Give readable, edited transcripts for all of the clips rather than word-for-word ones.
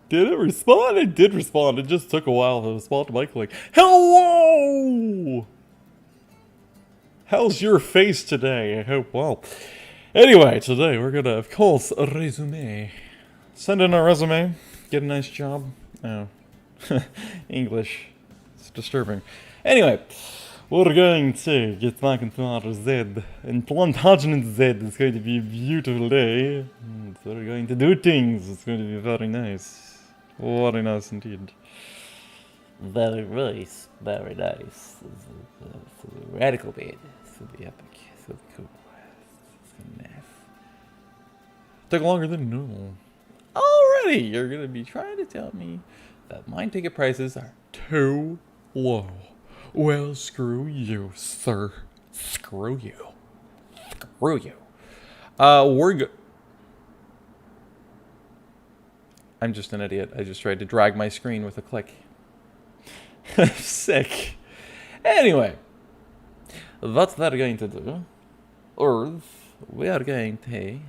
Did it respond? It did respond. It just took a while to respond to my click. Hello! How's your face today? I hope well. Anyway, today we're gonna, of course, resume. Send in a resume. Get a nice job. Oh. English. It's disturbing. Anyway, we're going to get back into our Z. And Plantagenet Z is going to be a beautiful day. So we're going to do things. It's going to be very nice. Very nice indeed. Very nice, very nice. It's a radical bit. It's gonna be epic. It's gonna be cool. It's gonna be nice. Took longer than normal. Already, you're gonna be trying to tell me that my ticket prices are too low. Well, screw you, sir. Screw you. Screw you. I'm just an idiot. I just tried to drag my screen with a click. Sick. Anyway, what we're going to do, or we are going to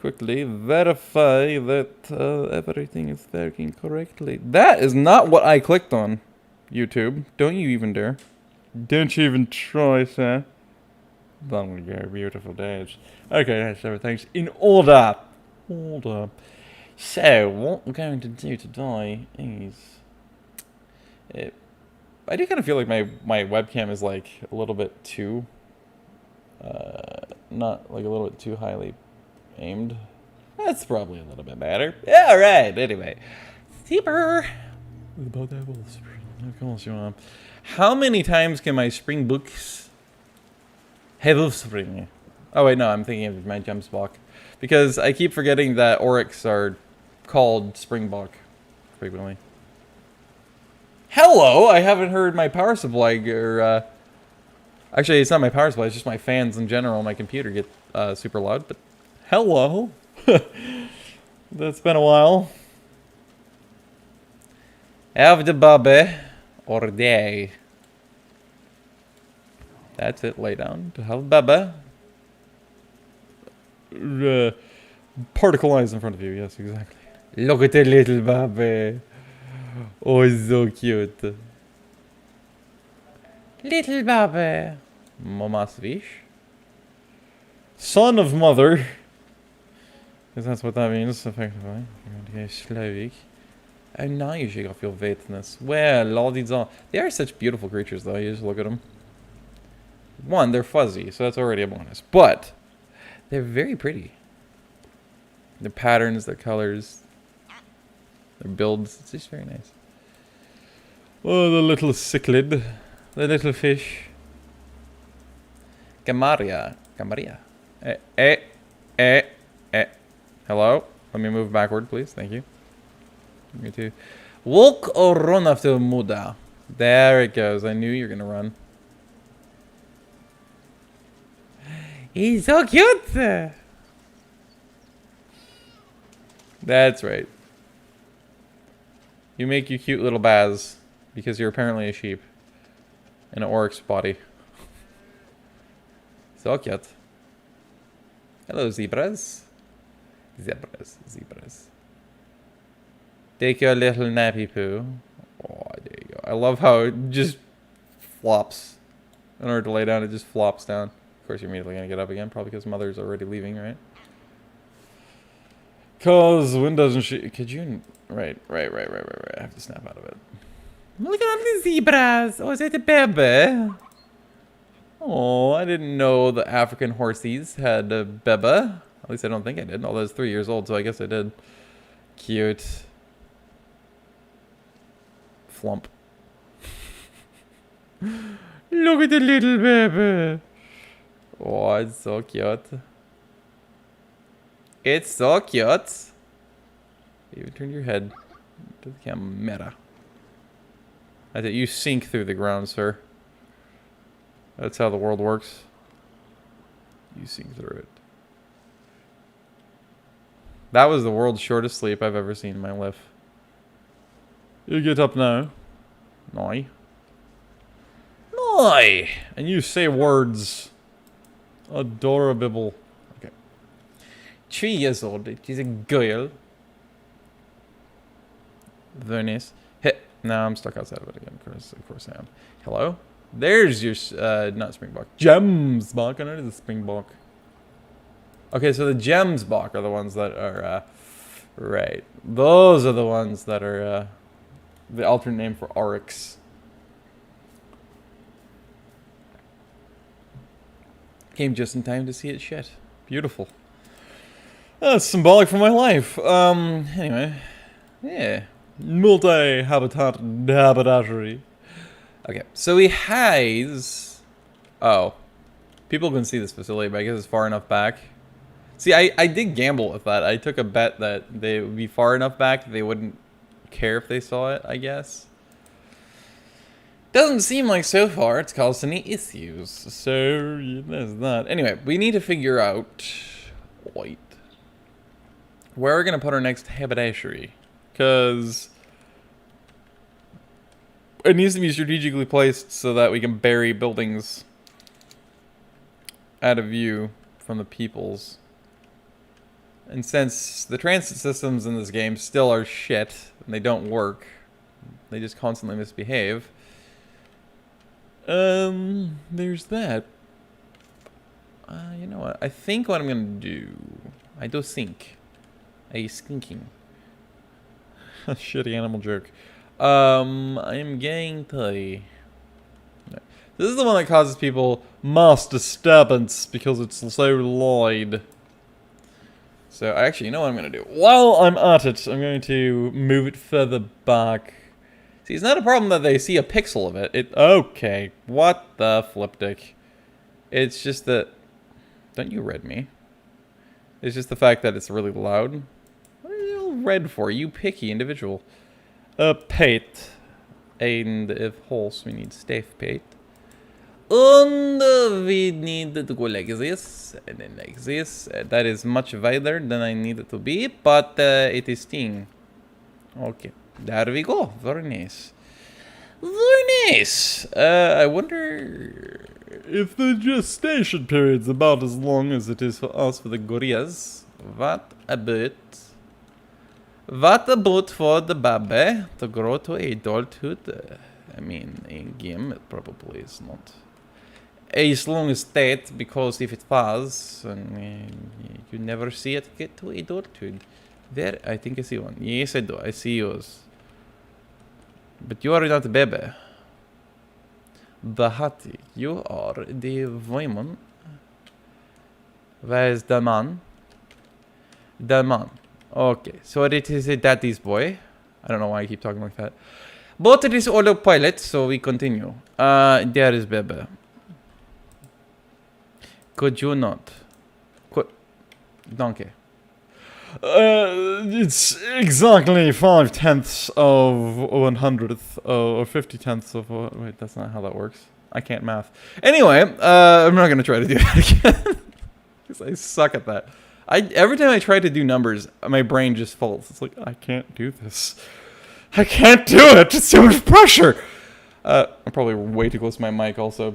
quickly verify that everything is working correctly. That is not what I clicked on, YouTube. Don't you even dare. Don't you even try, sir. Long ago, beautiful days. Okay, that's everything's in order. So, what we're going to do today is... I do kind of feel like my webcam is like a little bit too... not like a little bit too highly aimed. That's probably a little bit better. Yeah, alright, anyway. Steeper! About that whole spring. Of course you want. How many times can my spring books have a spring? Oh wait, no, I'm thinking of my jump block. Because I keep forgetting that Oryx are called Springbok frequently. Hello! I haven't heard my power supply, or, actually, it's not my power supply, it's just my fans in general on my computer get, super loud, but hello! That's been a while. Have the baby, or day. That's it, lay down to have baby. Particle eyes in front of you, yes, exactly. Look at the little baby. Oh, he's so cute. Little baby. Mama's fish. Son of mother. Because that's what that means, effectively. You're Slavic. And now you shake off your wetness. Well, all these are... They are such beautiful creatures, though. You just look at them. One, they're fuzzy, so that's already a bonus. But... they're very pretty. Their patterns, their colors, their builds. It's just very nice. Oh, the little cichlid. The little fish. Gamaria. Hello? Let me move backward, please. Thank you. Me too. Walk or run after Muda. There it goes. I knew you were going to run. He's so cute! That's right. You make you cute little Baz, because you're apparently a sheep. In an Oryx body. So cute. Hello, zebras. Zebras. Take your little nappy poo. Oh, there you go. I love how it just flops. In order to lay down, it just flops down. Of course, you're immediately going to get up again, probably because mother's already leaving, right? Because when doesn't she... Could you... Right. I have to snap out of it. Look at all these zebras. Oh, is that a baby? Oh, I didn't know the African horsies had a baby. At least I don't think I did. Although it's 3 years old, so I guess I did. Cute. Flump. Look at the little baby. Oh, it's so cute. It's so cute. You even turn your head to the camera. I think you sink through the ground, sir. That's how the world works. You sink through it. That was the world's shortest sleep I've ever seen in my life. You get up now. Noi. Noi! And you say words. Adorable. Okay. 3 years old. She's a girl. Very nice. Hit. No, I'm stuck outside of it again. Of course I am. Hello? There's your, not Springbok. Gemsbok. I know it is a Springbok. Okay, so the Gemsbok are the ones that are, right. Those are the ones that are, the alternate name for Oryx. Came just in time to see it shit. Beautiful. That's symbolic for my life. Anyway. Yeah. Multi-habitatry. Okay, so he has... Oh. People can see this facility, but I guess it's far enough back. See, I did gamble with that. I took a bet that they would be far enough back that they wouldn't care if they saw it, I guess. Doesn't seem like so far it's caused any issues. So, yeah, there's that. Anyway, we need to figure out... Wait. Where we're going to put our next haberdashery. Because... it needs to be strategically placed so that we can bury buildings out of view from the peoples. And since the transit systems in this game still are shit, and they don't work, they just constantly misbehave, there's that. You know what? I think what I'm gonna do... I do think. A skinking. A shitty animal joke. I'm going to... This is the one that causes people mass disturbance because it's so loud. So, actually, you know what I'm going to do? While I'm at it, I'm going to move it further back. See, it's not a problem that they see a pixel of it. Okay, what the flipdick? It's just that... Don't you read me? It's just the fact that it's really loud. What are you all red for? You picky individual. Pate. And if horse, we need stave pate. And we need to go like this, and then like this. That is much wider than I need it to be, but it is thing. Okay, there we go. Very nice. Very nice. I wonder if the gestation period's about as long as it is for us for the gorillas. What about for the baby to grow to adulthood? I mean, in game it probably is not as long as that, because if it was, you never see it get to adulthood. There, I think I see one. Yes, I do. I see yours. But you are not a baby. The Hatti, you are the woman. Where is the man? The man. Okay, so it is a daddy's boy. I don't know why I keep talking like that. But it is autopilot, so we continue. There is baby. Could you not? Could... Donkey. It's exactly 5/10 of 100th or 50/10 of... Wait, that's not how that works. I can't math. Anyway, I'm not going to try to do that again. Because I suck at that. Every time I try to do numbers, my brain just falls. It's like, I can't do this. I can't do it. It's too much pressure. I'm probably way too close to my mic also.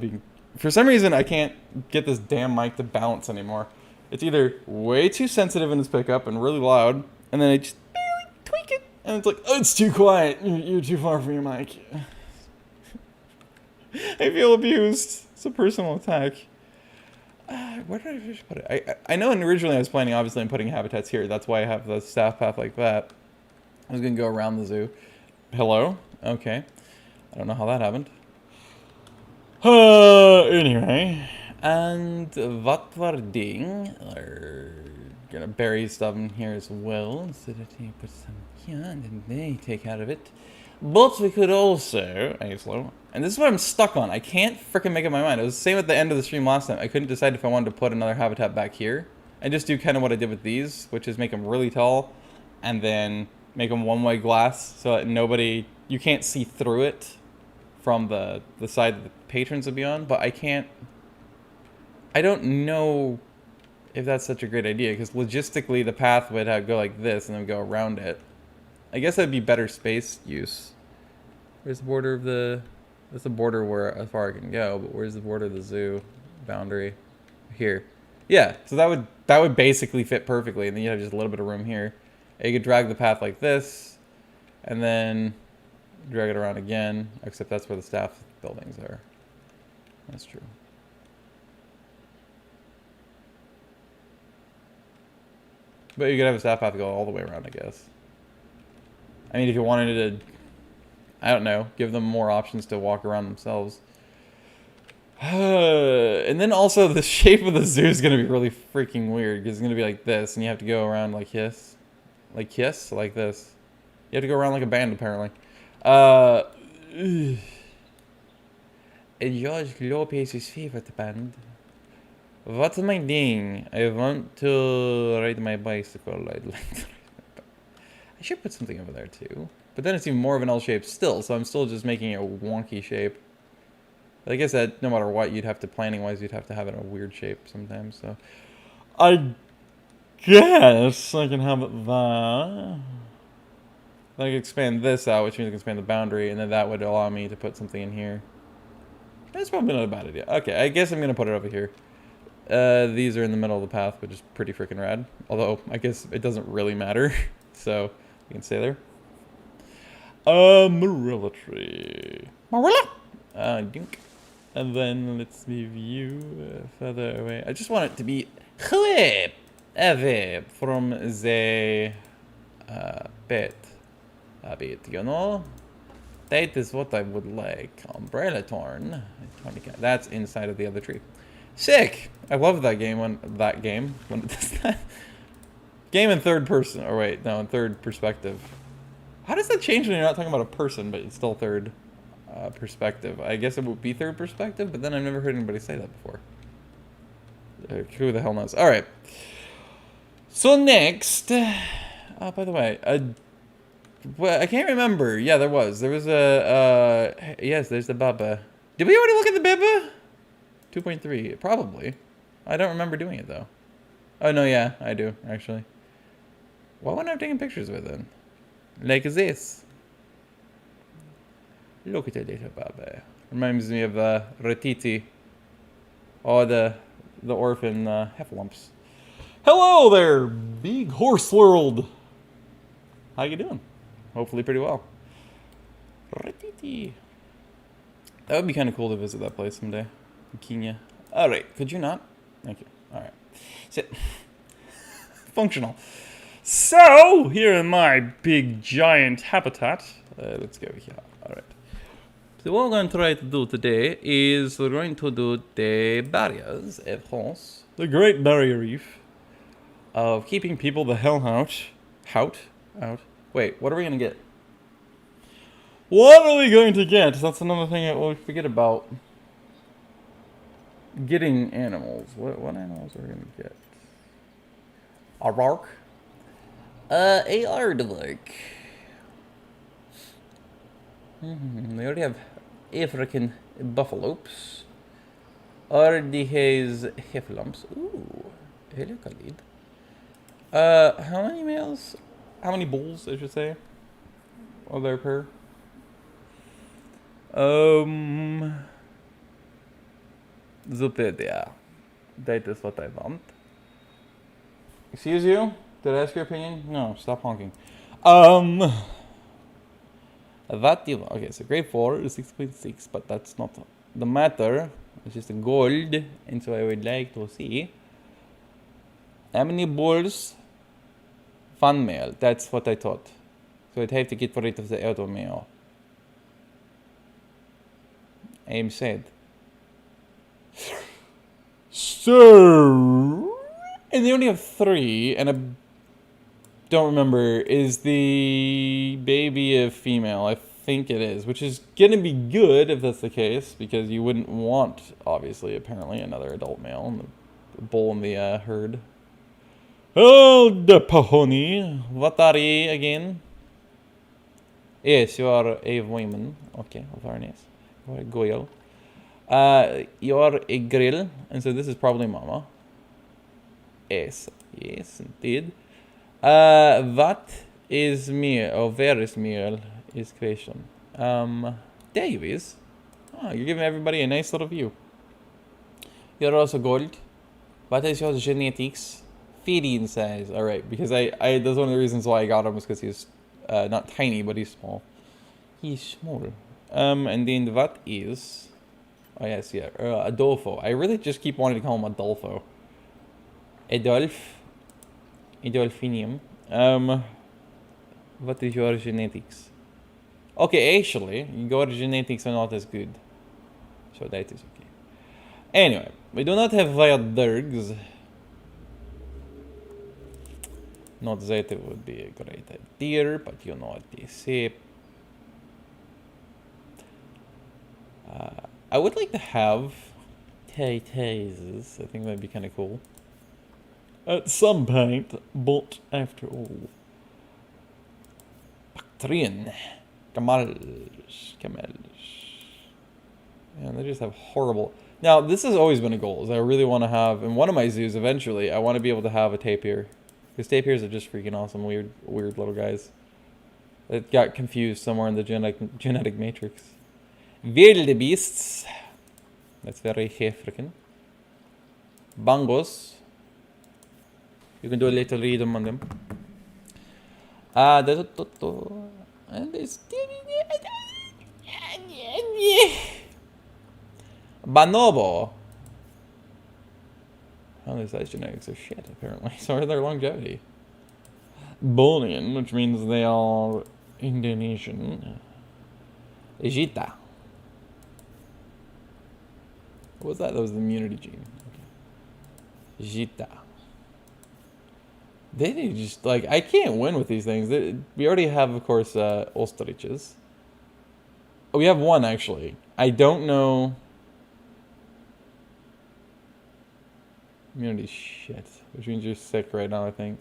For some reason, I can't get this damn mic to balance anymore. It's either way too sensitive in its pickup and really loud, and then I just barely tweak it, and it's like, oh, it's too quiet. You're too far from your mic. I feel abused. It's a personal attack. Where did I just put it? I know originally I was planning, obviously, on putting habitats here. That's why I have the staff path like that. I was going to go around the zoo. Hello? Okay. I don't know how that happened. Anyway. And what we're doing, we're going to bury stuff in here as well. So that you put some here and then they take out of it. But we could also, and this is what I'm stuck on. I can't freaking make up my mind. It was the same at the end of the stream last time. I couldn't decide if I wanted to put another habitat back here. And just do kind of what I did with these, which is make them really tall. And then make them one-way glass so that you can't see through it from the side that the patrons would be on. But I don't know if that's such a great idea, because logistically the path would go like this and then go around it. I guess that'd be better space use. Where's the border of the... That's the border where as far I can go, but where's the border of the zoo boundary? Here. Yeah, so that would basically fit perfectly, and then you have just a little bit of room here. And you could drag the path like this, and then drag it around again, except that's where the staff buildings are. That's true. But you could have a staff path go all the way around, I guess. I mean, if you wanted to, I don't know, give them more options to walk around themselves. And then also the shape of the zoo is going to be really freaking weird, because it's going to be like this, and you have to go around like this. Like this? Like this. You have to go around like a band, apparently. George Lopez's favorite band. What am I doing? I want to ride my bicycle. I'd like to I should put something over there too. But then it's even more of an L shape still, so I'm still just making it a wonky shape. But I guess that no matter what, you'd have to, planning-wise, you'd have to have it in a weird shape sometimes, so. I guess I can have it there. Then I can expand this out, which means I can expand the boundary, and then that would allow me to put something in here. That's probably not a bad idea. Okay, I guess I'm going to put it over here. These are in the middle of the path, which is pretty freaking rad. Although, I guess it doesn't really matter. So, you can stay there. Marilla tree. Marilla! Dink. And then let's move you further away. I just want it to be away from the bed. A bit, you know? That is what I would like. Umbrella torn. That's inside of the other tree. Sick! I love that game when it does that. Game in third person. Or wait, no, in third perspective. How does that change when you're not talking about a person, but it's still third perspective? I guess it would be third perspective, but then I've never heard anybody say that before. Who the hell knows? Alright. So next... by the way, well, I can't remember. Yeah, there was. There was a... yes, there's the Baba. Did we already look at the Baba? 2.3. Probably. I don't remember doing it, though. Oh, no, yeah, I do, actually. Why wasn't I taking pictures of it, then? Like this. Look at the little Baba. Reminds me of Ratiti. Oh, the orphan heffalumps. Hello there, big horse world. How you doing? Hopefully pretty well. Ratiti. That would be kind of cool to visit that place someday. In Kenya. Alright, could you not? Thank you. Alright. Sit. Functional. So, here in my big giant habitat. Let's go here. Alright. So what we're going to try to do today is we're going to do the barriers of France. The Great Barrier Reef. Of keeping people the hell out. Wait, what are we going to get? What are we going to get? That's another thing that we forget about. Getting animals. What animals are we going to get? A rock? A aardvark. They already have African buffaloes. Ardihase heffalumps. Ooh. Hello, Khalid. How many males? How many bulls, I should say? Are there per? Zupedia. That is what I want. Excuse you? Did I ask your opinion? No, stop honking. That you okay, so grade 4 is 6.6, but that's not the matter. It's just a gold, and so I would like to see how many bulls. Fan mail, that's what I thought. So I'd have to get rid of the auto mail. I'm sad. So, and they only have 3, and I don't remember, is the baby a female? I think it is, which is gonna be good if that's the case, because you wouldn't want, obviously, apparently, another adult male in the bull in the herd. Oh, the Pahoni. What are you again? Yes, you are a woman. Okay, very nice. You are a goyle. You are a grill, and so this is probably mama. Yes, yes, indeed. What is meal, or where is meal, is question. There you is. Oh, you're giving everybody a nice little view. You're also gold. What is your genetics? Feeding size. Alright, because I that's one of the reasons why I got him was because he's not tiny, but he's small. He's small. And then what is... Oh yes, yeah, Adolfo. I really just keep wanting to call him Adolfo. Adolfinium. What is your genetics? Okay, actually, your genetics are not as good. So that is okay. Anyway, we do not have wild dogs. Not that it would be a great idea, but you know what they say. I would like to have Tay-Tays. I think that'd be kind of cool. At some point, but after all. Bactrian. Camels. Man, they just have horrible... Now, this has always been a goal, is I really want to have... In one of my zoos, eventually, I want to be able to have a tapir. Because tapirs are just freaking awesome, weird little guys. It got confused somewhere in the genetic matrix. Wildebeests. That's very African. Bongos. You can do a little rhythm on them. And there's... Bonobo. Oh, their size genetics are shit, apparently. So are their longevity. Bolian, which means they are Indonesian. Egita. What was that? That was the immunity gene. Okay. Egita. They just, like, I can't win with these things. We already have, of course, ostriches. Oh, we have one, actually. I don't know... Immunity shit. Which means you're sick right now, I think.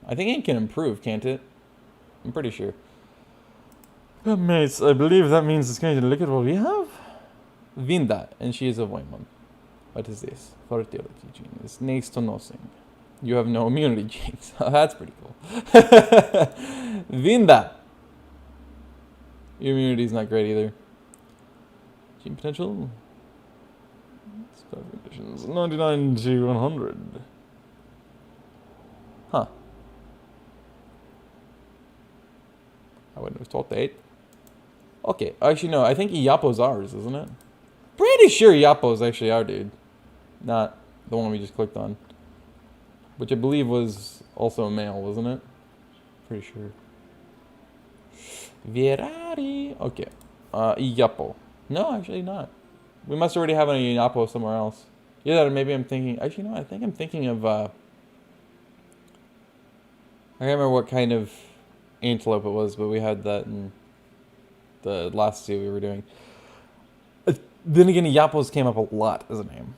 I think it can improve, can't it? I'm pretty sure. Mates, I believe that means it's going to look at what we have. Vinda, and she is a woman. What is this? Fertility gene. It's next to nothing. You have no immunity genes. That's pretty cool. Vinda. Your immunity is not great either. Gene potential. Stuff conditions. 99 to 100. Huh. I wouldn't have thought that. Okay, actually no, I think Iapo's ours, isn't it? Pretty sure Iapo's actually our dude. Not the one we just clicked on. Which I believe was also a male, wasn't it? Pretty sure. Virari. Okay. Iapo. No, actually not. We must already have an Iapo somewhere else. Yeah, or maybe I'm thinking... Actually, no, I think I'm thinking of... I can't remember what kind of antelope it was, but we had that in the last zoo we were doing. Then again, Iapos came up a lot as a name.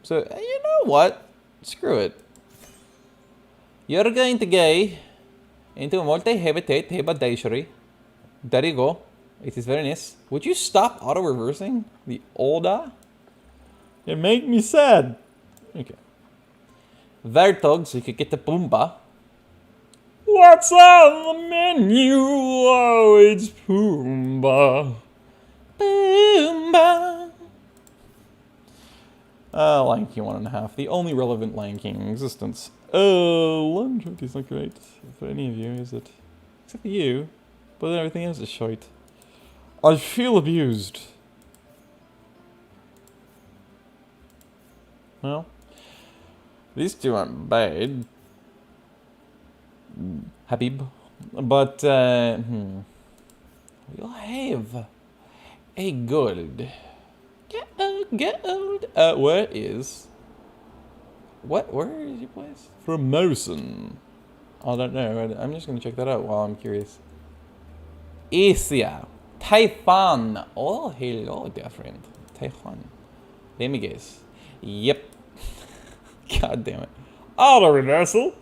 So, you know what? Screw it. You're going to go into a multi-habitat haberdashery. There you go. It is very nice. Would you stop auto-reversing the order? You make me sad. Okay. Vertog, so you could get the Pumbaa. What's on the menu? Oh, it's Pumbaa. Pumbaa. Lion King 1.5. The only relevant Lion King in existence. Longevity is not great for any of you, is it? Except for you. But then everything else is shite. I feel abused. Well, these two aren't bad. Habib. But, we'll have a gold. Gold. Where is... Where is your place? Formosan. I don't know. I'm just going to check that out while I'm curious. Asia. Taiwan. Oh, hello, dear friend. Taiwan. Let me guess. Yep. God damn it. Auto reversal.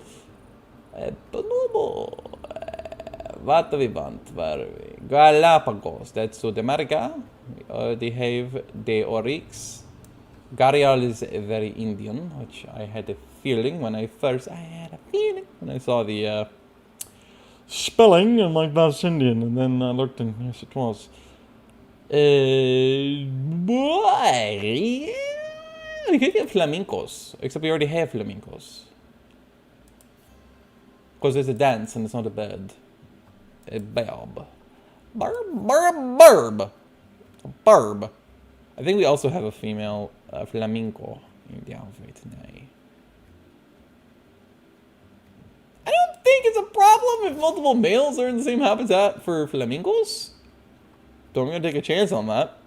Bonobo. What do we want? Where are we? Galapagos. That's South America. They have the oryx. Gharial is very Indian, which I had a feeling when I saw the spelling, and like that's Indian, and then I looked and yes it was. Boy. We could get flamencos, except we already have flamencos. Because there's a dance and it's not a bird. A barb. Barb. Barb. I think we also have a female flamenco in the outfit tonight. I don't think it's a problem if multiple males are in the same habitat for flamingos. So I'm gonna take a chance on that.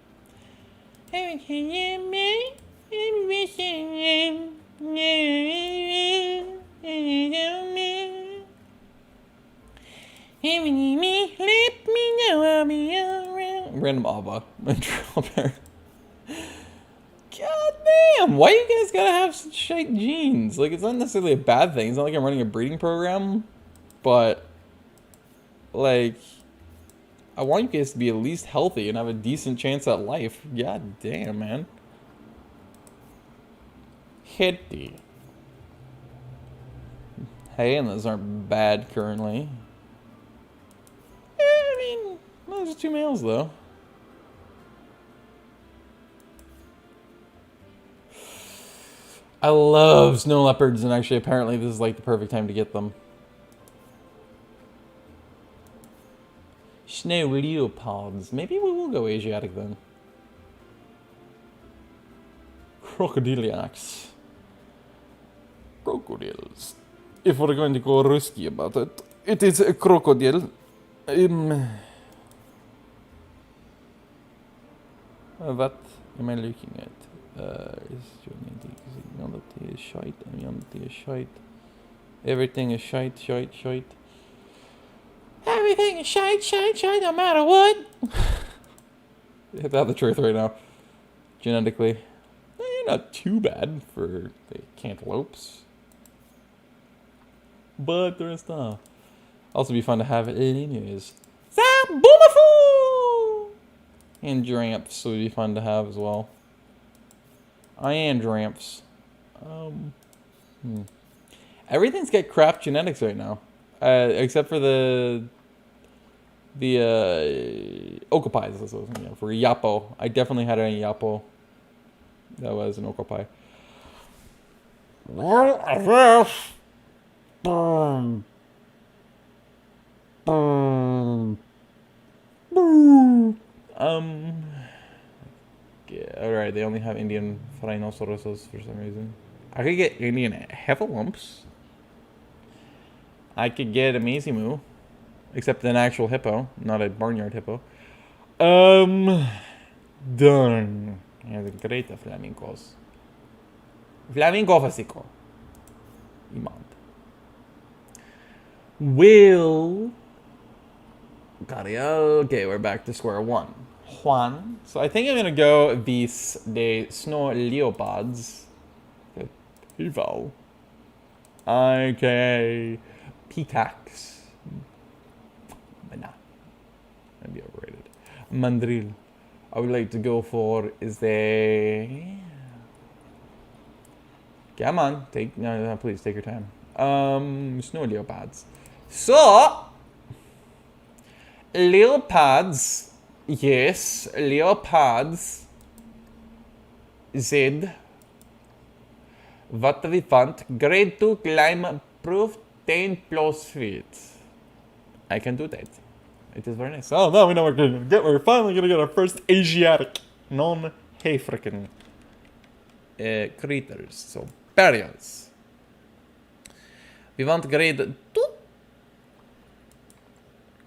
Random Ava. God damn, why you guys gotta have such shite genes? Like, it's not necessarily a bad thing. It's not like I'm running a breeding program. But, like, I want you guys to be at least healthy and have a decent chance at life. God damn, man. Hitty. Hyenas aren't bad currently. I mean, well, there's 2 males though. I love snow leopards, and actually apparently this is like the perfect time to get them. Snow leopards. Maybe we will go Asiatic then. Crocodiliacs. Crocodiles. If we're going to go risky about it, it is a crocodile. What am I looking at? Is shite. Everything is shite. Everything is shite, no matter what. You have to have the truth right now. Genetically. You're not too bad for the cantaloupes. But there is stuff. Also be fun to have it anyways. Boomafoo! And dramps would be fun to have as well. And dramps. Everything's got crap genetics right now. Except for the okapis. For Yapo. I definitely had it in Yapo. That was an okapi. Boom. Yeah, alright, they only have Indian rhinoceroses for some reason. I could get Indian heffalumps. I could get a Mazimu. Except an actual hippo, not a barnyard hippo. Done. Yeah, the great flamingos. Flamingo fasico. Imant. Will. Got it. Okay, we're back to square one. Juan. So I think I'm gonna go the snow leopards. Eval. Okay. Peacocks. But nah. Maybe overrated. Mandrill. I would like to go for is the. Come on, no, please take your time. Snow leopards. So leopards, yes, leopards. Z. What we want? Grade 2 climb proof 10+ feet. I can do that. It is very nice. Oh, now we know what we're gonna get. We're finally gonna get our first Asiatic non-African creatures. So, burials. We want grade 2.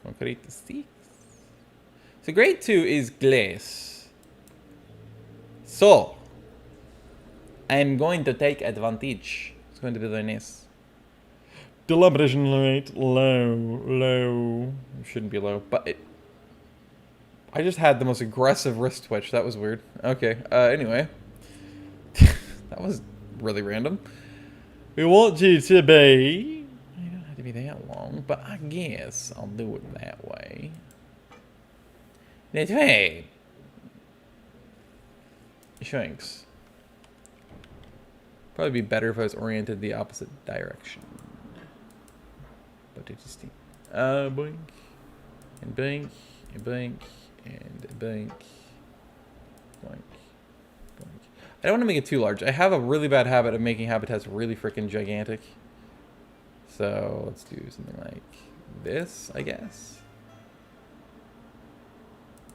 Concrete 6. So, grade 2 is glass. So, I'm going to take advantage. It's going to be very nice. Deliberation rate low. It shouldn't be low, but I just had the most aggressive wrist twitch. That was weird. Okay. Anyway, that was really random. We want you to be. You don't have to be that long, but I guess I'll do it that way. That way. Shrinks. Probably be better if I was oriented the opposite direction. But it's boink, and blink, and blink, and blink. Blank. Blank. I don't want to make it too large. I have a really bad habit of making habitats really freaking gigantic. So let's do something like this, I guess.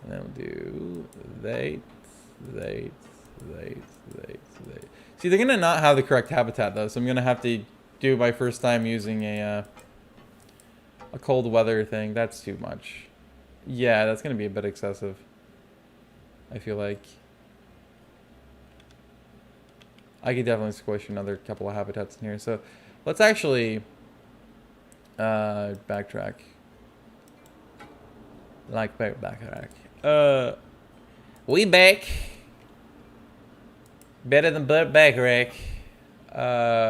And then we'll do they. See, they're gonna not have the correct habitat though, so I'm gonna have to do my first time using a cold weather thing. That's too much. Yeah, that's gonna be a bit excessive, I feel like. I could definitely squish another couple of habitats in here. So let's actually backtrack. Like backtrack. We back. Better than backtrack.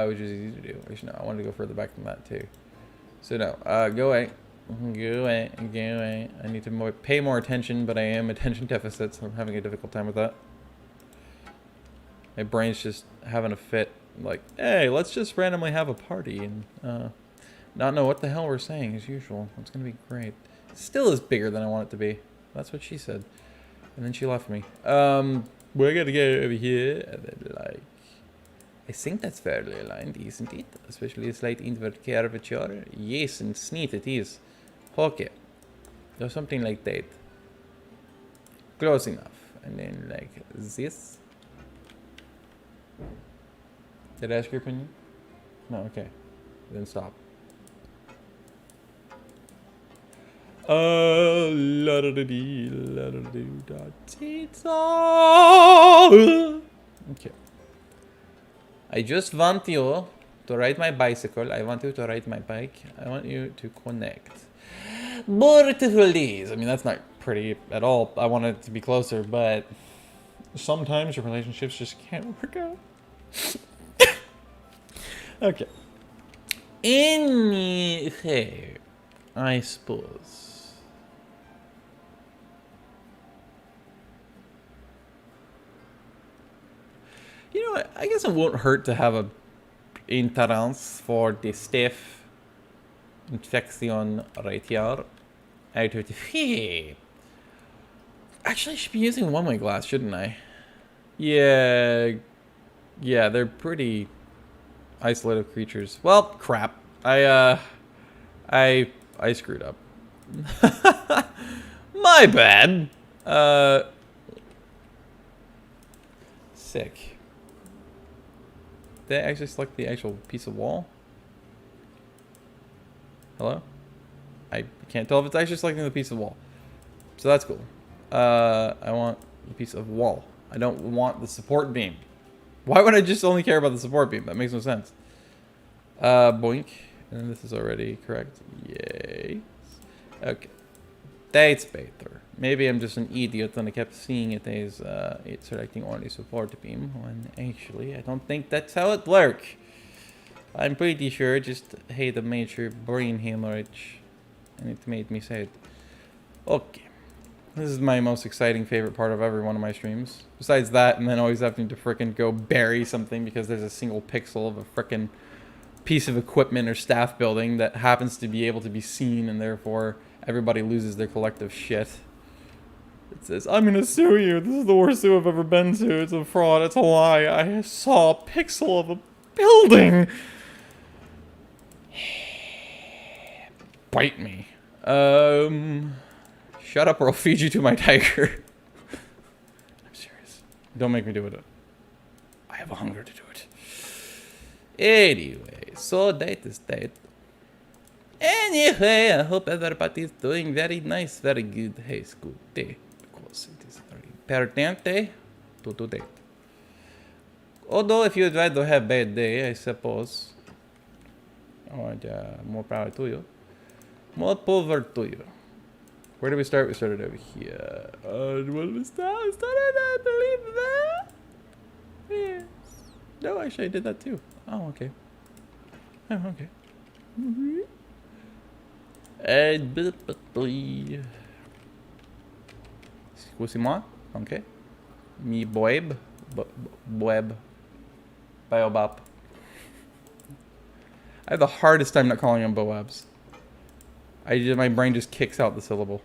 Which is easy to do. Actually, no, I wanted to go further back than that too. So no, go away. Go away. Go away. I need to pay more attention, but I am attention deficit, so I'm having a difficult time with that. My brain's just having a fit. Like, hey, let's just randomly have a party and not know what the hell we're saying as usual. It's gonna be great. It still is bigger than I want it to be. That's what she said. And then she left me. We're gonna go over here and then like, I think that's fairly aligned, isn't it? Especially a slight inward curvature. Yes, and neat it is. Okay. Or something like that. Close enough. And then like this. Did I ask your opinion? No, okay. Then stop. Okay. I just want you to ride my bicycle. I want you to ride my bike. I want you to connect. Beautiful days. I mean, that's not pretty at all. I want it to be closer, but sometimes your relationships just can't work out. Okay. Anyway, I suppose. You know what? I guess it won't hurt to have a intolerance for the stiff infection right here. Out of the actually, I should be using one-way glass, shouldn't I? Yeah. Yeah, they're pretty isolated creatures. Well, crap. I screwed up. My bad. Sick. Did I actually select the actual piece of wall? Hello? I can't tell if it's actually selecting the piece of wall. So that's cool. I want the piece of wall. I don't want the support beam. Why would I just only care about the support beam? That makes no sense. Boink. And this is already correct. Yay. Okay. That's better. Maybe I'm just an idiot and I kept seeing it as it's selecting only support beam when actually I don't think that's how it works. I'm pretty sure I just had a major brain hemorrhage and it made me sad. Okay. This is my most exciting favorite part of every one of my streams. Besides that, and then always having to frickin' go bury something because there's a single pixel of a frickin' piece of equipment or staff building that happens to be able to be seen, and therefore everybody loses their collective shit. It says, I'm gonna sue you. This is the worst sue I've ever been to. It's a fraud. It's a lie. I saw a pixel of a building. Bite me. Shut up or I'll feed you to my tiger. I'm serious. Don't make me do it. I have a hunger to do it. Anyway, so that is that. Anyway, I hope everybody is doing very nice, very good high school day. Because it is very important to do that. Although if you'd rather have a bad day, I suppose. Oh, more power to you. More power to you. Where did we start? We started over here. Where did we start? We started, I believe, that. Yes. No, actually, I did that too. Oh, okay. Oh, okay. Excusez-moi. Okay. Me boeb. Boeb. Biobop. I have the hardest time not calling them boabs. My brain just kicks out the syllable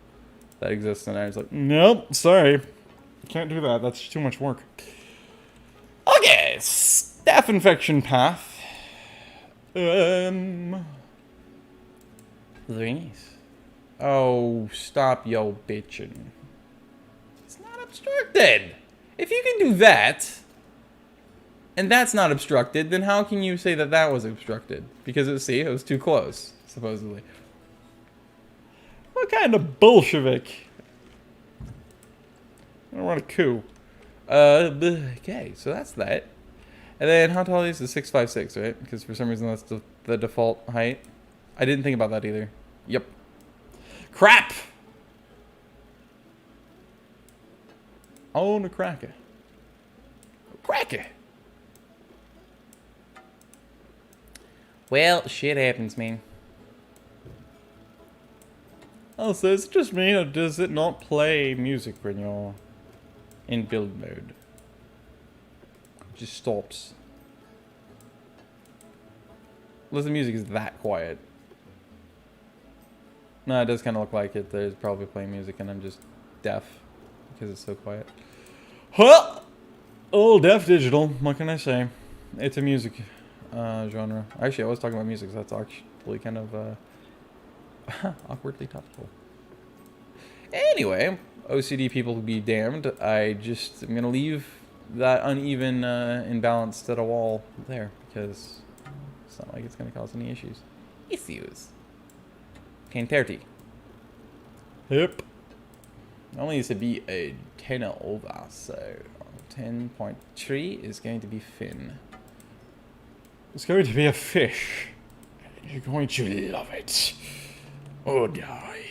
that exists, and I was like, nope, sorry. Can't do that. That's too much work. Okay, staph infection path. Very nice. Oh, stop yo bitching. It's not obstructed. If you can do that, and that's not obstructed, then how can you say that that was obstructed? Because it was too close, supposedly. What kind of Bolshevik? I don't want a coup. Okay, so that's that. And then how tall is the 6'5", right? Because for some reason that's the default height. I didn't think about that either. Yep. Crap! Oh, a cracker. Cracker! Well, shit happens, man. Oh, so it's just me, or does it not play music when you're in build mode? It just stops. Unless the music is that quiet. No, it does kind of look like it. There's probably playing music and I'm just deaf because it's so quiet. Huh! Oh, deaf digital. What can I say? It's a music genre. Actually, I was talking about music, so that's actually kind of awkwardly topical. Anyway, OCD people be damned. I'm gonna leave that uneven imbalance to the wall there because it's not like it's gonna cause any issues. Issues. 10:30. Yep. Normally this would be a 10 over, so 10.3 is going to be fin. It's going to be a fish. You're going to love it. Oh, die.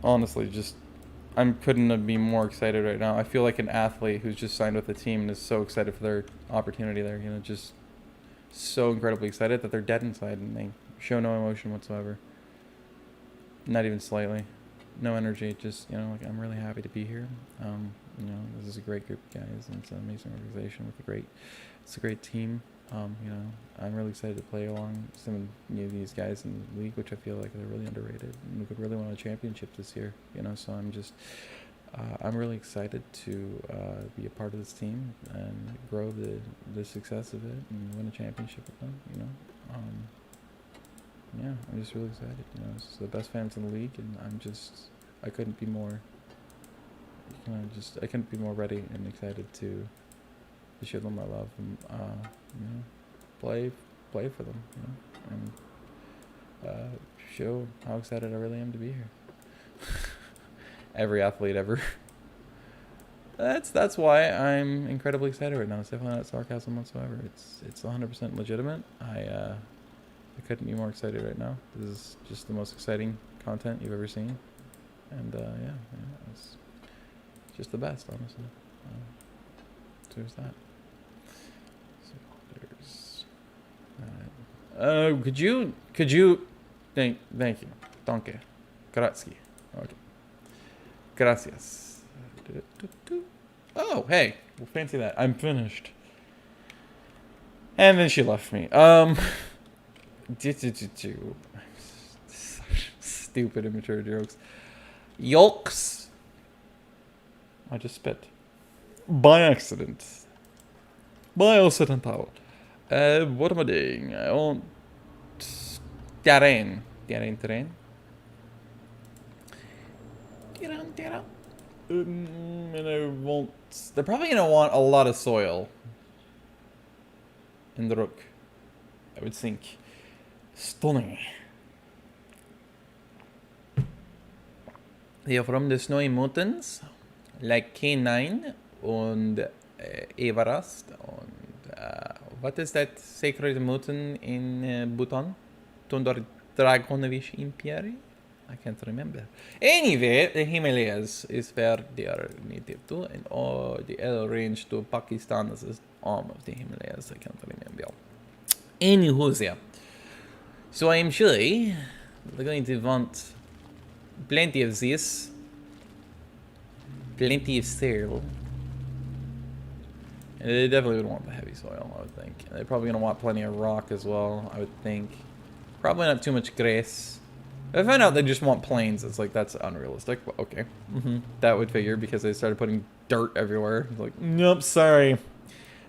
Honestly just, I couldn't be more excited right now. I feel like an athlete who's just signed with the team and is so excited for their opportunity there. You know, just so incredibly excited that they're dead inside and they show no emotion whatsoever. Not even slightly. No energy, just, you know, like, I'm really happy to be here. You know, this is a great group of guys, and it's an amazing organization with it's a great team. You know, I'm really excited to play along some of these guys in the league, which I feel like they're really underrated, and we could really win a championship this year, you know, so I'm really excited to be a part of this team and grow the success of it and win a championship with them, you know. Yeah, I'm just really excited. You know, it's the best fans in the league, and I couldn't be more, you know, I couldn't be more ready and excited to show them my love and, you know, play for them, you know, and show how excited I really am to be here. Every athlete ever. That's why I'm incredibly excited right now. It's definitely not sarcasm whatsoever. It's 100% legitimate. I couldn't be more excited right now. This is just the most exciting content you've ever seen, and yeah, it's just the best, honestly. So there's that. So there's could you thank you, danke, grazie, okay, gracias. Oh, hey, well, fancy that. I'm finished. And then she left me. Stupid immature jokes. Yolks. I just spit. By accident. By accidental. What am I doing? I want terrain. Terrain. And I want. They're probably gonna want a lot of soil in the rook, I would think. Stunning. They are from the Snowy Mountains, like K9 and Everest. And what is that sacred mountain in Bhutan? Tundra Dragonovich Imperium? I can't remember. Anyway, the Himalayas is where they are native to, and all the other range to Pakistan is the arm of the Himalayas. I can't remember. Anywho's there. So I'm sure they're going to want plenty of this, plenty of soil. And they definitely would want the heavy soil, I would think. And they're probably going to want plenty of rock as well, I would think. Probably not too much grass. If I find out they just want plains, it's like, that's unrealistic, but okay. That would figure because they started putting dirt everywhere. It's like, nope, sorry.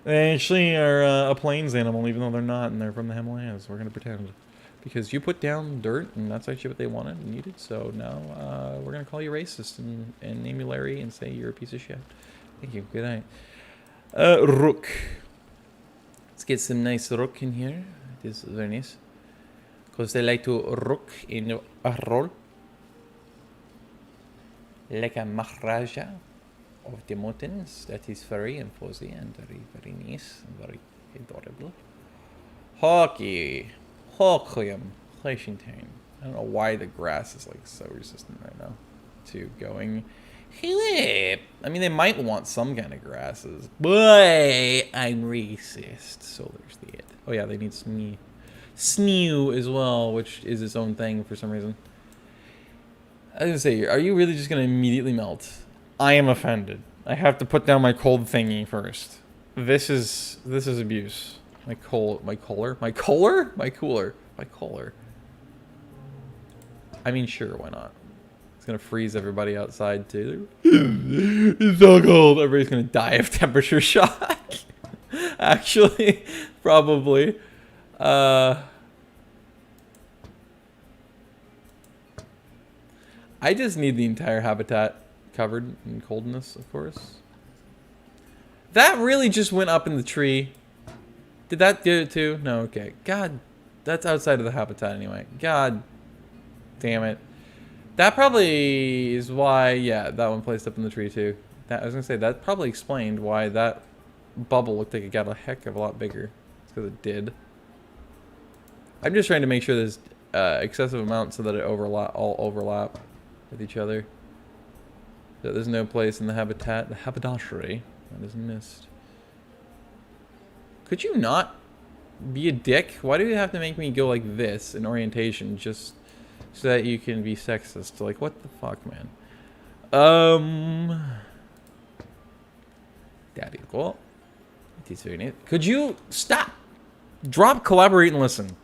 They actually are a plains animal, even though they're not, and they're from the Himalayas. We're gonna pretend. Because you put down dirt, and that's actually what they wanted and needed, so now we're gonna call you racist and name you Larry and say you're a piece of shit. Thank you, good night. Rook. Let's get some nice rook in here. It is very nice. Because they like to rook in a roll. Like a maharaja of the mountains. That is furry and fuzzy and very, very nice and very adorable. Hockey. Hawklium. Fleischenstein. I don't know why the grass is like so resistant right now to going. I mean, they might want some kind of grasses, but I'm racist. So there's the. Oh yeah, they need snew as well, which is its own thing for some reason. I was gonna say, are you really just gonna immediately melt? I am offended. I have to put down my cold thingy first. This is abuse. My cooler. I mean, sure, why not? It's gonna freeze everybody outside too. It's so cold. Everybody's gonna die of temperature shock. Actually, probably. I just need the entire habitat covered in coldness, of course. That really just went up in the tree. Did that do it too? No, okay. God, that's outside of the habitat anyway. God damn it. That probably is why, yeah, that one placed up in the tree too. I was gonna say, that probably explained why that bubble looked like it got a heck of a lot bigger. It's because it did. I'm just trying to make sure there's excessive amounts so that it all overlap with each other. So there's no place in the haberdashery that is missed. Could you not be a dick? Why do you have to make me go like this in orientation just so that you can be sexist? Like, what the fuck, man? There you go. It is very neat. Could you stop? Drop, collaborate, and listen.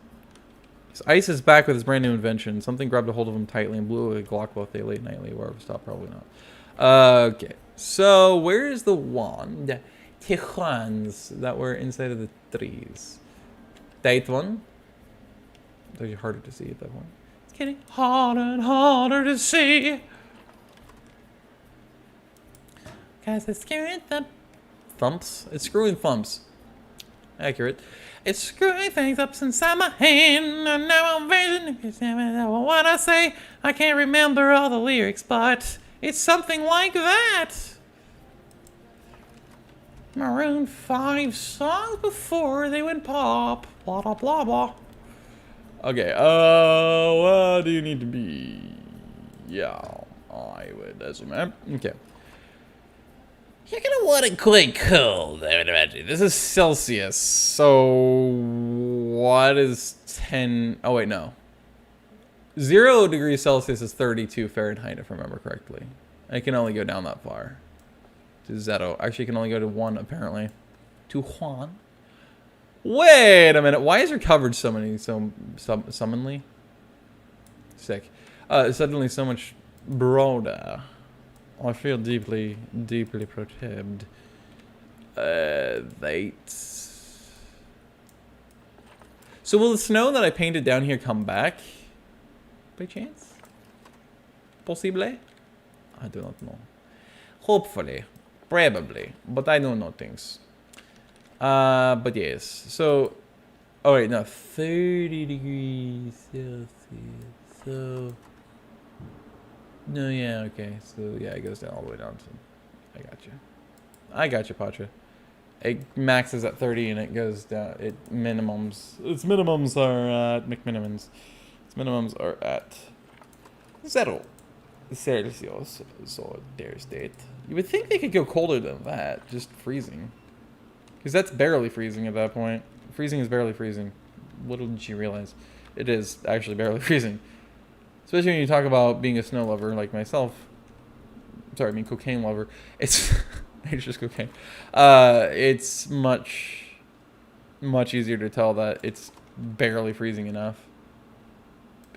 So Ice is back with his brand new invention. Something grabbed a hold of him tightly and blew a Glock both day, late nightly. Wherever stop, probably not. Okay. So where is the wand? Tijuans that were inside of the trees. That one. It's actually harder to see at that point. It's getting harder and harder to see. Cause it's screwing thumps. It's screwing thumps. Accurate. It's screwing things up inside my hand. And now I'm visioning what I say. I can't remember all the lyrics, but it's something like that. Maroon 5 songs before they went pop. Blah, blah, blah, blah. Okay, what do you need to be? Yeah, I would assume. Okay. You're gonna want it quite cold, I would imagine. This is Celsius, so what is 10? Oh, wait, no. 0 degrees Celsius is 32 Fahrenheit, if I remember correctly. I can only go down that far. To 0. Actually, you can only go to 1, apparently. To Juan. Wait a minute. Why is there coverage summonly? Sick. Suddenly so much broader. I feel deeply perturbed. So will the snow that I painted down here come back? By chance? Possible? I do not know. Hopefully. Probably. But I don't know things. But yes. So... Oh wait, no. 30 degrees Celsius. So... No, yeah, okay. So, yeah, it goes down all the way down to... I got you, Patra. It maxes at 30 and it goes down... Its minimums are at... McMinimums. Its minimums are at... 0 Celsius. So, there's that. You would think they could go colder than that. Just freezing. Because that's barely freezing at that point. Freezing is barely freezing. Little did you realize. It is actually barely freezing. Especially when you talk about being a snow lover like myself. Sorry, I mean cocaine lover. It's it's just cocaine. It's much easier to tell that it's barely freezing enough.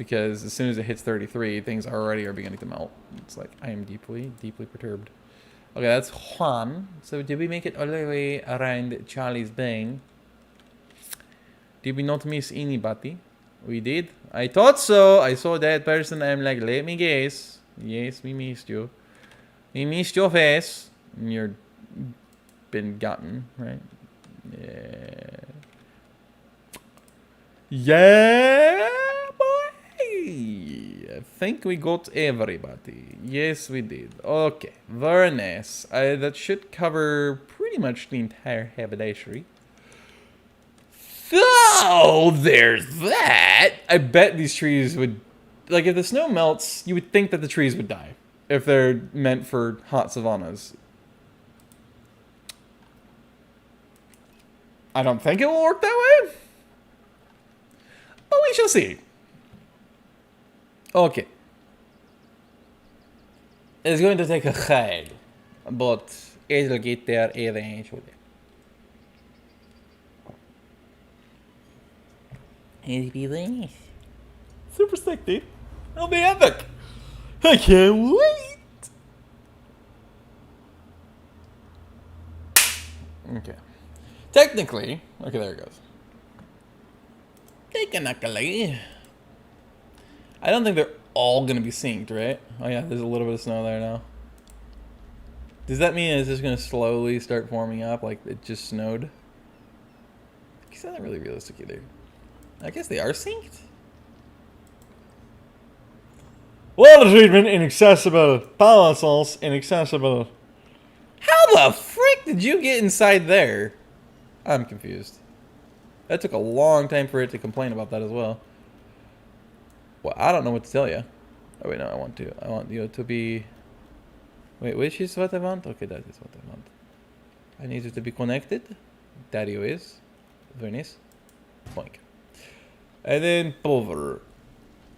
because as soon as it hits 33, things already are beginning to melt. It's like, I am deeply, deeply perturbed. Okay, that's Juan. So did we make it all the way around Charlie's Bang? Did we not miss anybody? We did. I thought so. I saw that person. I'm like, let me guess. Yes, we missed you. We missed your face. You're been gotten, right? Yeah. Yeah, boy. I think we got everybody. Yes, we did. Okay, very nice. That should cover pretty much the entire haberdashery. So there's that. I bet these trees would, like, if the snow melts, you would think that the trees would die if they're meant for hot savannas. I don't think it will work that way, but we shall see. Okay. It's going to take a while, but it'll get there eventually. It'll be nice. Super sick, dude. It'll be epic. I can't wait. Okay. Technically, okay, there it goes. Technically, I don't think they're all gonna be synced, right? Oh yeah, there's a little bit of snow there now. Does that mean it's just gonna slowly start forming up like it just snowed? It's not really realistic either. I guess they are synced. Water treatment inaccessible. Power source inaccessible. How the frick did you get inside there? I'm confused. That took a long time for it to complain about that as well. Well, I don't know what to tell you. Oh wait, no, I want to. I want you to be... Wait, which is what I want? Okay, that is what I want. I need you to be connected. That you is. Very nice. Boink. And then pulver.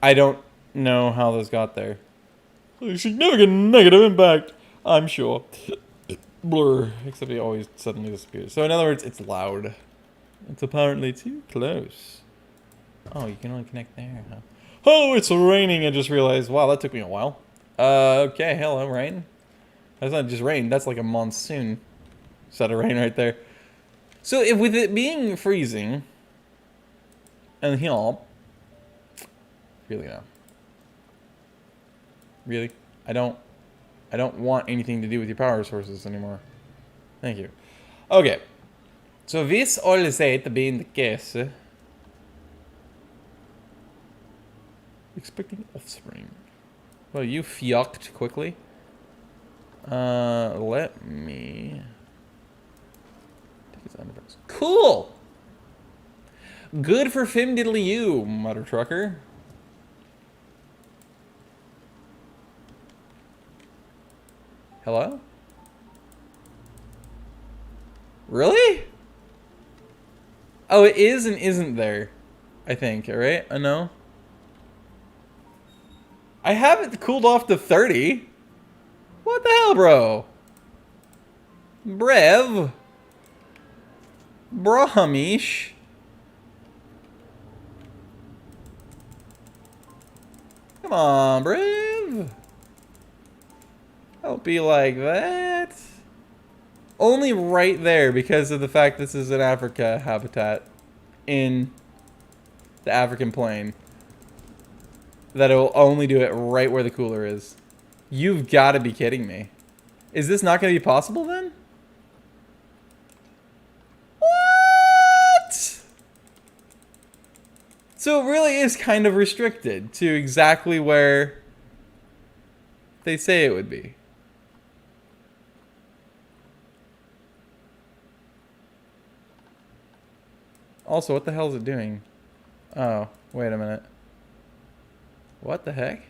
I don't know how this got there. Significant negative impact, I'm sure. Blur. Except he always suddenly disappears. So in other words, it's loud. It's apparently too close. Oh, you can only connect there, huh? Oh, it's raining. I just realized. Wow, that took me a while. Okay, hello, rain. That's not just rain. That's like a monsoon set of rain right there. So if with it being freezing, and here, really now, really, I don't want anything to do with your power sources anymore. Thank you. Okay. So this all said being the case, expecting offspring. Well, you fucked quickly. Let me take his underpants. Cool. Good for Fim Diddly you, Mother Trucker. Hello? Really? Oh, it is and isn't there. I think, alright? I know. I have it cooled off to 30. What the hell, bro? Brev. Brahmish. Come on, Brev. Don't be like that. Only right there because of the fact this is an Africa habitat in the African plain. That it will only do it right where the cooler is. You've got to be kidding me. Is this not going to be possible then? What? So it really is kind of restricted to exactly where they say it would be. Also, what the hell is it doing? Oh, wait a minute. What the heck?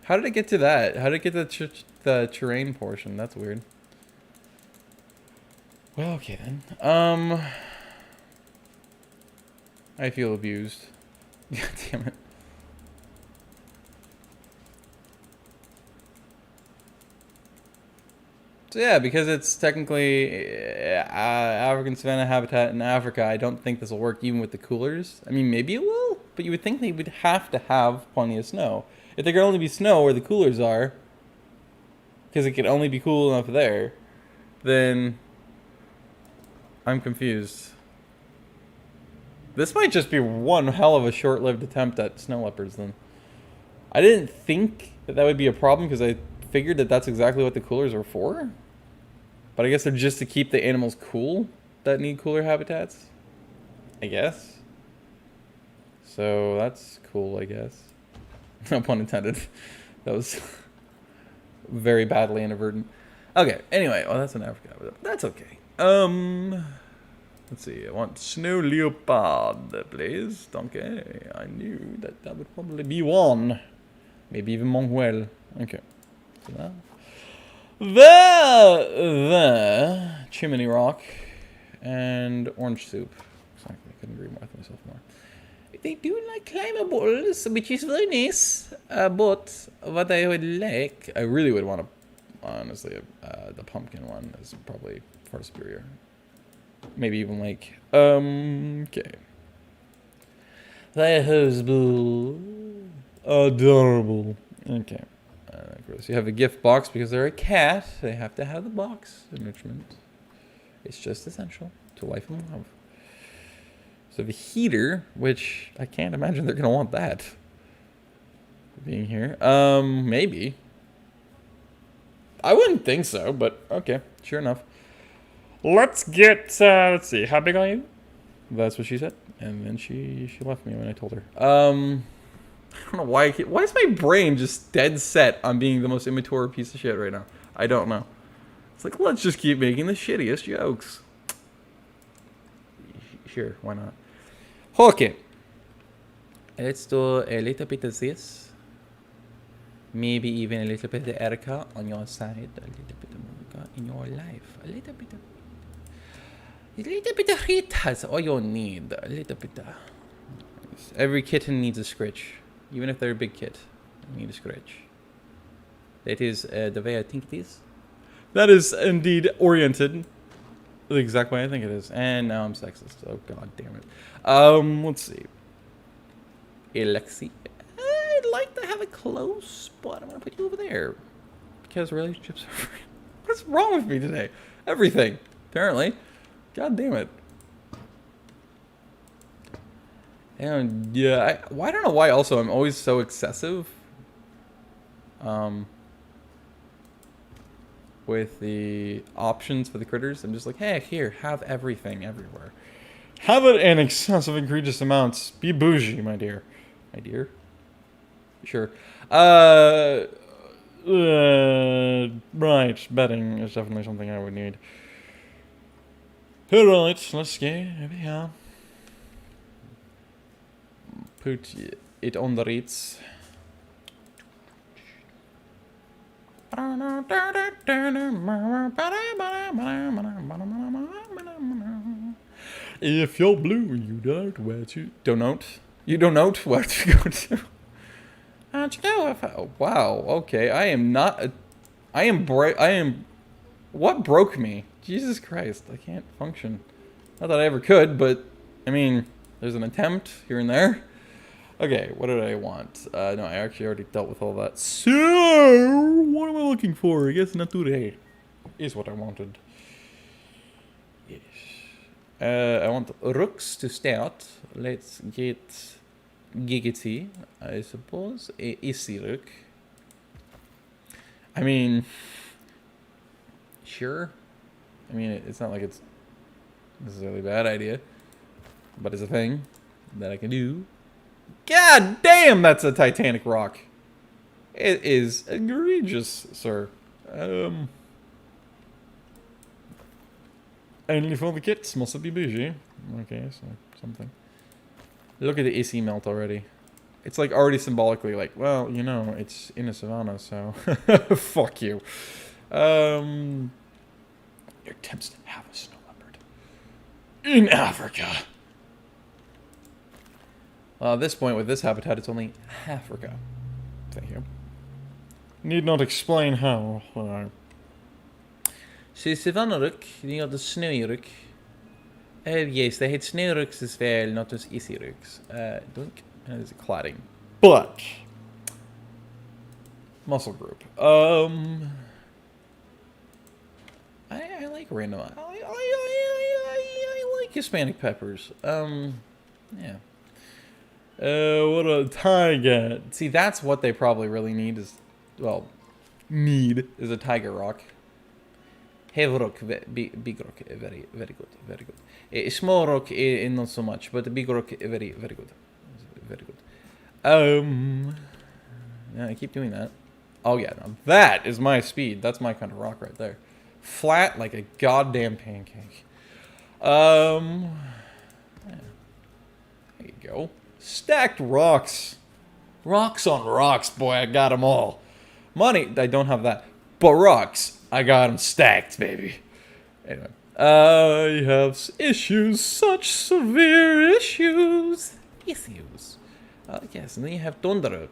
How did it get to that? How did it get to the terrain portion? That's weird. Well, okay then. I feel abused. God damn it. So yeah, because it's technically African savanna habitat in Africa, I don't think this will work even with the coolers. I mean, maybe it will, but you would think they would have to have plenty of snow. If there could only be snow where the coolers are, because it can only be cool enough there, then I'm confused. This might just be one hell of a short-lived attempt at snow leopards then. I didn't think that that would be a problem because I figured that that's exactly what the coolers are for. But I guess they're just to keep the animals cool that need cooler habitats. I guess. So that's cool, I guess. No pun intended. That was very badly inadvertent. Okay, anyway, well that's in Africa, but that's okay. Let's see, I want snow leopard, please. Donkey. I knew that that would probably be one. Maybe even Monguel. Okay. So that. The chimney rock and orange soup. Exactly, I couldn't agree with myself more. They do like climbables, which is very nice. But what I would like, I really would want to, honestly, the pumpkin one is probably far superior. Maybe even like, okay. The husband, adorable. Okay. Of course, you have a gift box because they're a cat. They have to have the box enrichment. It's just essential to life and love. So the heater, which I can't imagine they're gonna want that being here. Maybe. I wouldn't think so, but okay, sure enough. Let's get. Let's see. How big are you? That's what she said, and then she left me when I told her. I don't know why. Why is my brain just dead set on being the most immature piece of shit right now? I don't know. It's like, let's just keep making the shittiest jokes. Sure, why not? Okay. Let's do a little bit of this. Maybe even a little bit of Erica on your side. A little bit of Monica in your life. A little bit of Rita is all you need. A little bit of... Every kitten needs a scritch. Even if they're a big kid, they need a scratch. That is the way I think it is. That is indeed oriented the exact way I think it is. And now I'm sexist. Oh god damn it. Let's see. Alexi. I'd like to have it close, but I'm gonna put you over there. Because relationships are free. What's wrong with me today? Everything. Apparently. God damn it. And yeah, I don't know why also I'm always so excessive with the options for the critters. I'm just like, hey, here, have everything everywhere. Have it in excessive, egregious amounts. Be bougie, my dear. My dear? Sure. Right, bedding is definitely something I would need. Alright, let's go over here. Put it on the Ritz. If you're blue, you don't where to. You don't know where to go to. How'd you know if I, wow, okay. I am not a. I am. What broke me? Jesus Christ, I can't function. Not that I ever could, but I mean, there's an attempt here and there. Okay, what did I want? No, I actually already dealt with all that. So, what am I looking for? I guess nature is what I wanted. Yes. I want rooks to start. Let's get Giggity, I suppose. A easy rook. I mean, sure. I mean, it's not like it's necessarily a bad idea, but it's a thing that I can do. God damn, that's a Titanic rock. It is egregious, sir. Only for the kits, must be bougie. Okay, so something. Look at the AC melt already. It's like already symbolically like, well, you know, it's in a savannah, so fuck you. Your attempts to have a snow leopard in Africa. Well, at this point, with this habitat, it's only Africa. Thank you. Need not explain how. Så Savannah-rook, you got the snowy rook. Yes, they had snow rooks as well, not just easy rooks. Dunk, and it's cladding. But muscle group. I like random. I like Hispanic peppers. Yeah. What a tiger. See, that's what they probably really need is, well, is a tiger rock. Heavy rock, big rock, very, very good, very good. Small rock, not so much, but big rock, very, very good, very good. Yeah, I keep doing that. Oh yeah, now that is my speed. That's my kind of rock right there. Flat like a goddamn pancake. Yeah. There you go. Stacked rocks. Rocks on rocks, boy, I got them all. Money, I don't have that. But rocks, I got them stacked, baby. Anyway. I have issues, such severe issues. Issues. Yes, and then you have Thunderuk.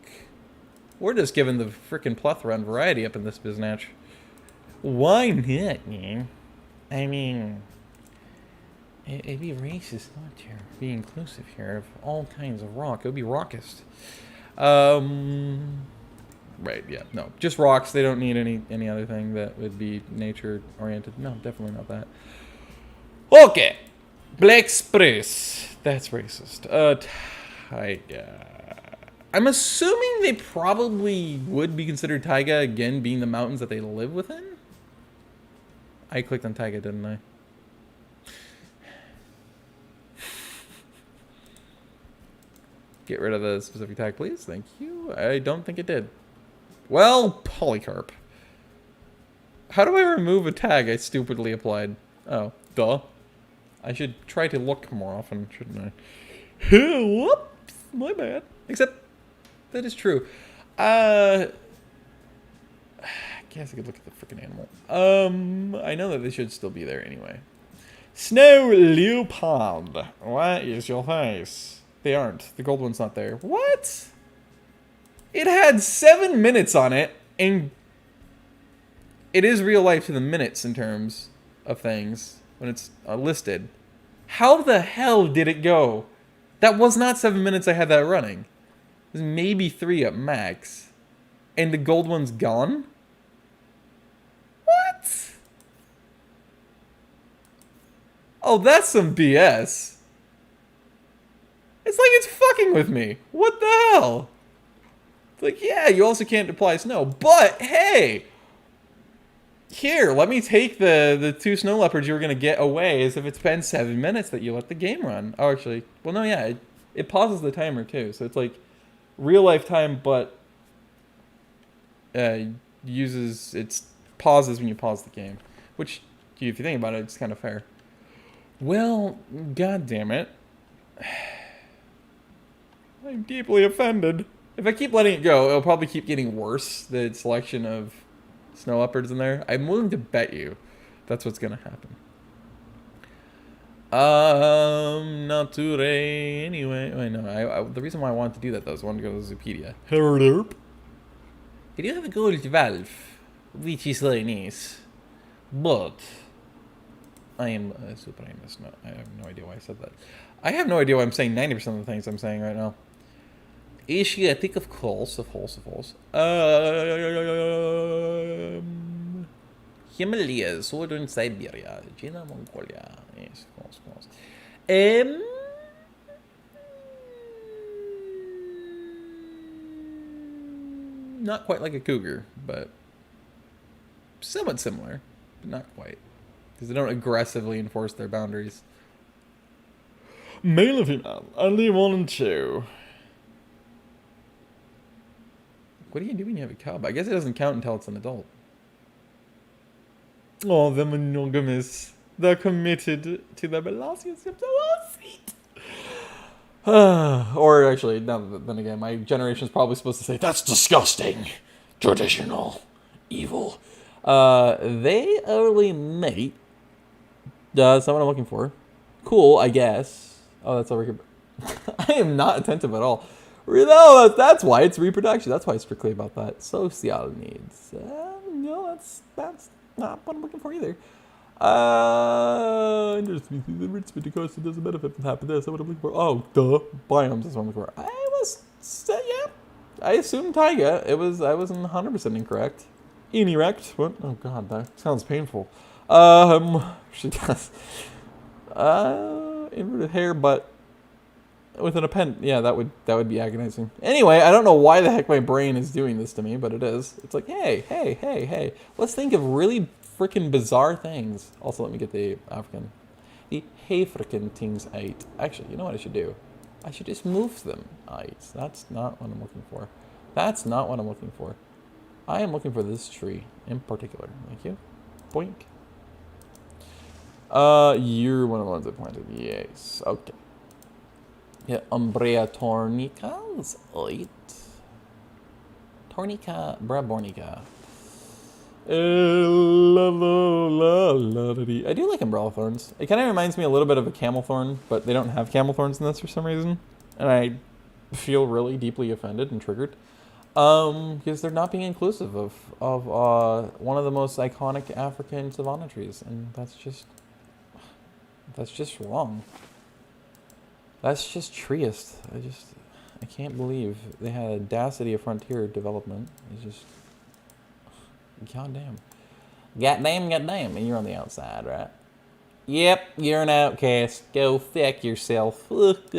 We're just giving the frickin' plethora and variety up in this biznatch. Why not, man? I mean, it'd be racist not to be inclusive here of all kinds of rock. It would be rockist. Right, yeah, no. Just rocks. They don't need any other thing that would be nature-oriented. No, definitely not that. Okay. Black Spruce. That's racist. Taiga. I'm assuming they probably would be considered taiga, again, being the mountains that they live within? I clicked on taiga, didn't I? Get rid of the specific tag, please. Thank you. I don't think it did. Well, Polycarp. How do I remove a tag I stupidly applied? Oh, duh. I should try to look more often, shouldn't I? Whoops, my bad. Except, that is true. I guess I could look at the freaking animal. I know that they should still be there anyway. Snow leopard. What is your face? They aren't. The gold one's not there. What? It had 7 minutes on it, and it is real life to the minutes in terms of things when it's listed. How the hell did it go? That was not 7 minutes I had that running. It was maybe 3 at max. And the gold one's gone? What? Oh, that's some BS. It's like it's fucking with me. What the hell? It's like, yeah, you also can't apply snow. But, hey! Here, let me take the 2 snow leopards you were going to get away as if it's been 7 minutes that you let the game run. Oh, actually, well, no, yeah, it pauses the timer, too. So it's like real life time, but pauses when you pause the game. Which, if you think about it, it's kind of fair. Well, god damn it. I'm deeply offended. If I keep letting it go, it'll probably keep getting worse, the selection of snow leopards in there. I'm willing to bet you that's what's gonna happen. Nature anyway. Wait, no, the reason why I wanted to do that though is I wanted to go to Zoopedia. Herderp. They do have a gold valve, which is very nice. But I am a supremacist. No, I have no idea why I said that. I have no idea why I'm saying 90% of the things I'm saying right now. Asiatic, of course. Himalayas, Southern Siberia, China, Mongolia. Yes, of course. Not quite like a cougar, but somewhat similar, but not quite. Because they don't aggressively enforce their boundaries. Male and female, only 1 and 2. What do you do when you have a cub? I guess it doesn't count until it's an adult. Oh, they're monogamous. They're committed to their relationships. Oh, sweet. Or actually, no, then again, my generation's probably supposed to say, that's disgusting. Traditional. Evil. They early mate. That's not what I'm looking for. Cool, I guess. Oh, that's over here. I am not attentive at all. No, that's why it's reproduction. That's why it's strictly about that. Social needs. No, not what I'm looking for either. Interspecies enrichment because it doesn't benefit from half of this. That's what I'm looking for. Oh, duh. Biomes is what I'm looking for. Yeah. I assumed taiga. I wasn't 100% incorrect. Inerect. What? Oh god, that sounds painful. She does. Inverted hair, but with an append. Yeah, that would be agonizing. Anyway, I don't know why the heck my brain is doing this to me, but it is. It's like, hey. Let's think of really freaking bizarre things. Also, let me get the African. The hey frickin' things out. Actually, you know what I should do? I should just move them out. That's not what I'm looking for. That's not what I'm looking for. I am looking for this tree in particular. Thank you. Boink. You're one of the ones I planted. Yes. Okay. Yeah, Umbrea tornicas. Oit. Tornica brabornica. I do like umbrella thorns. It kind of reminds me a little bit of a camel thorn, but they don't have camel thorns in this for some reason. And I feel really deeply offended and triggered. Because they're not being inclusive of one of the most iconic African savanna trees. And that's just wrong. That's just treeist. I can't believe they had audacity of frontier development. It's just, goddamn. Goddamn. And you're on the outside, right? Yep, you're an outcast. Go fuck yourself. Okay.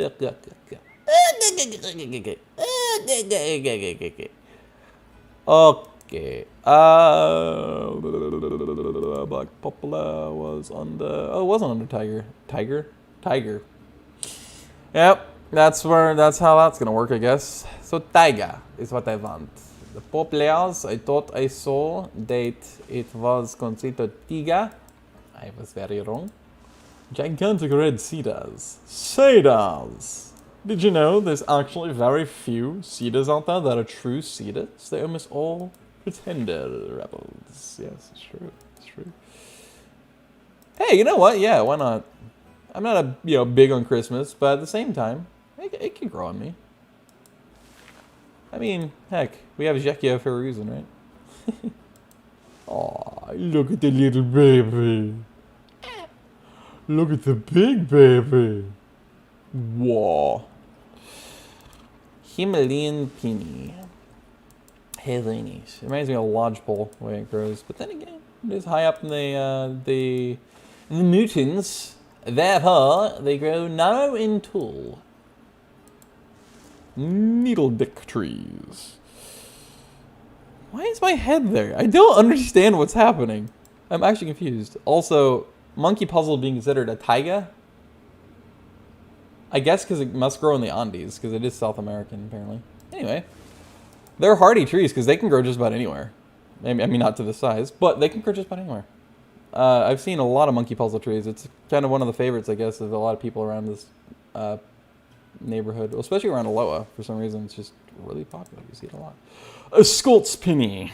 Black Popula was under. Oh, it wasn't under Tiger. Yep, that's how that's gonna work, I guess. So Taiga is what I want. The Populars, I thought I saw that it was considered Tiga. I was very wrong. Gigantic red cedars. Cedars! Did you know there's actually very few cedars out there that are true cedars? They're almost all pretender rebels. Yes, it's true. Hey, you know what? Yeah, why not? I'm not big on Christmas, but at the same time, it can grow on me. I mean, heck, we have Zekia for a reason, right? Aw, look at the little baby. Look at the big baby. Whoa. Himalayan peony. Helenies. It reminds me of a lodgepole, the way it grows. But then again, it is high up in the mountains. Therefore, they grow narrow and tall. Needle dick trees. Why is my head there? I don't understand what's happening. I'm actually confused. Also, monkey puzzle being considered a taiga? I guess because it must grow in the Andes, because it is South American, apparently. Anyway, they're hardy trees, because they can grow just about anywhere. I mean, not to this size, but they can grow just about anywhere. I've seen a lot of monkey puzzle trees. It's kind of one of the favorites, I guess, of a lot of people around this neighborhood, especially around Aloha. For some reason, it's just really popular. You see it a lot. A Scolt's penny.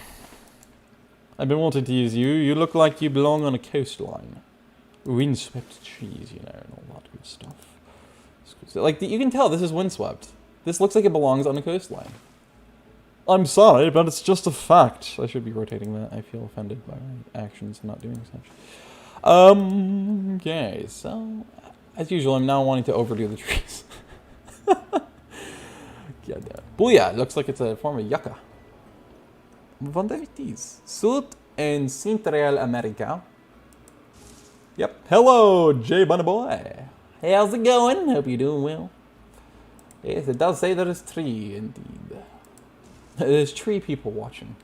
I've been wanting to use you. You look like you belong on a coastline. Windswept trees, and all that good stuff. Like, you can tell this is windswept. This looks like it belongs on a coastline. I'm sorry, but it's just a fact. I should be rotating that. I feel offended by my actions not doing such. Okay, so as usual, I'm now wanting to overdo the trees. Booyah! Looks like it's a form of yucca. Vandavitis. South and Central America. Yep. Hello, Jay Bunny Boy. How's it going? Hope you're doing well. Yes, it does say there is tree, indeed. There's tree people watching.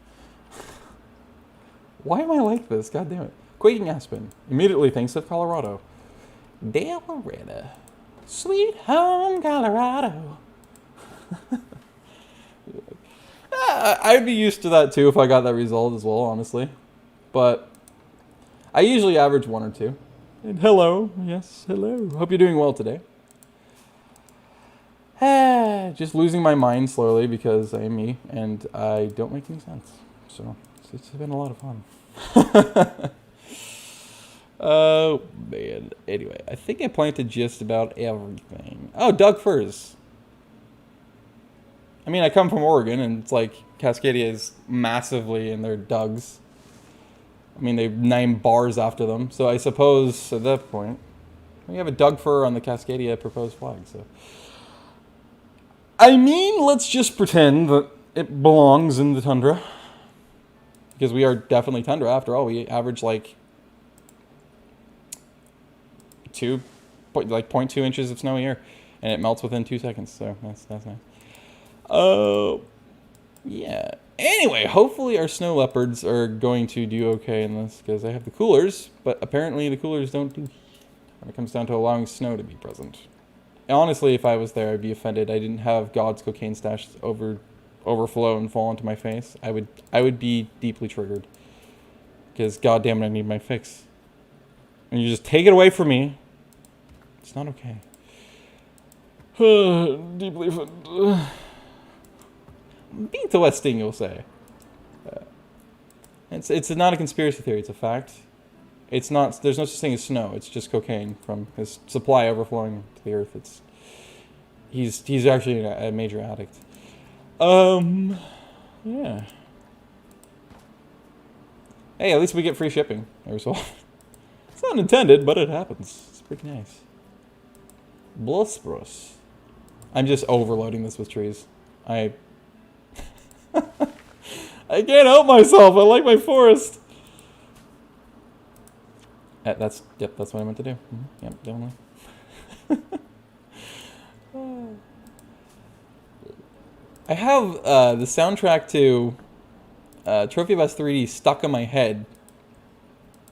Why am I like this? God damn it. Quaking Aspen. Immediately thinks of Colorado. Deloretta. Sweet home Colorado. I'd be used to that too if I got that result as well, honestly. But I usually average 1 or 2. And hello. Yes, hello. Hope you're doing well today. Just losing my mind slowly because I am me and I don't make any sense. So it's been a lot of fun. Oh man. Anyway, I think I planted just about everything. Oh, Doug firs. I mean, I come from Oregon and it's like Cascadia is massively in their Dougs. I mean, they name bars after them, so I suppose at that point, we have a Doug fir on the Cascadia proposed flag, so. I mean, let's just pretend that it belongs in the tundra. Because we are definitely tundra, after all. We average like 0.2 inches of snow a year. And it melts within 2 seconds, so that's nice. Yeah. Anyway, hopefully our snow leopards are going to do okay in this, because they have the coolers, but apparently the coolers don't do when it comes down to allowing snow to be present. Honestly, if I was there, I'd be offended. I didn't have God's cocaine stash overflow and fall into my face. I would be deeply triggered, because goddamn it, I need my fix. And you just take it away from me. It's not okay. Deeply offended. Being to Westing, you'll say. It's not a conspiracy theory. It's a fact. It's not. There's no such thing as snow. It's just cocaine from his supply overflowing to the earth. He's actually a major addict. Yeah. Hey, at least we get free shipping every so often. It's not intended, but it happens. It's pretty nice. Blossbros. I'm just overloading this with trees. I can't help myself. I like my forest. That's what I meant to do. Yep, definitely. I have the soundtrack to Trophy Vest 3D stuck in my head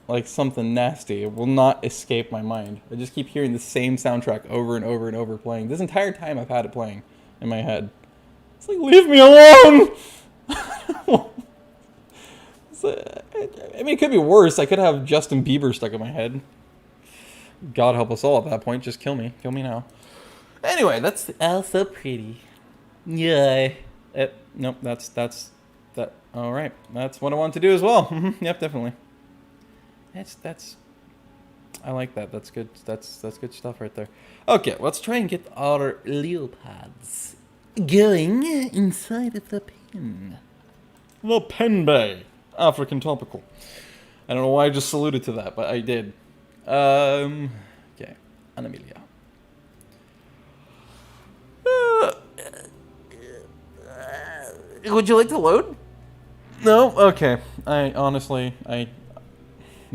like something nasty. It will not escape my mind. I just keep hearing the same soundtrack over and over and over playing. This entire time I've had it playing in my head. It's like, leave me alone! I mean, it could be worse. I could have Justin Bieber stuck in my head. God help us all at that point. Just kill me. Kill me now. Anyway, that's Also pretty. Yeah. nope. That. All right. That's what I want to do as well. Yep, definitely. That's. I like that. That's good. That's good stuff right there. Okay, let's try and get our leopards going inside of the pen. The pen bay. African topical. I don't know why I just saluted to that, but I did. Okay. Anamelia. Would you like to load? No? Okay.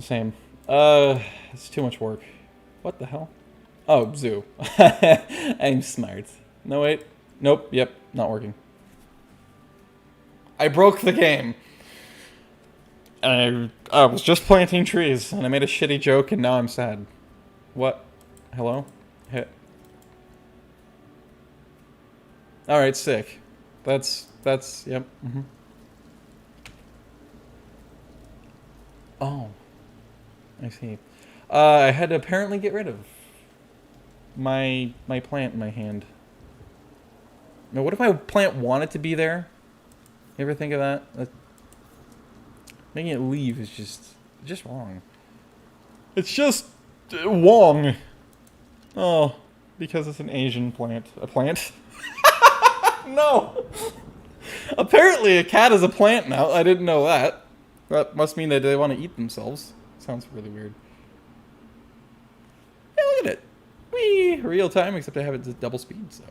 Same. It's too much work. What the hell? Oh, zoo. I'm smart. No, wait. Nope. Yep. Not working. I broke the game. I was just planting trees, and I made a shitty joke, and now I'm sad. What? Hello? Hit. Alright, sick. That's, yep. Oh. I see. I had to apparently get rid of my plant in my hand. Now, what if my plant wanted to be there? You ever think of that? Making it leave is just wrong. It's just wrong. Oh, because it's an Asian plant. A plant? No. Apparently, a cat is a plant now. I didn't know that. That must mean that they want to eat themselves. Sounds really weird. Hey, look at it. Whee! Real time, except I have it at double speed, so.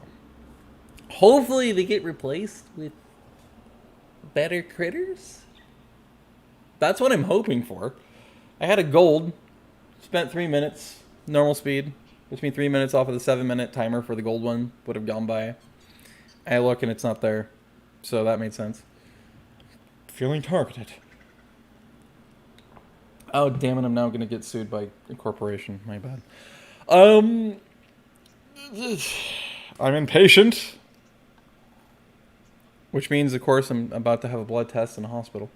Hopefully they get replaced with better critters. That's what I'm hoping for. I had a gold. Spent 3 minutes. Normal speed. Which means 3 minutes off of the 7-minute timer for the gold one would have gone by. I look and it's not there. So that made sense. Feeling targeted. Oh, damn it, I'm now going to get sued by a corporation. My bad. I'm impatient. Which means, of course, I'm about to have a blood test in a hospital.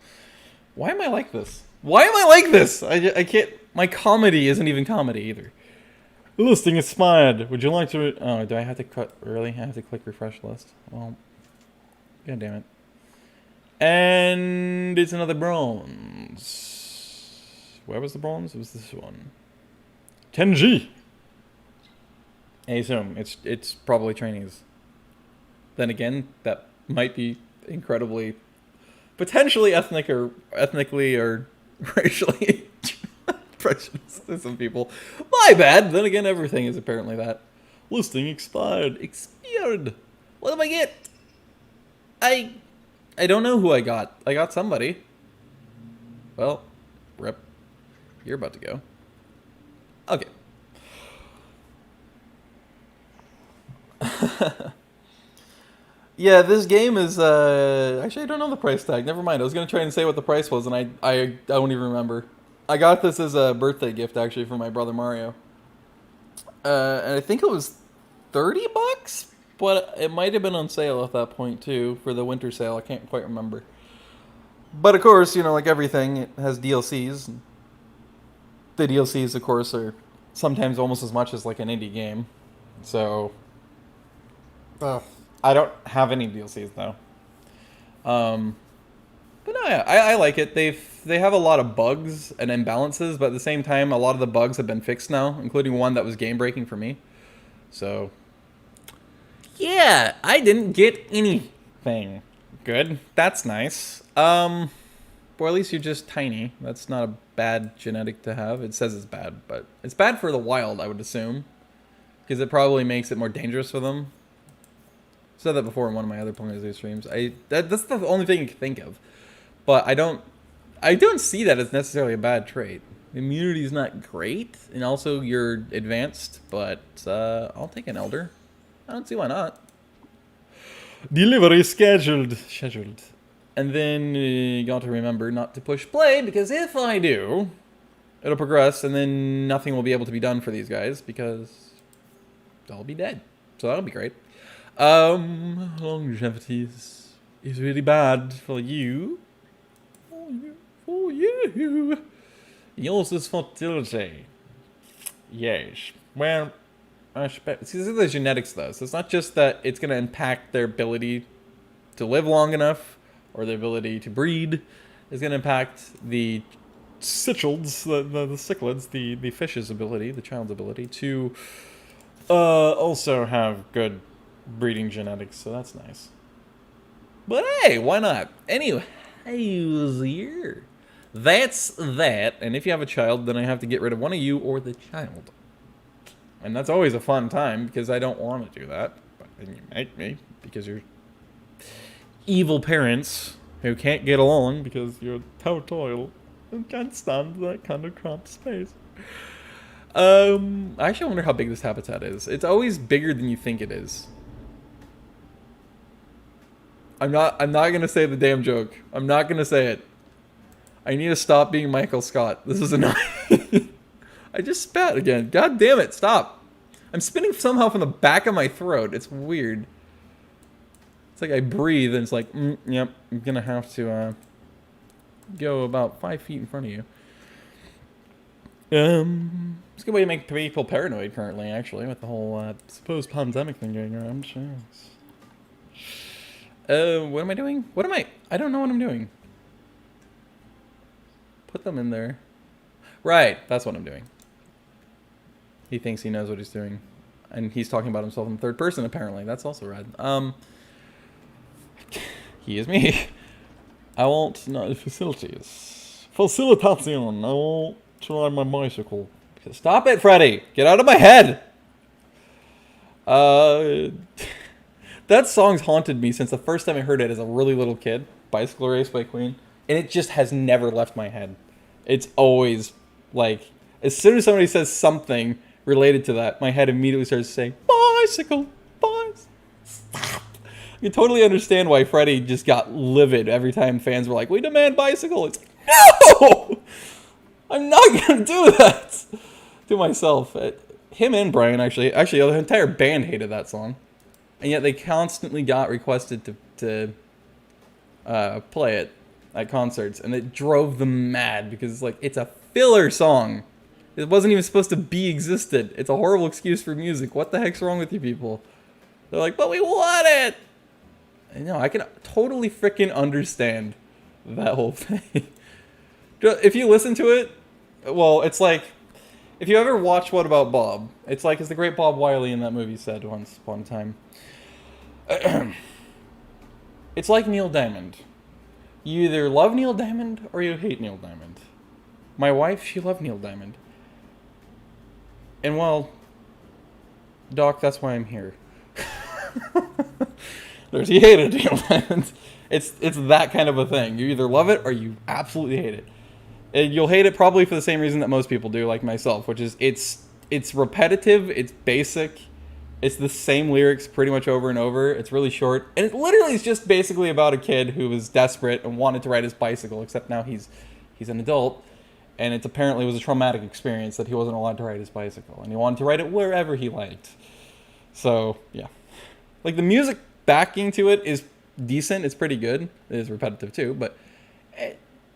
Why am I like this? Why am I like this? I can't... My comedy isn't even comedy either. The listing expired. Would you like to... Oh, do I have to cut... Really? I have to click refresh list? Well... God damn it. And it's another bronze. Where was the bronze? It was this one. Tenji. I assume it's probably Chinese. Then again, that might be incredibly, potentially ethnically or racially prejudiced to some people. My bad. Then again, everything is apparently that. Listing expired. Expired. What did I get? I don't know who I got. I got somebody. Well, rip. You're about to go. Okay. Yeah, this game is, actually I don't know the price tag. Never mind. I was going to try and say what the price was, and I don't even remember. I got this as a birthday gift, actually, from my brother Mario. And I think it was $30, but it might have been on sale at that point, too, for the winter sale. I can't quite remember. But, of course, you know, like everything, it has DLCs. The DLCs, of course, are sometimes almost as much as, like, an indie game. So, I don't have any DLCs, though. But no, yeah, I like it. They have a lot of bugs and imbalances, but at the same time, a lot of the bugs have been fixed now, including one that was game-breaking for me. So, yeah, I didn't get anything. Good. That's nice. Or at least you're just tiny. That's not a bad genetic to have. It says it's bad, but it's bad for the wild, I would assume. Because it probably makes it more dangerous for them. I said that before in one of my other Planet Zoo streams. That's the only thing you can think of. But I don't see that as necessarily a bad trait. Immunity is not great, and also you're advanced, but I'll take an elder. I don't see why not. Delivery scheduled. And then you got to remember not to push play, because if I do, it'll progress, and then nothing will be able to be done for these guys, because they'll be dead. So that'll be great. Longevity is really bad for you. For you. Yours is fertility. Yes. Well, I expect. See, this is the genetics, though. So it's not just that it's going to impact their ability to live long enough or their ability to breed. It's going to impact the cichlids, the cichlids, the fish's ability, the child's ability to also have good breeding genetics. So that's nice. But hey, why not? Anyway, here. That's that. And if you have a child, then I have to get rid of one of you or the child. And that's always a fun time, because I don't want to do that. But then you make me, because you're evil parents who can't get along because you're territorial and can't stand that kind of cramped space. I actually wonder how big this habitat is. It's always bigger than you think it is. I'm not gonna say the damn joke. I'm not gonna say it. I need to stop being Michael Scott. This is annoying. I just spat again. God damn it, stop. I'm spitting somehow from the back of my throat. It's weird. It's like I breathe and it's like, yep, I'm gonna have to go about 5 feet in front of you. It's a good way to make people paranoid currently, actually, with the whole supposed pandemic thing going around. What am I doing? I don't know what I'm doing. Put them in there. Right, that's what I'm doing. He thinks he knows what he's doing. And he's talking about himself in third person, apparently. That's also rad. He is me. I want facilities. Facilitation. I want to ride my bicycle. Stop it, Freddy! Get out of my head! That song's haunted me since the first time I heard it as a really little kid. Bicycle Race by Queen. And it just has never left my head. It's always, like, as soon as somebody says something related to that, my head immediately starts to say, bicycle, bicycle. Stop. I can totally understand why Freddy just got livid every time fans were like, we demand bicycle. It's like, no! I'm not going to do that to myself. Him and Brian, actually, the entire band hated that song. And yet they constantly got requested to play it at concerts, and it drove them mad because it's like, it's a filler song. It wasn't even supposed to be existed. It's a horrible excuse for music. What the heck's wrong with you people? They're like, but we want it! And no, I can totally freaking understand that whole thing. If you listen to it, well, it's like, if you ever watch What About Bob, it's like, as the great Bob Wiley in that movie said once upon a time, it's like Neil Diamond. You either love Neil Diamond or you hate Neil Diamond. My wife, she loved Neil Diamond. And well, Doc, that's why I'm here. He hated Neil Diamond. It's that kind of a thing. You either love it or you absolutely hate it. And you'll hate it probably for the same reason that most people do, like myself, which is it's repetitive, it's basic, it's the same lyrics pretty much over and over. It's really short, and it literally is just basically about a kid who was desperate and wanted to ride his bicycle, except now he's an adult, and it apparently was a traumatic experience that he wasn't allowed to ride his bicycle, and he wanted to ride it wherever he liked. So, yeah. Like, the music backing to it is decent, it's pretty good. It is repetitive too, but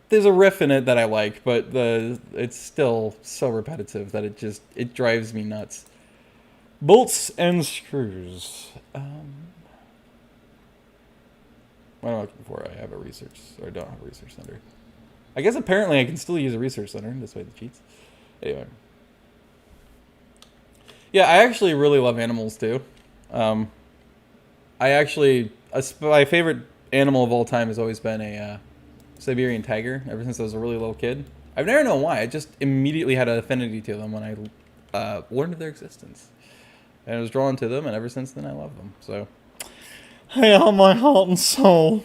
there's a riff in it that I like, but it's still so repetitive that it drives me nuts. Bolts and screws. What am I looking for? I have a research, or I don't have a research center. I guess apparently I can still use a research center. This way the cheats. Anyway. Yeah, I actually really love animals too. My favorite animal of all time has always been a Siberian tiger, ever since I was a really little kid. I've never known why. I just immediately had an affinity to them when I learned of their existence. And I was drawn to them, and ever since then I love them. So, hey, on my heart and soul.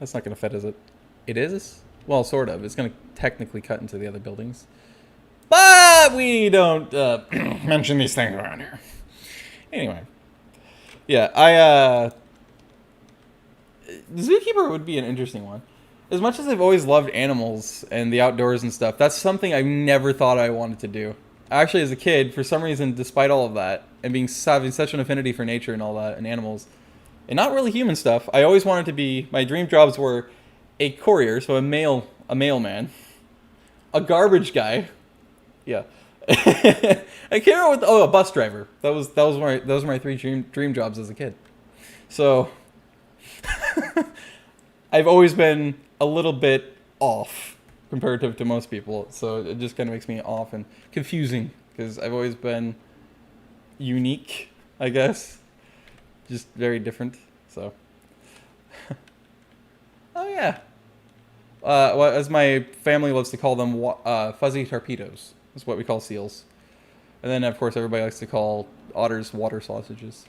That's not going to fit, is it? It is? Well, sort of. It's going to technically cut into the other buildings. But we don't mention these things around here. Anyway. Yeah, Zookeeper would be an interesting one. As much as I've always loved animals and the outdoors and stuff, that's something I've never thought I wanted to do. Actually, as a kid, for some reason, despite all of that, and having such an affinity for nature and all that, and animals, and not really human stuff, I always wanted to be, my dream jobs were a courier, so a mailman, a garbage guy, yeah, I can't remember a bus driver. Those were my three dream jobs as a kid. So, I've always been a little bit off comparative to most people, so it just kind of makes me off and confusing, because I've always been unique, I guess, just very different, so. Oh yeah, well, as my family loves to call them, fuzzy torpedoes is what we call seals, and then of course everybody likes to call otters water sausages.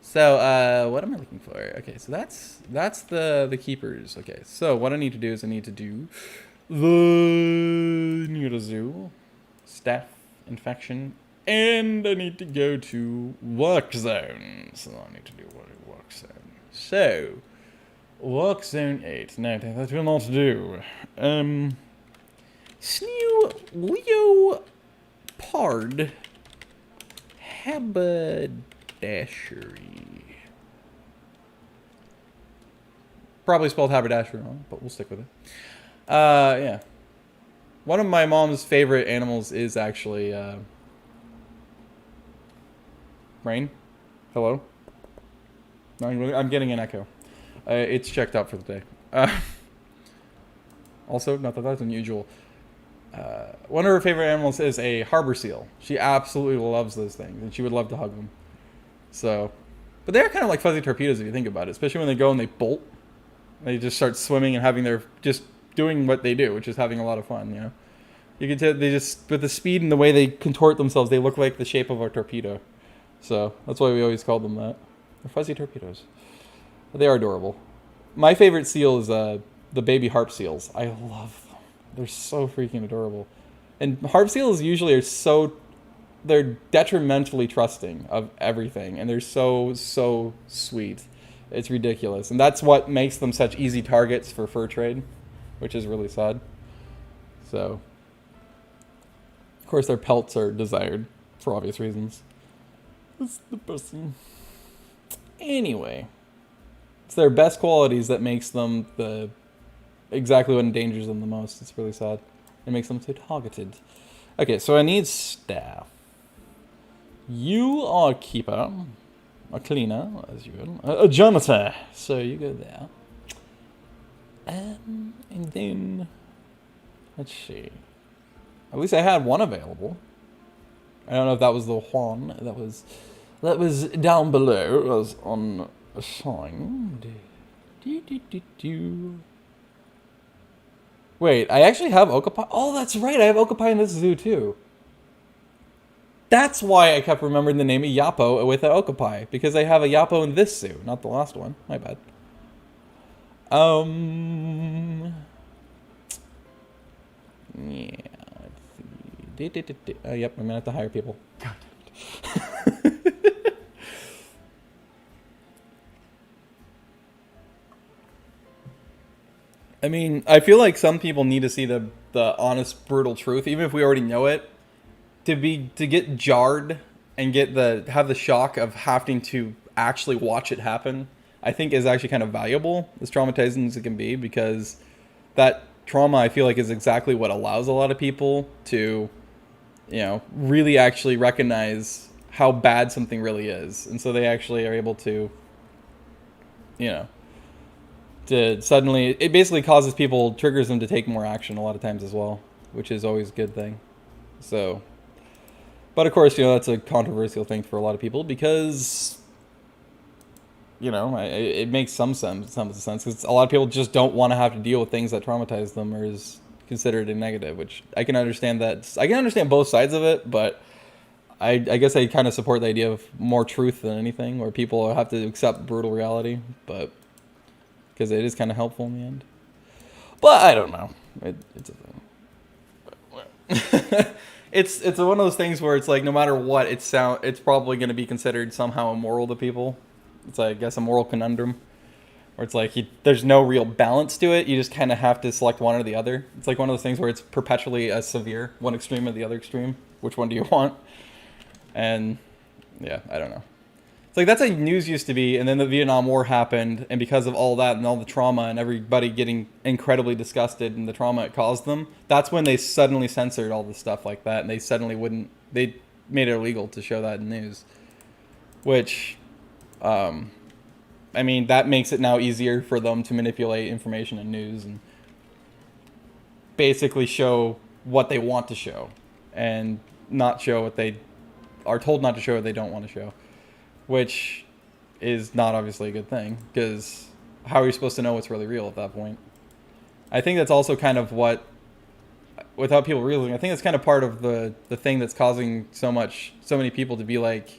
So, what am I looking for? Okay, so that's the keepers. Okay, so what I need to do is I need to do the Neurozool, staff infection, and I need to go to work zone. So I need to do work zone. So, work zone 8. No, that will not do. Snew Leopard Haberdashery. Probably spelled haberdashery wrong, but we'll stick with it. Yeah. One of my mom's favorite animals is actually, Rain? Hello? No, I'm getting an echo. It's checked out for the day. Also, not that that's unusual. One of her favorite animals is a harbor seal. She absolutely loves those things, and she would love to hug them. So, but they're kind of like fuzzy torpedoes if you think about it, especially when they go and they bolt. They just start swimming and having just doing what they do, which is having a lot of fun, you know. You can tell they just, with the speed and the way they contort themselves, they look like the shape of a torpedo. So, that's why we always called them that. They're fuzzy torpedoes. But they are adorable. My favorite seal is the baby harp seals. I love them. They're so freaking adorable. And harp seals usually are they're detrimentally trusting of everything. And they're so sweet. It's ridiculous. And that's what makes them such easy targets for fur trade, which is really sad. So, of course, their pelts are desired for obvious reasons. That's depressing. Anyway, it's their best qualities that makes them exactly what endangers them the most. It's really sad. It makes them so targeted. Okay, so I need staff. You are a keeper. A cleaner, as you will. A janitor. So you go there. And then, let's see. At least I had one available. I don't know if that was the one that was down below. It was on a sign. Wait, I actually have okapi. Oh, that's right. I have okapi in this zoo too. That's why I kept remembering the name of Yapo with an okapi, because I have a Yapo in this zoo, not the last one. My bad. Yeah. Let's see. Yep, I'm gonna have to hire people. God damn it. I mean, I feel like some people need to see the honest, brutal truth, even if we already know it. To get jarred and have the shock of having to actually watch it happen, I think is actually kind of valuable, as traumatizing as it can be, because that trauma, I feel like, is exactly what allows a lot of people to, really actually recognize how bad something really is, and so they actually are able to, to suddenly, it basically triggers them to take more action a lot of times as well, which is always a good thing. So, but of course, that's a controversial thing for a lot of people because, it makes some sense because a lot of people just don't want to have to deal with things that traumatize them or is considered a negative, which I can understand that. I can understand both sides of it, but I guess I kind of support the idea of more truth than anything, where people have to accept brutal reality, but because it is kind of helpful in the end. But I don't know. It's a thing. It's one of those things where it's like no matter what, it's probably going to be considered somehow immoral to people. It's I guess a moral conundrum, where it's like there's no real balance to it. You just kind of have to select one or the other. It's like one of those things where it's perpetually a severe one extreme or the other extreme. Which one do you want? And yeah, I don't know. It's like that's how news used to be, and then the Vietnam War happened, and because of all that and all the trauma and everybody getting incredibly disgusted and the trauma it caused them, that's when they suddenly censored all the stuff like that, and they made it illegal to show that in news. Which, I mean, that makes it now easier for them to manipulate information in news and basically show what they want to show, and not show what they are told not to show, what they don't want to show. Which is not obviously a good thing, because how are you supposed to know what's really real at that point? I think that's also kind of what, without people realizing, I think that's kind of part of the thing that's causing so many people to be like,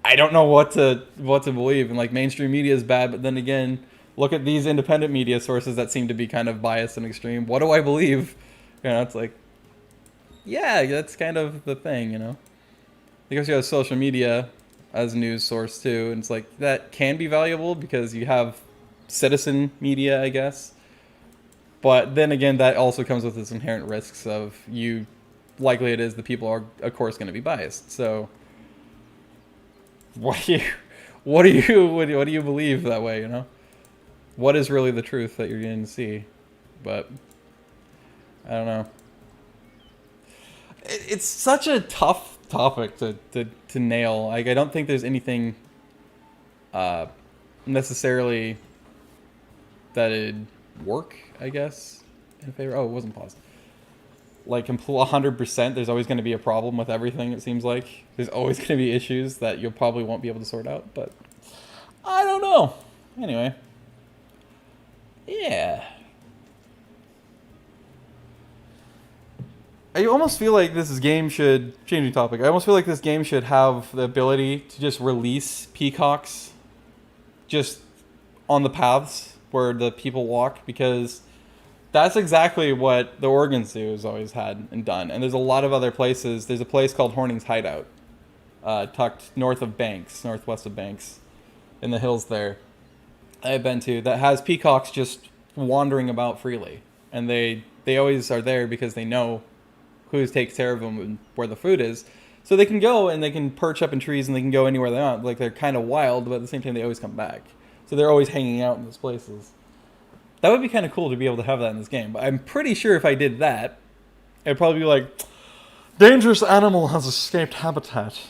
I don't know what to believe, and like mainstream media is bad, but then again, look at these independent media sources that seem to be kind of biased and extreme. What do I believe? It's like, yeah, that's kind of the thing, Because you have social media as a news source too, and it's like that can be valuable because you have citizen media, I guess. But then again, that also comes with its inherent risks of likely it is the people are of course going to be biased. So what do you believe that way, What is really the truth that you're going to see? But I don't know. It's such a tough topic to nail. Like, I don't think there's anything necessarily that it'd work, I guess, in favor. Oh, it wasn't paused. Like 100%, there's always going to be a problem with everything, it seems like. There's always going to be issues that you'll probably won't be able to sort out, but I don't know. Anyway. Yeah. I almost feel like this game should, changing topic, I almost feel like this game should have the ability to just release peacocks just on the paths where the people walk, because that's exactly what the Oregon Zoo has always had and done. And there's a lot of other places. There's a place called Horning's Hideout, tucked northwest of Banks, in the hills there, I've been to, that has peacocks just wandering about freely. And they always are there because they know who takes care of them and where the food is. So they can go and they can perch up in trees and they can go anywhere they want. Like, they're kind of wild, but at the same time they always come back. So they're always hanging out in those places. That would be kind of cool to be able to have that in this game. But I'm pretty sure if I did that, it'd probably be like, dangerous animal has escaped habitat.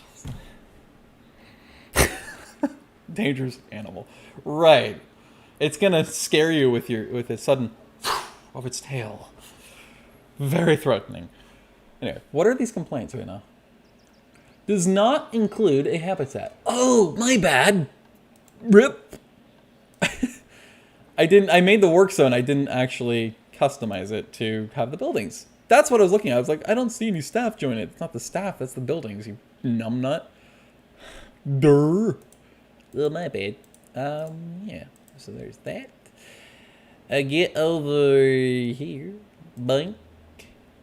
Dangerous animal. Right. It's going to scare you with a sudden of its tail. Very threatening. Anyway, what are these complaints right now? Does not include a habitat. Oh, my bad. Rip. I made the work zone. I didn't actually customize it to have the buildings. That's what I was looking at. I was like, I don't see any staff join it. It's not the staff, that's the buildings, you numbnut. Durr. Oh, my bad. Yeah. So there's that. I get over here. Bunk.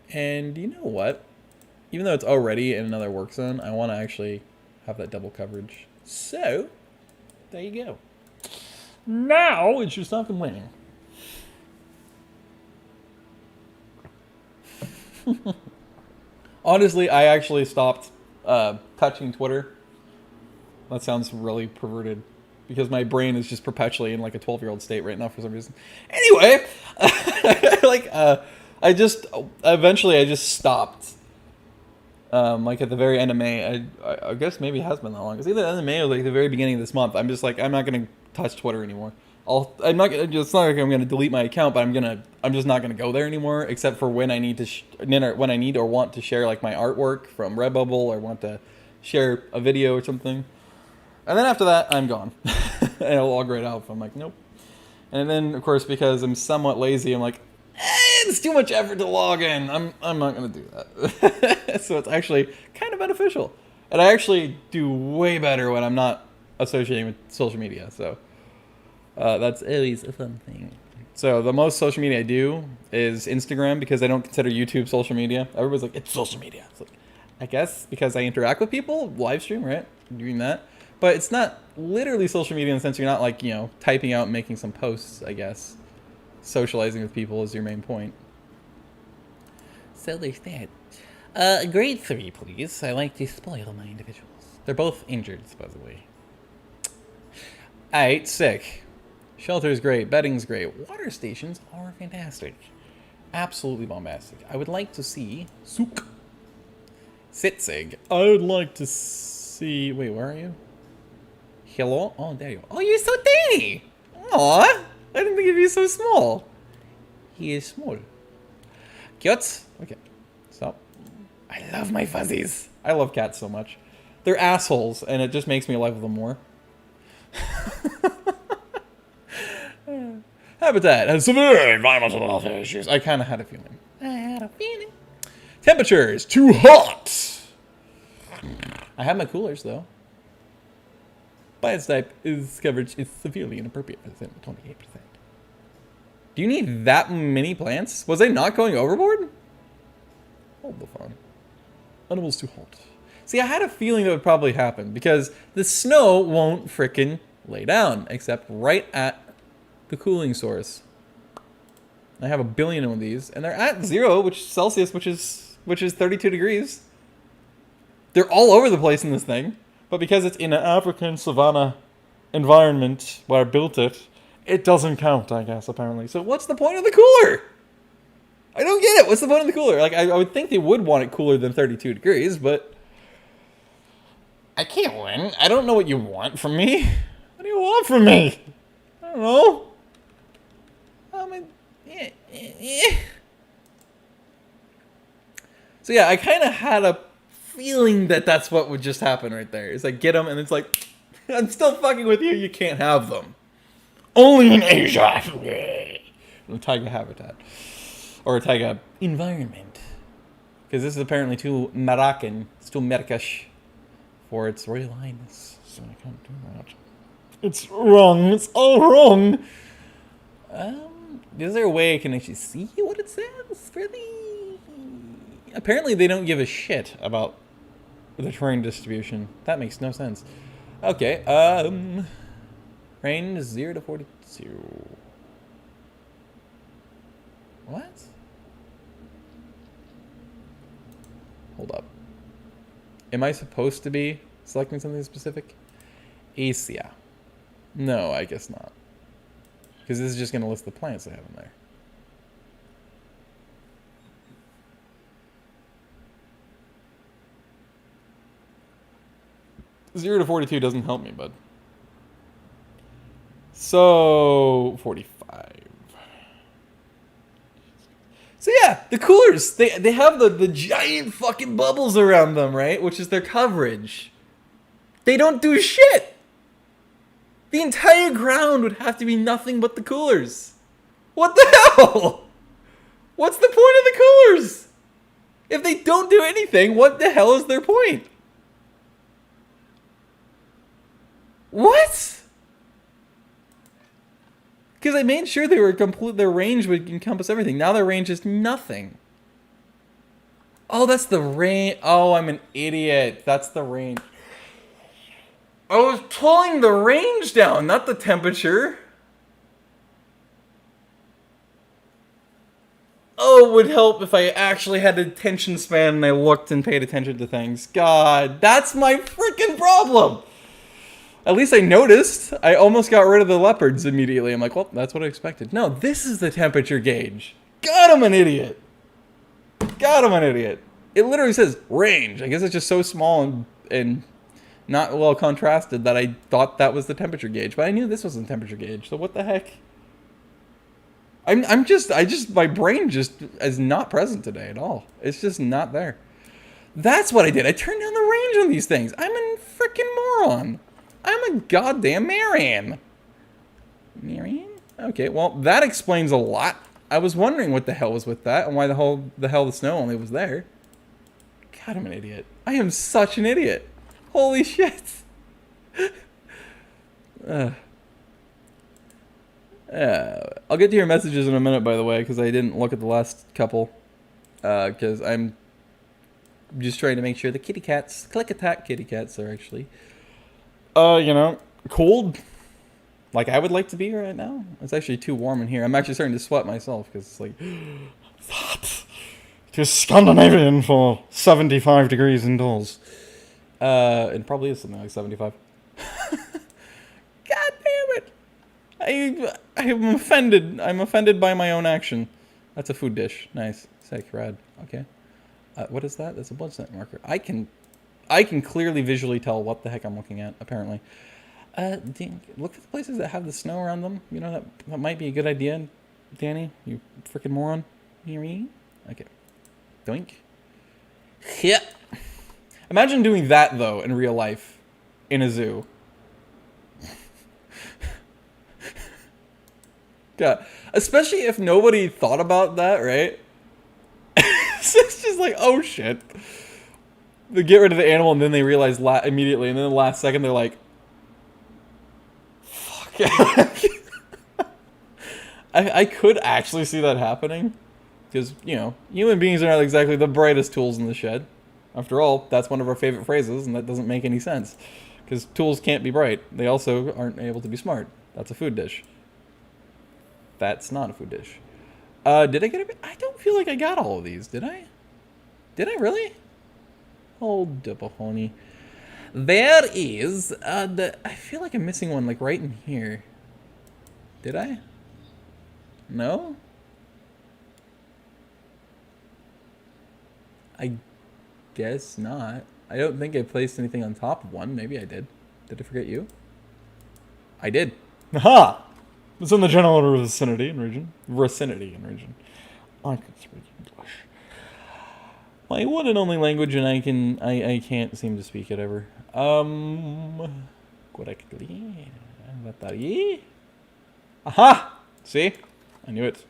And you know what? Even though it's already in another work zone, I want to actually have that double coverage. So, there you go. Now it's just not complaining. Honestly, I actually stopped touching Twitter. That sounds really perverted because my brain is just perpetually in like a 12-year-old state right now for some reason. Anyway, I just stopped. Like at the very end of May, I guess maybe it has been that long. It's either the end of May or like the very beginning of this month. I'm just like, I'm not gonna touch Twitter anymore. It's not like I'm gonna delete my account, but I'm just not gonna go there anymore, except for when I need to when I need or want to share like my artwork from Redbubble or want to share a video or something. And then after that, I'm gone. And I'll log right out. I'm like, nope. And then of course, because I'm somewhat lazy, I'm like, it's too much effort to log in. I'm not gonna do that. So it's actually kind of beneficial, and I actually do way better when I'm not associating with social media. So that's always a fun thing. So the most social media I do is Instagram because I don't consider YouTube social media. Everybody's like, it's social media. It's like, I guess because I interact with people, live stream, right? Doing that, but it's not literally social media in the sense you're not like typing out and making some posts. I guess. Socializing with people is your main point. So there's that. Grade 3, please. I like to spoil my individuals. They're both injured, supposedly. Alright, sick. Shelter's great. Bedding's great. Water stations are fantastic. Absolutely bombastic. I would like to see Sook. Sitzig. I would like to see... Wait, where are you? Hello? Oh, there you are. Oh, you're so tiny! Aww! I didn't think he'd be so small. He is small. Cute. Okay. Stop. I love my fuzzies. I love cats so much. They're assholes, and it just makes me love them more. Habitat has severe environmental welfare issues. I kind of had a feeling. Temperature is too hot. I have my coolers, though. Bias type is coverage is severely inappropriate. 28%. Do you need that many plants? Was I not going overboard? Hold the phone. Animals too hot. See, I had a feeling that would probably happen because the snow won't frickin' lay down except right at the cooling source. I have a billion of these, and they're at 0, which Celsius, which is 32 degrees. They're all over the place in this thing. But because it's in an African savanna environment where I built it, it doesn't count, I guess, apparently. So what's the point of the cooler? I don't get it. What's the point of the cooler? Like, I would think they would want it cooler than 32 degrees, but I can't win. I don't know what you want from me. What do you want from me? I don't know. So yeah, I kind of had a feeling that that's what would just happen right there. It's like, get them, and it's like, I'm still fucking with you. You can't have them. Only in Asia. In taiga habitat. Or a taiga environment. Because this is apparently too Moroccan. It's too Merkash for its Royal Highness. So I can't do that. It's wrong. It's all wrong. Is there a way I can actually see what it says? Really? Apparently they don't give a shit about the terrain distribution. That makes no sense. Okay, range 0 to 42. What? Hold up. Am I supposed to be selecting something specific? Asia. No, I guess not. Because this is just going to list the plants I have in there. Zero to 42 doesn't help me, bud. So 45. So yeah, the coolers, they have the giant fucking bubbles around them, right? Which is their coverage. They don't do shit. The entire ground would have to be nothing but the coolers. What the hell? What's the point of the coolers? If they don't do anything, what the hell is their point? What? Because I made sure they were complete. Their range would encompass everything. Now their range is nothing. Oh, that's the range. Oh, I'm an idiot. That's the range. I was pulling the range down, not the temperature. Oh, it would help if I actually had attention span and I looked and paid attention to things. God, that's my freaking problem. At least I noticed. I almost got rid of the leopards immediately. I'm like, well, that's what I expected. No, this is the temperature gauge. God, I'm an idiot. God, I'm an idiot. It literally says range. I guess it's just so small and not well contrasted that I thought that was the temperature gauge. But I knew this wasn't the temperature gauge. So what the heck? My brain just is not present today at all. It's just not there. That's what I did. I turned down the range on these things. I'm a freaking moron. I'm a goddamn Marian. Marian? Okay, well, that explains a lot. I was wondering what the hell was with that and why the hell the snow only was there. God, I'm an idiot. I am such an idiot. Holy shit. I'll get to your messages in a minute, by the way, because I didn't look at the last couple. Because I'm just trying to make sure the kitty cats, click attack kitty cats, are actually, cold. Like I would like to be right now. It's actually too warm in here. I'm actually starting to sweat myself because it's like, it's hot. It's Scandinavian for 75 degrees indoors. It probably is something like 75. God damn it. I'm offended. I'm offended by my own action. That's a food dish. Nice. Sick. Rad. Okay. What is that? That's a blood center marker. I can clearly visually tell what the heck I'm looking at, apparently. Look for the places that have the snow around them. You know, that might be a good idea, Danny. You freaking moron. Okay. Doink. Yeah. Imagine doing that, though, in real life. In a zoo. God. Especially if nobody thought about that, right? It's just like, oh shit. They get rid of the animal and then they realize immediately, and then the last second they're like, fuck. I could actually see that happening. Because, human beings are not exactly the brightest tools in the shed. After all, that's one of our favorite phrases, and that doesn't make any sense. Because tools can't be bright. They also aren't able to be smart. That's a food dish. That's not a food dish. Did I get it? I don't feel like I got all of these, did I? Did I really? Hold up, honey. There is, I feel like I'm missing one, like, right in here. Did I? No? I guess not. I don't think I placed anything on top of one. Maybe I did. Did I forget you? I did. Aha! It's in the general vicinity and region. I can speak English. My one and only language, and I can't seem to speak it ever. Correctly. Aha! See? I knew it.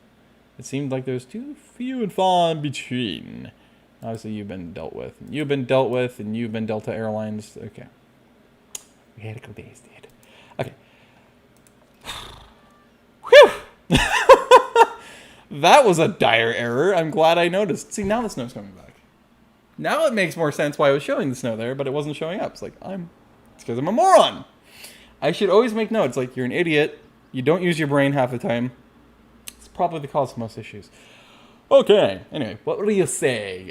It seemed like there was too few and far in between. Obviously, you've been dealt with. You've been dealt with, and you've been Delta Airlines. Okay. Radical days, dude. Okay. Whew! That was a dire error. I'm glad I noticed. See, now the snow's coming back. Now it makes more sense why I was showing the snow there, but it wasn't showing up. It's like, it's because I'm a moron. I should always make notes. Like, you're an idiot. You don't use your brain half the time. It's probably the cause of most issues. Okay. Anyway, what were you saying?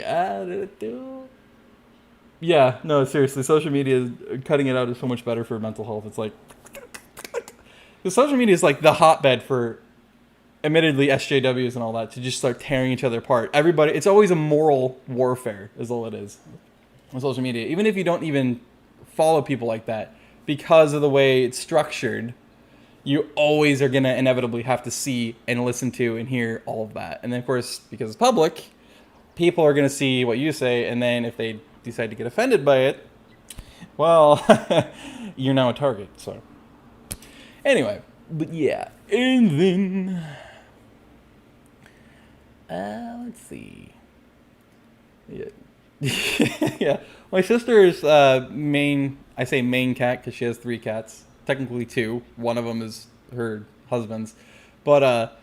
Yeah, no, seriously. Social media, cutting it out is so much better for mental health. It's like... Because social media is like the hotbed for, admittedly, SJWs and all that, to just start tearing each other apart. Everybody, it's always a moral warfare, is all it is, on social media. Even if you don't even follow people like that, because of the way it's structured, you always are going to inevitably have to see and listen to and hear all of that. And then, of course, because it's public, people are going to see what you say, and then if they decide to get offended by it, well, you're now a target, so... Anyway, but yeah, and then Let's see. Yeah. Yeah. My sister's main, I say main cat because she has 3 cats. Technically 2. One of them is her husband's. But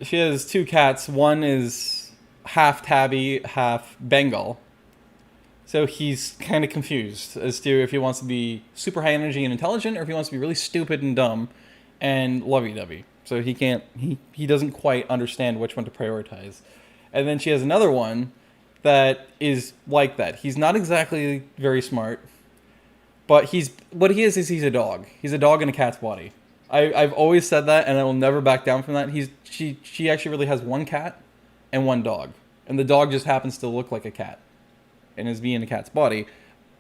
she has 2 cats. One is half tabby, half Bengal. So he's kind of confused as to if he wants to be super high energy and intelligent or if he wants to be really stupid and dumb and lovey-dovey. So he doesn't quite understand which one to prioritize. And then she has another one that is like that. He's not exactly very smart, but he's a dog. He's a dog in a cat's body. I've always said that, and I will never back down from that. She actually really has 1 cat and 1 dog, and the dog just happens to look like a cat and is in a cat's body,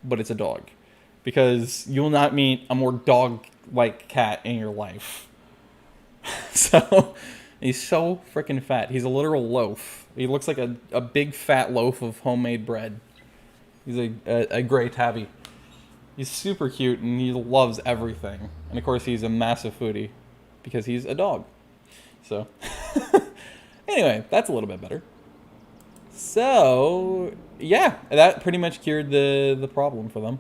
but it's a dog, because you will not meet a more dog-like cat in your life. So he's so freaking fat. He's a literal loaf. He looks like a big fat loaf of homemade bread. He's a gray tabby. He's super cute and he loves everything. And of course he's a massive foodie because he's a dog. So anyway, that's a little bit better. So yeah, that pretty much cured the problem for them.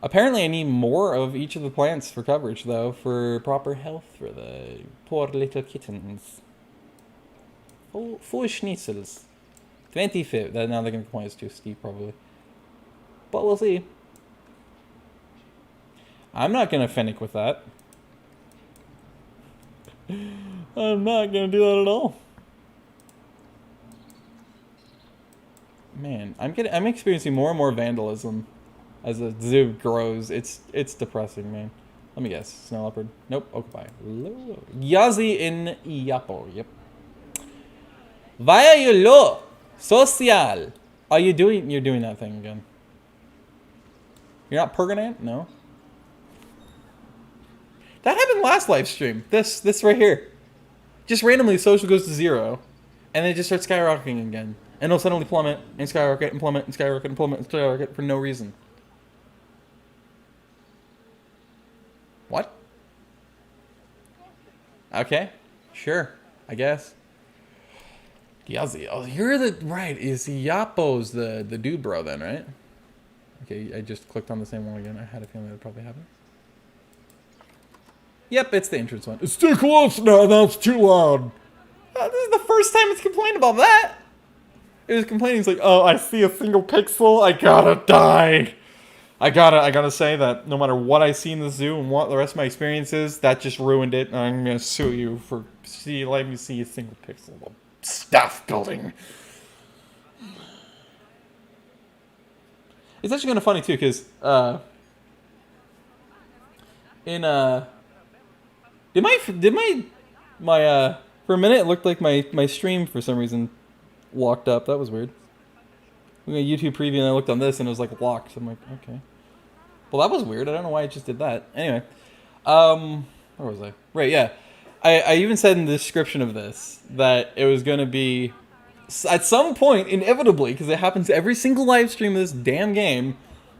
Apparently I need more of each of the plants for coverage though, for proper health for the poor little kittens. Full schnitzels. 25. Now they're going to complain it's too steep probably. But we'll see. I'm not going to finick with that. I'm not going to do that at all. Man, I'm experiencing more and more vandalism as the zoo grows. It's depressing, man. Let me guess. Snow leopard. Nope. Okapi. Yazi in Yapo. Yep. Vaya yo social. Are you doing? You're doing that thing again. You're not Pergonant? No. That happened last live stream. This right here. Just randomly, social goes to 0, and then it just starts skyrocketing again, and it'll suddenly plummet and skyrocket and plummet and skyrocket and plummet and skyrocket for no reason. What? Okay, sure, I guess. Yazi. Oh, you're the right. Is Yapo's the dude bro then, right? Okay, I just clicked on the same one again. I had a feeling that would probably happen. Yep, it's the entrance one. It's too close now. That's too loud. This is the first time it's complained about that. It was complaining. It's like, oh, I see a single pixel. I gotta die. I gotta say that no matter what I see in the zoo and what the rest of my experience is, that just ruined it. And I'm gonna sue you for letting me see a single pixel of staff building. It's actually kind of funny too, because did my for a minute it looked like my stream for some reason locked up. That was weird. We got a YouTube preview and I looked on this and it was like locked. I'm like, okay. Well, that was weird. I don't know why it just did that. Anyway, where was I? Right, yeah. I even said in the description of this that it was going to be, at some point, inevitably, because it happens every single live stream of this damn game,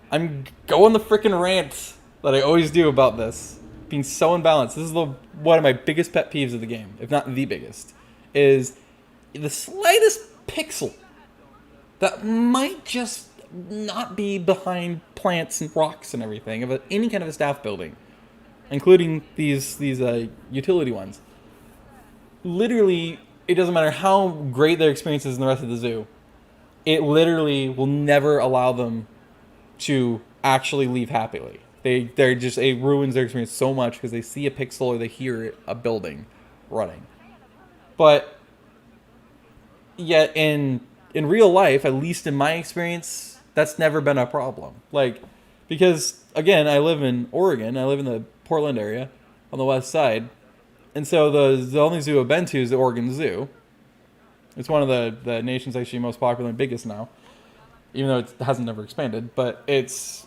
I'm going the frickin' rant that I always do about this. Being so imbalanced. This is one of my biggest pet peeves of the game, if not the biggest, is the slightest pixel that might just not be behind plants and rocks and everything of any kind of a staff building, including these utility ones. Literally, it doesn't matter how great their experience is in the rest of the zoo. It literally will never allow them to actually leave happily. It ruins their experience so much because they see a pixel or they hear a building running. But yet in real life, at least in my experience, that's never been a problem. Like, because again, I live in Oregon. I live in the Portland area on the west side. And so the only zoo I've been to is the Oregon Zoo. It's one of the nation's actually most popular and biggest now, even though it hasn't never expanded. But it's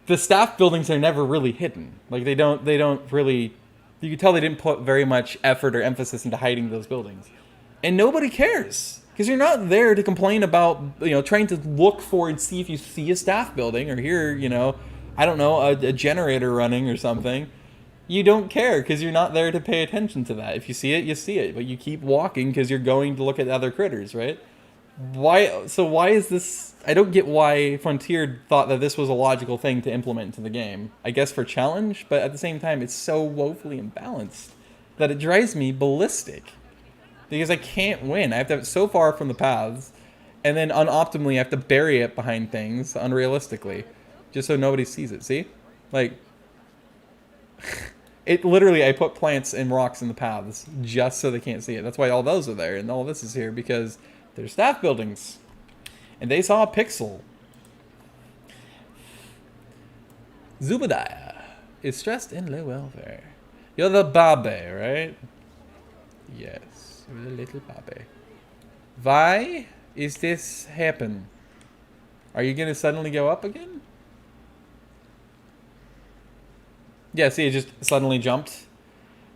the staff buildings are never really hidden. Like they don't really. You can tell they didn't put very much effort or emphasis into hiding those buildings, and nobody cares because you're not there to complain about trying to look for and see if you see a staff building or hear I don't know a generator running or something. You don't care because you're not there to pay attention to that. If you see it, you see it. But you keep walking because you're going to look at other critters, right? Why? So why is this? I don't get why Frontier thought that this was a logical thing to implement into the game. I guess for challenge, but at the same time, it's so woefully imbalanced that it drives me ballistic. Because I can't win. I have to have it so far from the paths, and then unoptimally I have to bury it behind things unrealistically, just so nobody sees it. See? Like, it literally, I put plants and rocks in the paths just so they can't see it. That's why all those are there, and all this is here, because they're staff buildings. And they saw a pixel. Zubadiah is stressed in low welfare. You're the Babe, right? Yes, you're the little Babe. Why is this happen? Are you gonna suddenly go up again? Yeah, see, it just suddenly jumped.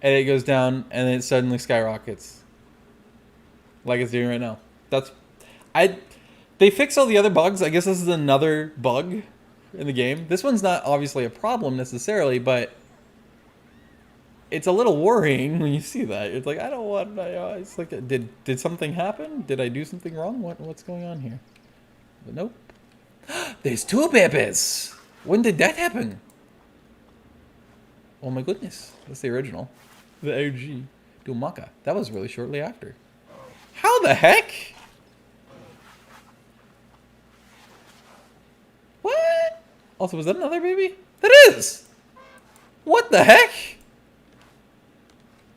And it goes down, and then it suddenly skyrockets. Like it's doing right now. They fix all the other bugs. I guess this is another bug in the game. This one's not obviously a problem necessarily, but it's a little worrying when you see that. It's like, I don't want. It's like, did something happen? Did I do something wrong? What's going on here? But nope. There's two babies. When did that happen? Oh my goodness, that's the original, the OG Dumaka. That was really shortly after. How the heck? What? Also, was that another baby? That is! What the heck?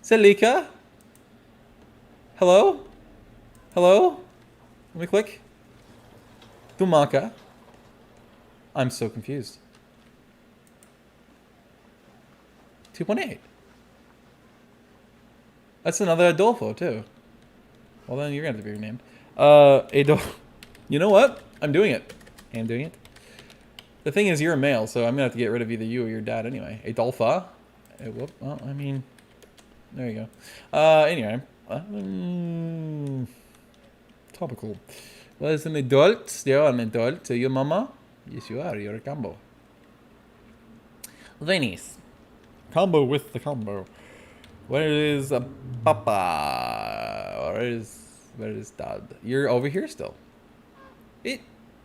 Selika? Hello? Hello? Let me click. Dumaka. I'm so confused. 2.8. That's another Adolfo, too. Well, then you're going to have to be renamed. Adolfo. You know what? I'm doing it. I'm doing it. The thing is, you're a male, so I'm going to have to get rid of either you or your dad anyway. Adolfa. Whoop. Well, I mean, there you go. Anyway. Topical. Well, as an adult, you're an adult. So your mama? Yes, you are. You're a combo. Venice. Combo with the combo. Where is Papa? Where is Dad? You're over here still.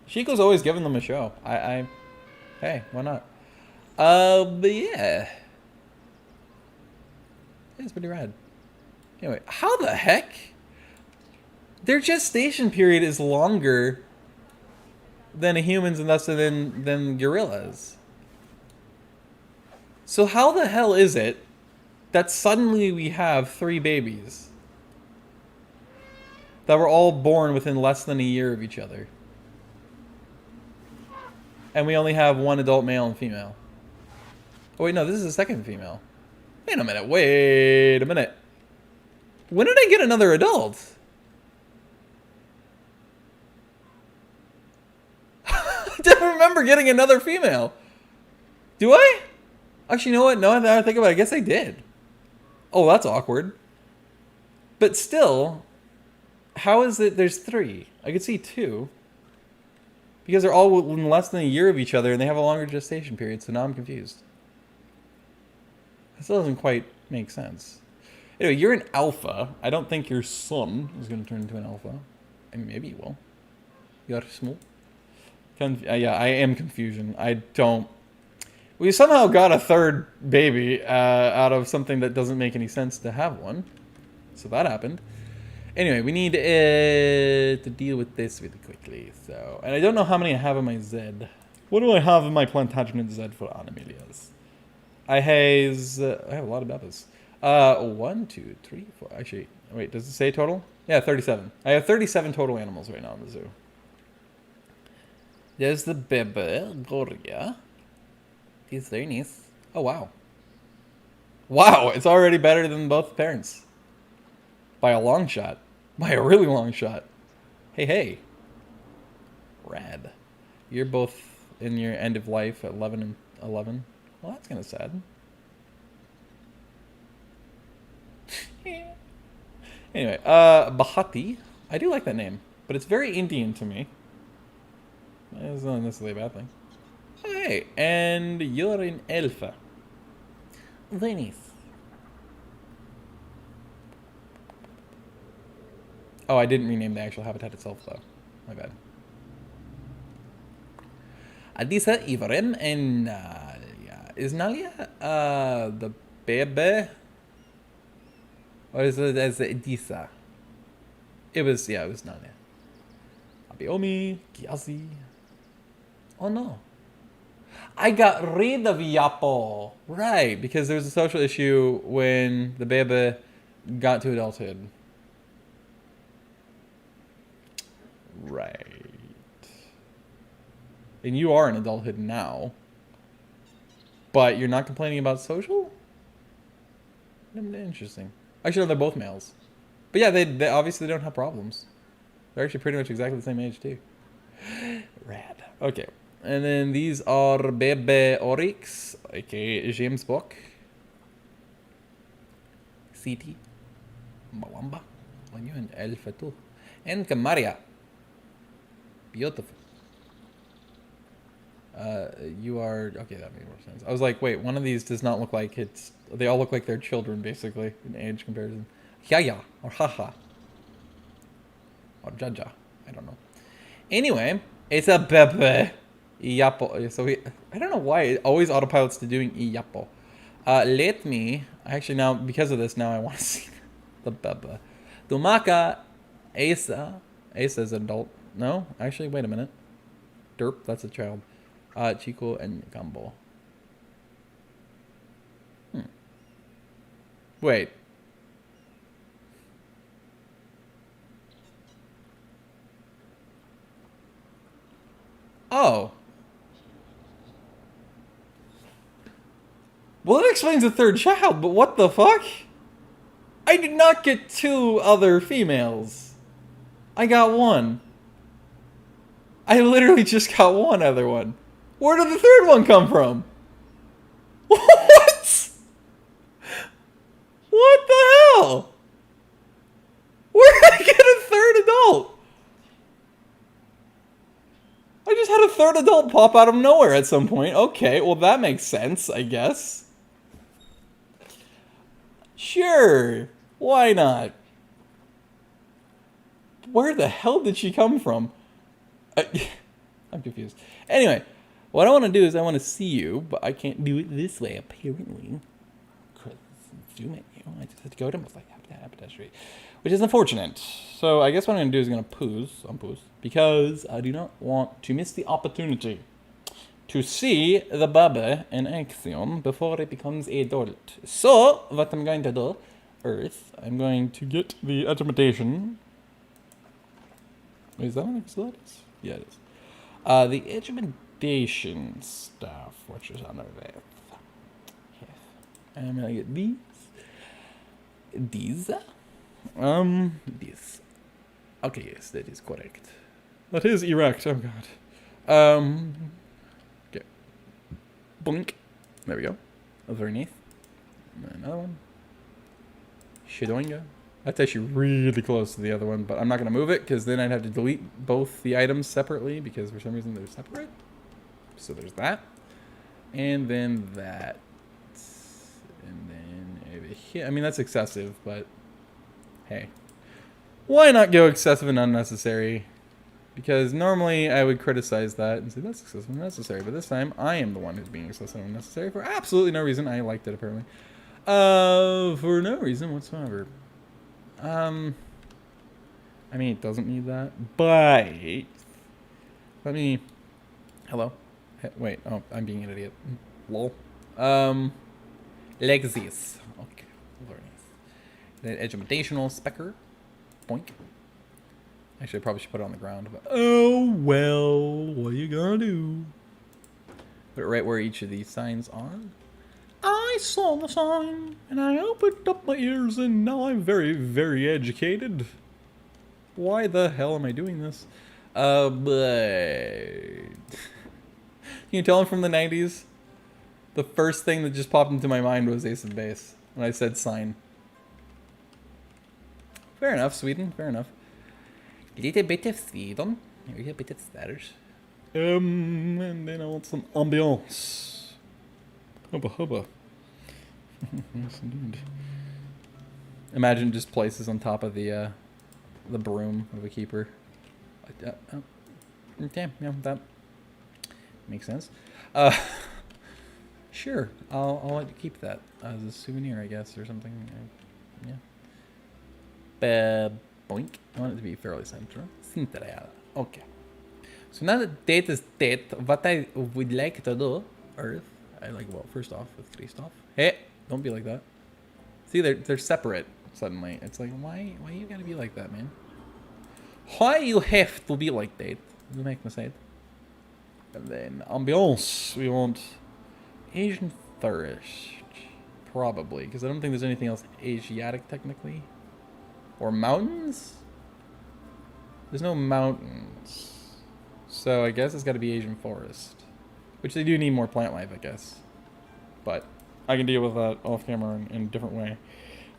Chico's always giving them a show. Hey, why not? But yeah. It's pretty rad. Anyway, how the heck? Their gestation period is longer than a human's and thus than gorillas. So how the hell is it that suddenly we have 3 babies that were all born within less than a year of each other? And we only have 1 adult male and female. Oh wait, no, this is the second female. Wait a minute, wait a minute. When did I get another adult? I don't remember getting another female. Do I? Actually, you know what? No, now I think about it, I guess I did. Oh, that's awkward. But still, how is it there's 3? I could see 2. Because they're all in less than a year of each other and they have a longer gestation period, so now I'm confused. This doesn't quite make sense. Anyway, you're an alpha. I don't think your son is going to turn into an alpha. I mean, maybe he will. You're small. Yeah, I am confusion. I don't... We somehow got a 3rd baby out of something that doesn't make any sense to have one. So that happened. Anyway, we need to deal with this really quickly. So, and I don't know how many I have in my Z. What do I have in my Plantagenet Z for Animalias? I have a lot of Beppas. 1, 2, 3, 4. Actually, wait, does it say total? Yeah, 37. I have 37 total animals right now in the zoo. There's the Bebe, Gloria. He's very nice. Oh, wow. Wow, it's already better than both parents. By a long shot. By a really long shot. Hey, hey. Rad. You're both in your end of life at 11 and 11. Well, that's kind of sad. Anyway, Bahati. I do like that name, but it's very Indian to me. It's not necessarily a bad thing. Oh, hey, and you're an alpha. Very nice. Oh, I didn't rename the actual habitat itself, though. My bad. Adisa Ivarim and is Nalia the baby? Or is it as Adisa? It was Nalia. Abiomi, Kiasi. Oh no. I got rid of Yapo. Right, because there was a social issue when the baby got to adulthood. Right. And you are in adulthood now. But you're not complaining about social? Interesting. Actually, no, they're both males. But yeah, they obviously don't have problems. They're actually pretty much exactly the same age, too. Rad. Okay. And then these are Bebe Oryx, aka James Book. City. Mawamba. And El Fatou. And Kamaria. Beautiful. You are... Okay, that made more sense. I was like, wait, one of these does not look like it's... They all look like they're children, basically, in age comparison. Yaya, or Haha. Or Jaja. I don't know. Anyway, it's a Bebe. Iyapo. So I don't know why it always autopilots to doing Iyapo. Let me... Actually, now, because of this, now I want to see the Bebe. Dumaka, Asa. Asa is an adult. No? Actually, wait a minute. Derp, that's a child. Chico and Gambo. Wait. Oh. Well, that explains the third child, but what the fuck? I did not get 2 other females. I got 1. I literally just got 1 other one. Where did the 3rd one come from? What? What the hell? Where did I get a 3rd adult? I just had a 3rd adult pop out of nowhere at some point. Okay, well that makes sense, I guess. Sure, why not? Where the hell did she come from? I'm confused. Anyway, what I want to do is I want to see you, but I can't do it this way, apparently. Zoom at you. I just have to go to habitat street, which is unfortunate. So I guess what I'm going to do is I'm going to pause, because I do not want to miss the opportunity to see the baby in action before it becomes adult. So what I'm going to do, I'm going to get the education. Wait, is that what it is? Yeah, it is. The education stuff, which is under there. Yes. I'm gonna get these. These. This. Okay, yes, that is correct. That is erect. Oh god. Okay. Blink. There we go. Underneath. Another one. Shidoinga. That's actually really close to the other one, but I'm not going to move it because then I'd have to delete both the items separately because for some reason they're separate. So there's that. And then that. And then over here. I mean, that's excessive, but hey. Why not go excessive and unnecessary? Because normally I would criticize that and say that's excessive and unnecessary, but this time I am the one who's being excessive and unnecessary for absolutely no reason. I liked it apparently. For no reason whatsoever. I mean, it doesn't need that, but let me. Hello. Wait. Oh, I'm being an idiot. Lol. Like this. Okay. Then educational specker. Boink. Actually, I probably should put it on the ground, but oh well. What are you gonna do? Put it right where each of these signs are. I saw the sign, and I opened up my ears, and now I'm very, very educated. Why the hell am I doing this? But... Can you tell I'm from the 90s? The first thing that just popped into my mind was Ace of Base, when I said sign. Fair enough, Sweden, fair enough. A little bit of Sweden, a little bit of stars. And then I want some ambiance. Hubba hubba. Yes, indeed. Imagine just places on top of the broom of a keeper. Okay, yeah, that makes sense. Sure, I'll let you keep that as a souvenir, I guess, or something. Yeah. Boink. I want it to be fairly central. Central. Okay. So now that date is dead, what I would like to do, Earth, well, first off, with Christoph. Hey, don't be like that. See, they're separate suddenly. It's like, why you gotta be like that, man? Why you have to be like that? You make me say it. And then ambiance, we want Asian thirst, probably, because I don't think there's anything else Asiatic technically, or mountains. There's no mountains, so I guess it's got to be Asian forest, which they do need more plant life, I guess. But I can deal with that off camera in a different way.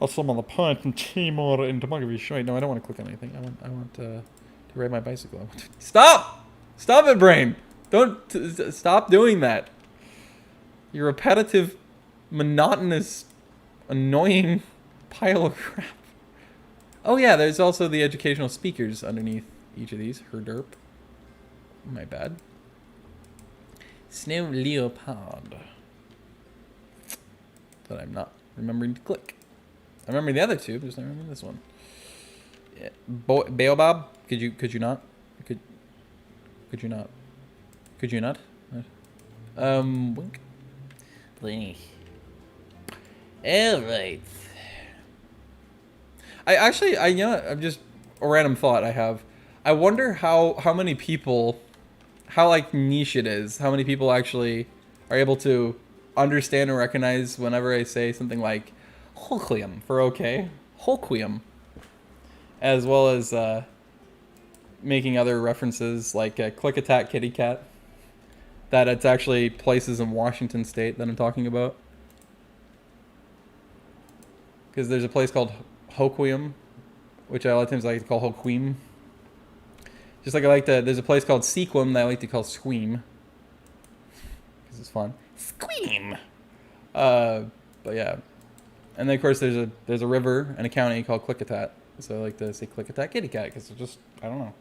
I'll summon the pint and Timor and Tomogavi. Wait, no, I don't want to click on anything. I want to ride my bicycle. Stop! Stop it, brain! Don't stop doing that. You repetitive, monotonous, annoying pile of crap. Oh yeah, there's also the educational speakers underneath each of these. Herderp. My bad. Snow leopard. That I'm not remembering to click. I remember the other two, but just not remember this one. Yeah. Baobab? Could you not? Could you not? Could you not? Wink. Blink. Alright. I'm just a random thought I have. I wonder how many people, how like niche it is, how many people actually are able to understand and recognize whenever I say something like Holquium for okay, Holquium, as well as making other references like Click Attack Kitty Cat, that it's actually places in Washington State that I'm talking about. Because there's a place called Hoquiam, which I a lot of times like to call Hoquim. Just like there's a place called Sequim that I like to call Squeam. Because it's fun. Squeam! But yeah. And then of course there's a river and a county called Klickitat. So I like to say Klickitat Kitty Cat because it's just, I don't know.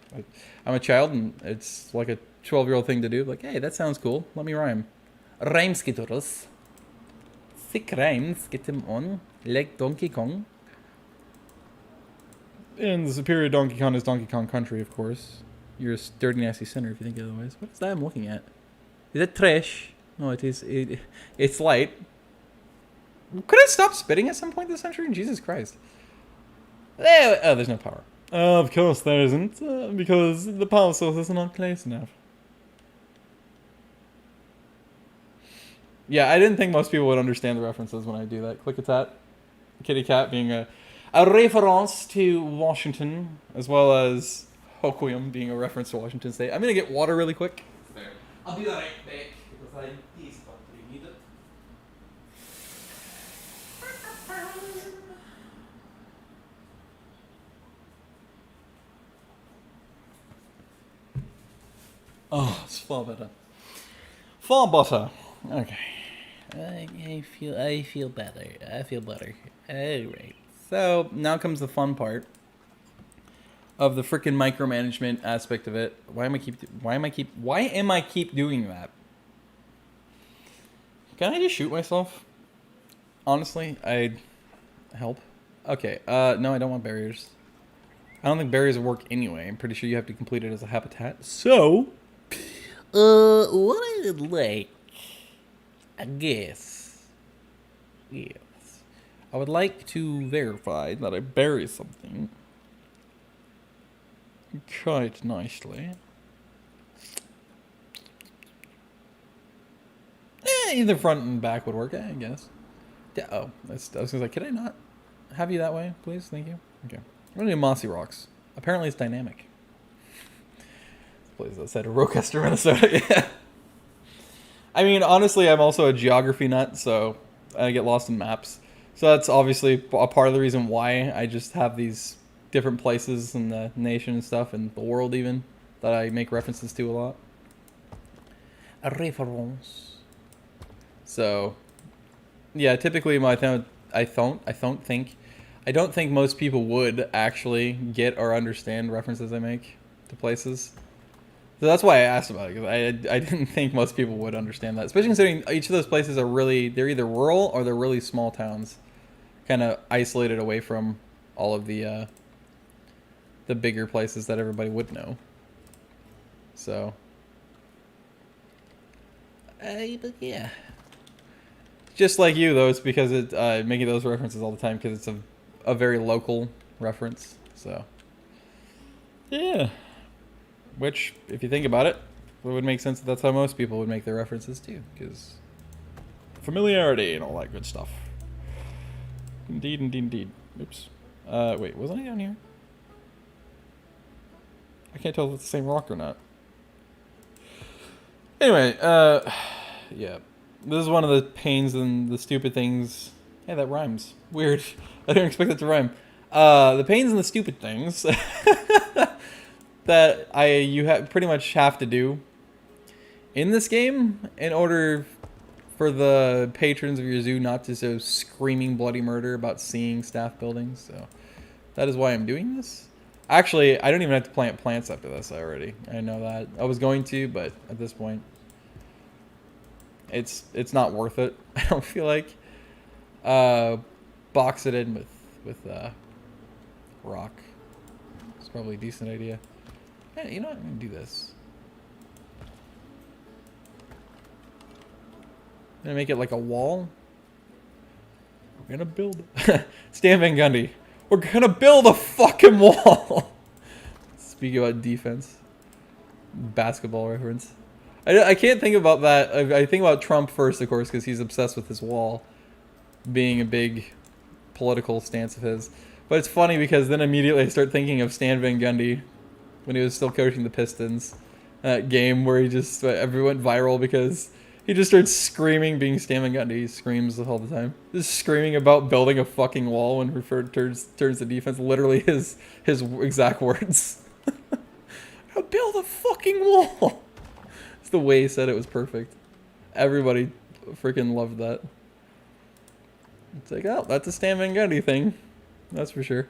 I'm a child and it's like a 12-year-old thing to do. Like, hey, that sounds cool. Let me rhyme. Rhymeskitterus. Sick rhymes. Get them on. Like Donkey Kong. And the superior Donkey Kong is Donkey Kong Country, of course. You're a dirty, nasty sinner if you think otherwise. What is that I'm looking at? Is it trash? No, it is. It's light. Could I stop spitting at some point this century? Jesus Christ. Oh, there's no power. Of course there isn't, because the power source is not close enough. Yeah, I didn't think most people would understand the references when I do that. Klickitat, Kitty Cat being a reference to Washington, as well as Hoquiam being a reference to Washington State. I'm gonna get water really quick. I'll be right back because I desperately need it. Oh, it's far better. Far better. Okay. I feel better. I feel better. Alright. So now comes the fun part of the freaking micromanagement aspect of it. Why am I keep doing that? Can I just shoot myself? Honestly, I'd help. Okay. No, I don't want barriers. I don't think barriers work anyway. I'm pretty sure you have to complete it as a habitat. So, what I would like, I guess, yes, I would like to verify that I bury something quite nicely. Either front and back would work, I guess. Yeah, oh, I was gonna say, could I not have you that way, please? Thank you. Okay. I'm gonna do mossy rocks. Apparently it's dynamic. Place outside of Rochester, Minnesota. Yeah. I mean, honestly, I'm also a geography nut, so I get lost in maps. So that's obviously a part of the reason why I just have these different places in the nation and stuff, and the world even, that I make references to a lot. A reference. So, Yeah, typically I don't think most people would actually get or understand references I make to places. So that's why I asked about it, because I didn't think most people would understand that. Especially considering each of those places are really, they're either rural or they're really small towns. Kind of isolated away from all of the bigger places that everybody would know. So. But yeah. Just like you, though, it's because it's making those references all the time because it's a very local reference. So. Yeah. Which, if you think about it, it would make sense that that's how most people would make their references too, because familiarity and all that good stuff. Indeed, indeed, indeed. Oops. Wait, wasn't I down here? I can't tell if it's the same rock or not. Anyway, yeah. This is one of the pains and the stupid things. Hey, that rhymes. Weird. I didn't expect that to rhyme. The pains and the stupid things that you pretty much have to do in this game in order for the patrons of your zoo not to so screaming bloody murder about seeing staff buildings. So that is why I'm doing this. Actually, I don't even have to plant plants after this already. I know that. I was going to, but at this point, it's not worth it. I don't feel like. Box it in with rock. It's probably a decent idea. Yeah, you know what? I'm gonna do this. I'm gonna make it like a wall. We're gonna build Stan Van Gundy. We're gonna build a fucking wall. Speaking about defense. Basketball reference. I can't think about that. I think about Trump first, of course, because he's obsessed with his wall being a big political stance of his. But it's funny because then immediately I start thinking of Stan Van Gundy when he was still coaching the Pistons. That game where he just everyone went viral because he just starts screaming, being Stan Van Gundy. He screams all the time, just screaming about building a fucking wall when turns the defense. Literally his exact words. I'll build a fucking wall. It's the way he said it was perfect. Everybody freaking loved that. It's like, oh, that's a Stan Van Gundy thing. That's for sure.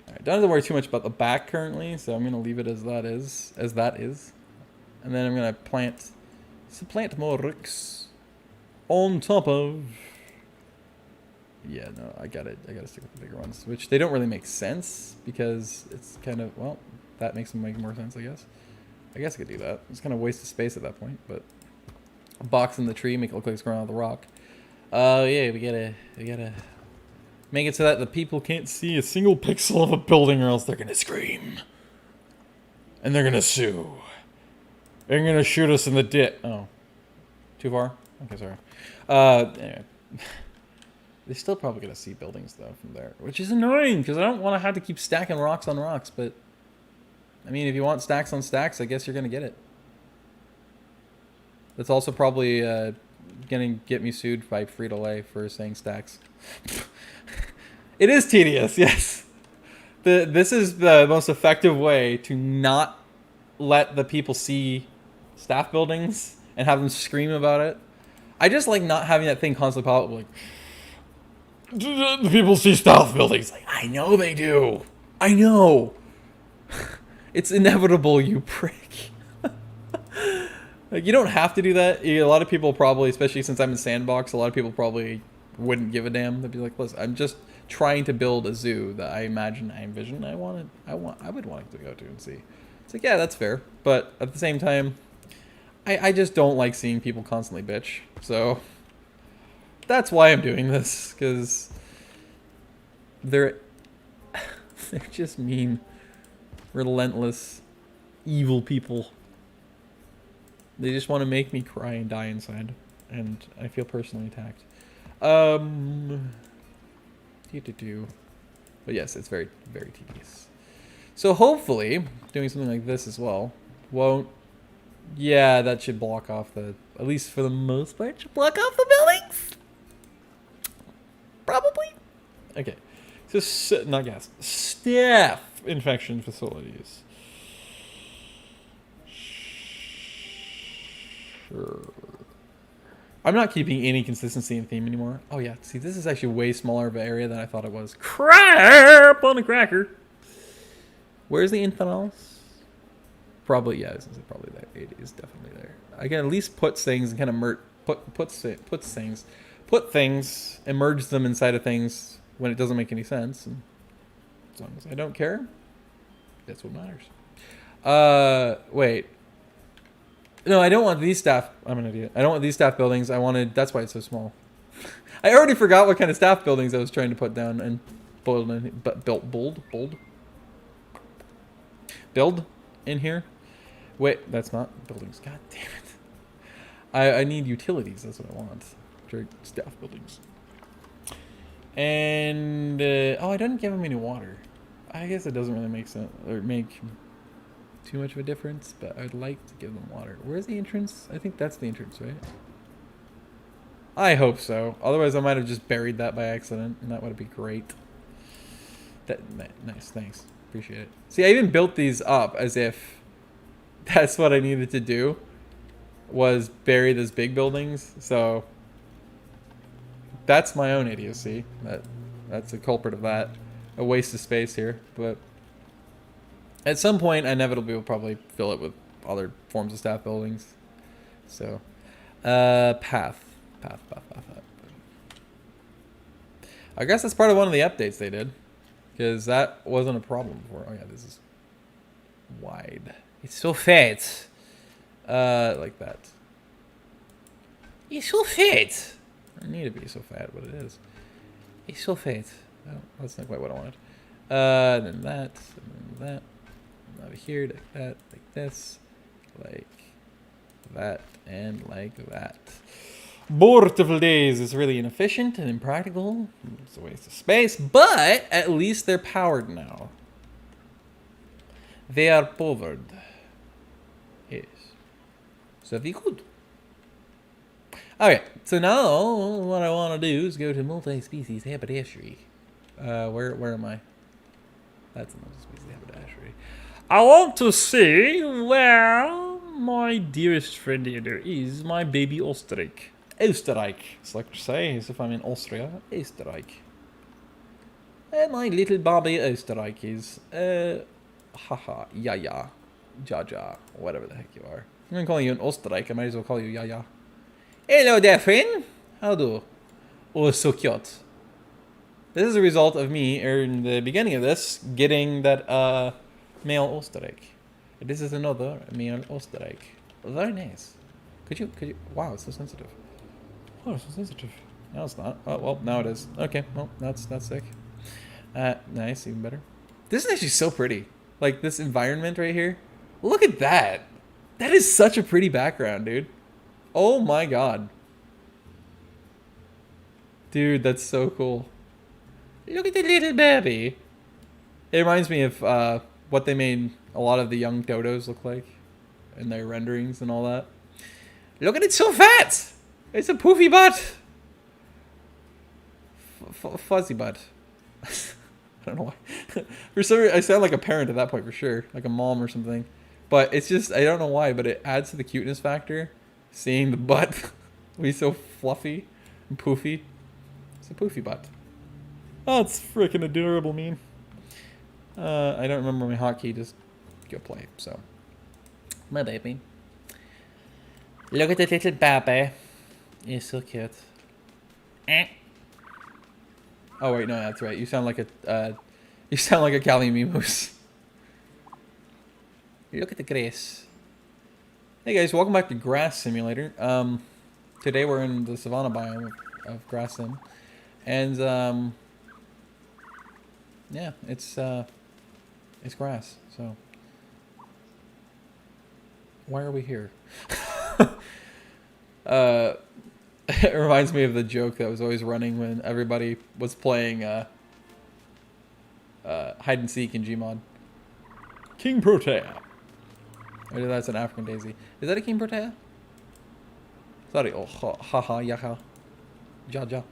Alright, don't have to worry too much about the back currently, so I'm going to leave it as that is. And then I'm going to plant more rooks on top of... Yeah, no, I gotta stick with the bigger ones, which they don't really make sense because it's kind of, well, that makes them make more sense, I guess. I guess I could do that. It's kind of a waste of space at that point, but a box in the tree, make it look like it's growing out of the rock. Yeah, we gotta make it so that the people can't see a single pixel of a building or else they're gonna scream. And they're gonna sue. They're gonna shoot us in the dick. Oh. Too far? Okay, sorry. Anyway. They're still probably gonna see buildings though from there, which is annoying because I don't want to have to keep stacking rocks on rocks, but I mean, if you want stacks on stacks, I guess you're gonna get it. That's also probably gonna get me sued by Frito-Lay for saying stacks. It is tedious, yes. This is the most effective way to not let the people see staff buildings and have them scream about it. I just like not having that thing constantly pop up like, the people see staff buildings. Like, I know they do. I know. It's inevitable, you prick. Like, you don't have to do that. A lot of people probably, especially since I'm in Sandbox, a lot of people probably wouldn't give a damn. They'd be like, listen, I'm just trying to build a zoo that I envision, I would want it to go to and see. It's like, yeah, that's fair. But at the same time, I just don't like seeing people constantly bitch. So that's why I'm doing this, because they're just mean, relentless, evil people. They just want to make me cry and die inside, and I feel personally attacked. But yes, it's very, very tedious. So hopefully, doing something like this as well won't... Yeah, that should block off the... At least for the most part, should block off the buildings? Probably? Okay. So, not gas. Staff infection facilities. Sure. I'm not keeping any consistency in theme anymore. Oh yeah, see, this is actually way smaller of an area than I thought it was. Crap on a cracker. Where's the infidels? Probably, yeah, this is probably there. It is definitely there. I can at least put things and kind of put things, emerge them inside of things when it doesn't make any sense. And as long as I don't care, that's what matters. Wait. No, I don't want these staff. I'm an idiot. I don't want these staff buildings. I wanted. That's why it's so small. I already forgot what kind of staff buildings I was trying to put down and build in here. Wait, that's not buildings. God damn it. I need utilities. That's what I want. Staff buildings. And oh, I didn't give them any water. I guess it doesn't really make sense or make too much of a difference, but I'd like to give them water. Where's the entrance? I think that's the entrance, right? I hope so. Otherwise, I might have just buried that by accident, and that would be great. Nice, thanks. Appreciate it. See, I even built these up as if that's what I needed to do, was bury those big buildings. So that's my own idiocy. That's a culprit of that. A waste of space here, but at some point, I inevitably will probably fill it with other forms of staff buildings. So, path. I guess that's part of one of the updates they did, because that wasn't a problem before. Oh yeah, this is wide. It's so fat. Like that. It's so fat. I need to be so fat, but it is. It's so fat. Oh, that's not quite what I wanted. Then that, and then that. Over here, like that, like this, like that, and like that. Beautiful days is really inefficient and impractical. It's a waste of space, but at least they're powered now. They are powered. Yes. So be good. Okay, so now what I want to do is go to multi-species haberdashery. Where am I? That's a multi-species haberdashery. I want to see where my dearest friend here is, my baby Oostenrijk. Oostenrijk, it's like to say, as if I'm in Austria. Oostenrijk. My little Bobby Oostenrijk is, haha, Yaya, Jaja, whatever the heck you are. I'm gonna call you an Oostenrijk, I might as well call you Yaya. Hello there, friend. How do? Oh, so cute. This is a result of me, in the beginning of this, getting that, male Oostenrijk. This is another male Oostenrijk. Very nice. Could you, wow, it's so sensitive. Oh, it's so sensitive. No, it's not. Oh, well, now it is. Okay, well, that's sick. Nice, even better. This is actually so pretty. Like, this environment right here. Look at that. That is such a pretty background, dude. Oh my god. Dude, that's so cool. Look at the little baby. It reminds me of, what they made a lot of the young dodos look like in their renderings and all that. Look at it, so fat! It's a poofy butt. Fuzzy butt. I don't know why. For some reason, I sound like a parent at that point for sure, like a mom or something. But it's just, I don't know why, but it adds to the cuteness factor. Seeing the butt be so fluffy and poofy. It's a poofy butt. Oh, it's freaking adorable, man. I don't remember my hotkey, just go play, so. My baby. Look at the little baby. He's so cute. Oh wait, no, that's right. You sound like a Cali Moose. Look at the grass. Hey guys, welcome back to Grass Simulator. Today we're in the savanna biome of Grass Sim. And, yeah, it's grass, so. Why are we here? It reminds me of the joke that was always running when everybody was playing hide and seek in Gmod. King Protea. Or that's an African daisy. Is that a King Protea? Sorry. Oh, haha, yaha. Ja.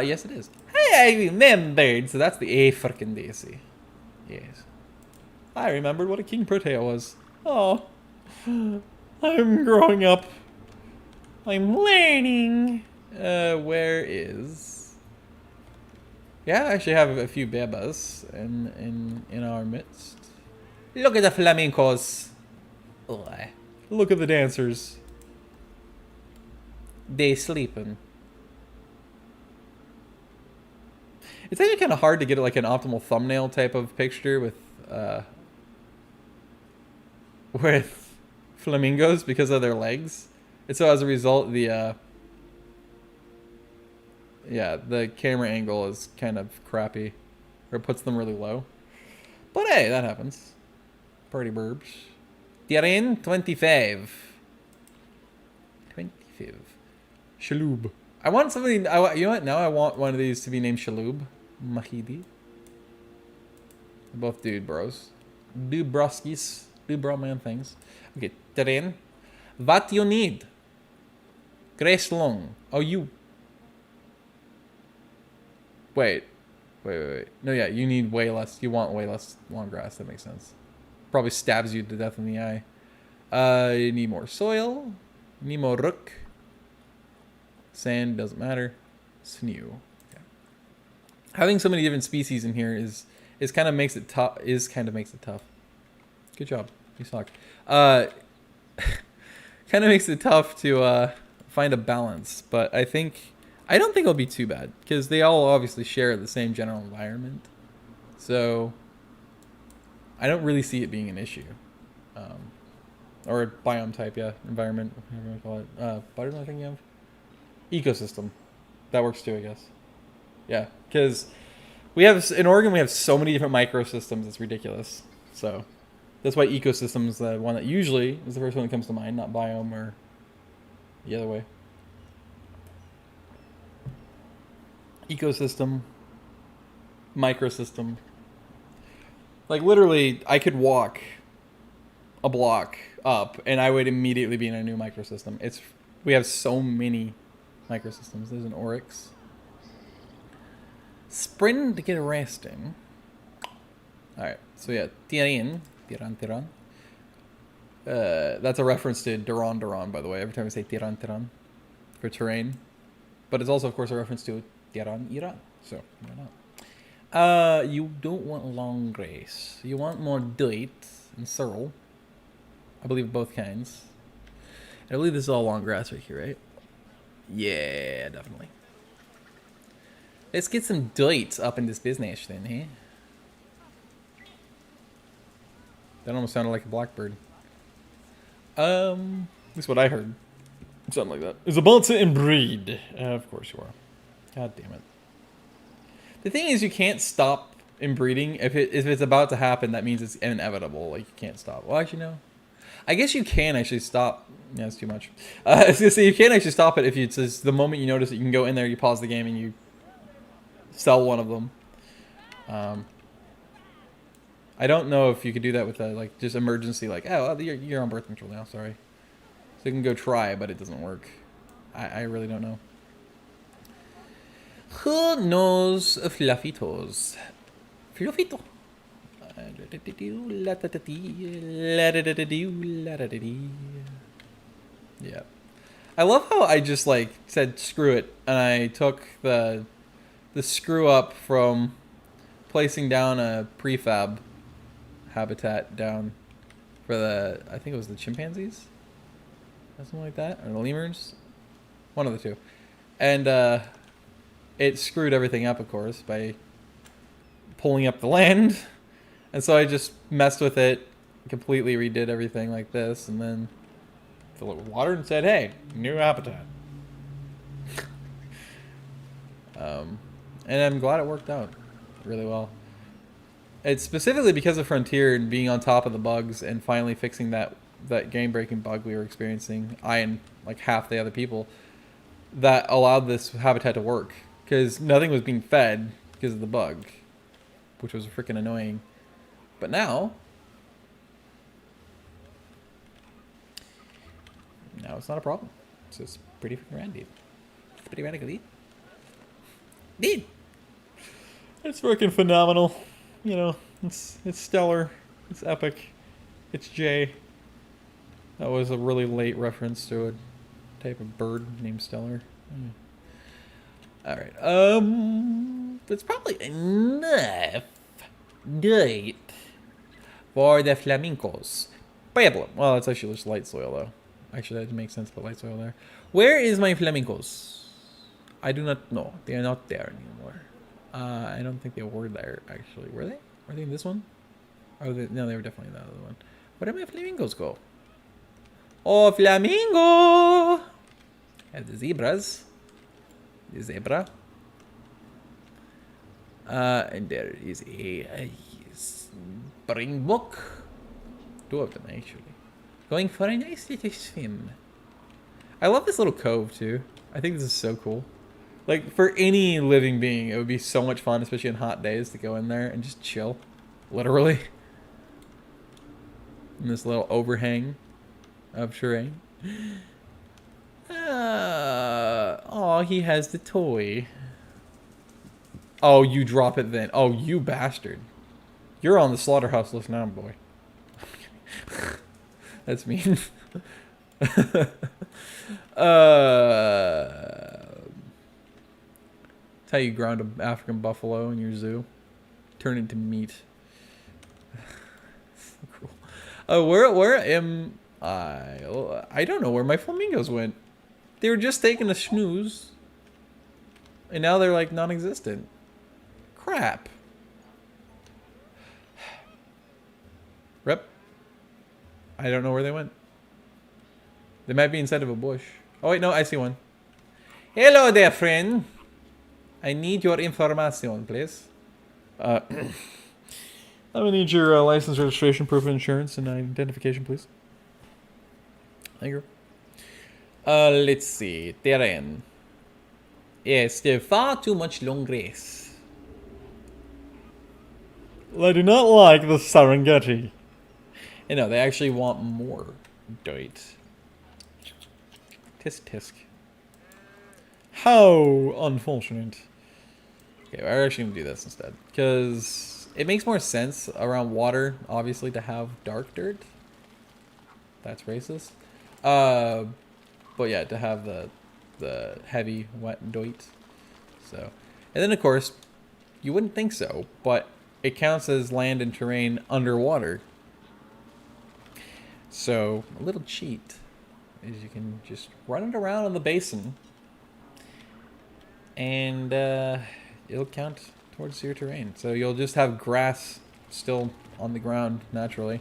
Yes, it is. Hey, I remembered. So that's the African daisy. Yes. I remembered what a King Protea was. Oh. I'm growing up. I'm learning. Where is? Yeah, I actually have a few bebas in our midst. Look at the flamencos. Oh, look at the dancers. They sleeping. It's actually kind of hard to get like an optimal thumbnail type of picture with flamingos because of their legs. And so as a result, the camera angle is kind of crappy, or it puts them really low. But hey, that happens. Party burbs. Tirin 25. 25. Shaloob. I want somebody. You know what? Now I want one of these to be named Shaloob. Mahidi. Both dude bros. Dude broskis. Dude bro man things. Okay, Tirin. What you need? Grace long. Oh, you. Wait. No, yeah, you need way less. You want way less long grass. That makes sense. Probably stabs you to death in the eye. You need more soil. You need more rook. Sand doesn't matter. Snew. Yeah. Having so many different species in here is kind of makes it tough. Good job. You suck. Kind of makes it tough to find a balance, but I don't think it'll be too bad because they all obviously share the same general environment. So I don't really see it being an issue. Or biome type, yeah. Environment, whatever you want to call it. What am I thinking of? Ecosystem. That works too, I guess. Yeah, because in Oregon, we have so many different microsystems, it's ridiculous. So that's why ecosystem is the one that usually is the first one that comes to mind, not biome or the other way. Ecosystem, microsystem. Like literally, I could walk a block up and I would immediately be in a new microsystem. We have so many microsystems. There's an oryx. Sprint to get resting. Alright, so yeah, Tiran. That's a reference to Duran, by the way. Every time I say Tiran for terrain. But it's also, of course, a reference to Iran. So, why not? You don't want long grace. You want more dirt and sorrel. I believe both kinds. I believe this is all long grass right here, right? Yeah, definitely. Let's get some dirt up in this business then, eh? That almost sounded like a blackbird. That's what I heard. Something like that. Is about to inbreed. Of course you are. God damn it. The thing is, you can't stop inbreeding. If it's about to happen, that means it's inevitable. Like, you can't stop. Well, actually, no. I guess you can actually stop. Yeah, it's too much. I was gonna say, you can't actually stop it if it's just the moment you notice it, you can go in there, you pause the game, and you sell one of them. I don't know if you could do that with like just emergency, like, oh, you're on birth control now, sorry. So you can go try, but it doesn't work. I really don't know. Who knows fluffy toes? Fluffito. Yeah. I love how I just like said screw it, and I took the screw up from placing down a prefab habitat down for I think it was the chimpanzees? Something like that? Or the lemurs? One of the two. And it screwed everything up, of course, by pulling up the land. And so I just messed with it, completely redid everything like this, and then filled it with water and said, hey, new habitat. And I'm glad it worked out really well. It's specifically because of Frontier and being on top of the bugs and finally fixing that game-breaking bug we were experiencing, I and like half the other people, that allowed this habitat to work. Because nothing was being fed because of the bug, which was freaking annoying. But now it's not a problem. It's just pretty freaking rad, dude. It's pretty radical, dude. It's freaking phenomenal. You know, it's stellar. It's epic. It's Jay. That was a really late reference to type of bird named Stellar. Alright, that's probably enough dirt for the flamingos. Problem. Well, it's actually just light soil, though. Actually, that makes sense to put light soil there. Where is my flamingos? I do not know. They are not there anymore. I don't think they were there, actually. Were they? Were they in this one? Oh, no, they were definitely in that other one. Where did my flamingos go? Oh, flamingo! And the zebras. The zebra. And there is a springbok. 2 of them, actually. Going for a nice little swim. I love this little cove, too. I think this is so cool. Like, for any living being, it would be so much fun, especially on hot days, to go in there and just chill. Literally. In this little overhang of terrain. Oh, he has the toy. Oh, you drop it then. Oh, you bastard. You're on the slaughterhouse list now, boy. That's mean. That's how you ground an African buffalo in your zoo. Turn into meat. So cool. Where am I? I don't know where my flamingos went. They were just taking a snooze. And now they're like non-existent. Crap. Rep. I don't know where they went. They might be inside of a bush. Oh wait, no, I see one. Hello there, friend. I need your information, please. I'm gonna need your license, registration, proof of insurance, and identification, please. Thank you. Let's see. Terrain. Yes, there's far too long grass. I do not like the Serengeti. You know, they actually want more dirt. Tisk tisk. How unfortunate. Okay, we're actually gonna do this instead. Because it makes more sense around water, obviously, to have dark dirt. That's racist. But yeah, to have the heavy, wet dirt. So, and then of course, you wouldn't think so, but it counts as land and terrain underwater. So, a little cheat is you can just run it around in the basin and it'll count towards your terrain. So you'll just have grass still on the ground naturally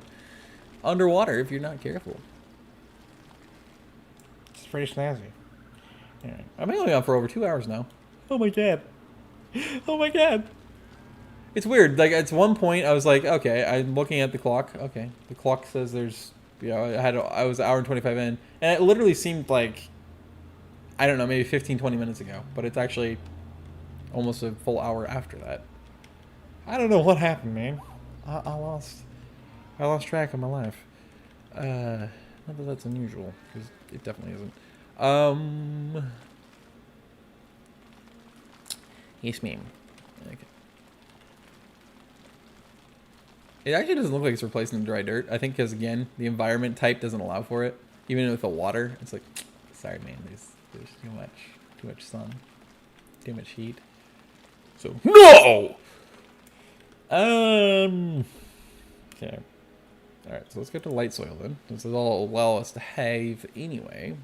underwater if you're not careful. It's pretty snazzy. Yeah. I've been only on for over 2 hours now. Oh my god. Oh my god. It's weird. Like, at one point, I was like, okay, I'm looking at the clock. Okay, the clock says there's, you know, I was an hour and 25 in, and it literally seemed like, I don't know, maybe 15, 20 minutes ago, but it's actually almost a full hour after that. I don't know what happened, man. I lost track of my life. Not that that's unusual, because it definitely isn't. Yes, ma'am. Okay. It actually doesn't look like it's replacing the dry dirt. I think because, again, the environment type doesn't allow for it. Even with the water, it's like, sorry, man, there's too much sun, too much heat. So, no! Okay. Alright, so let's get to light soil then. This is all allow us to have anyway.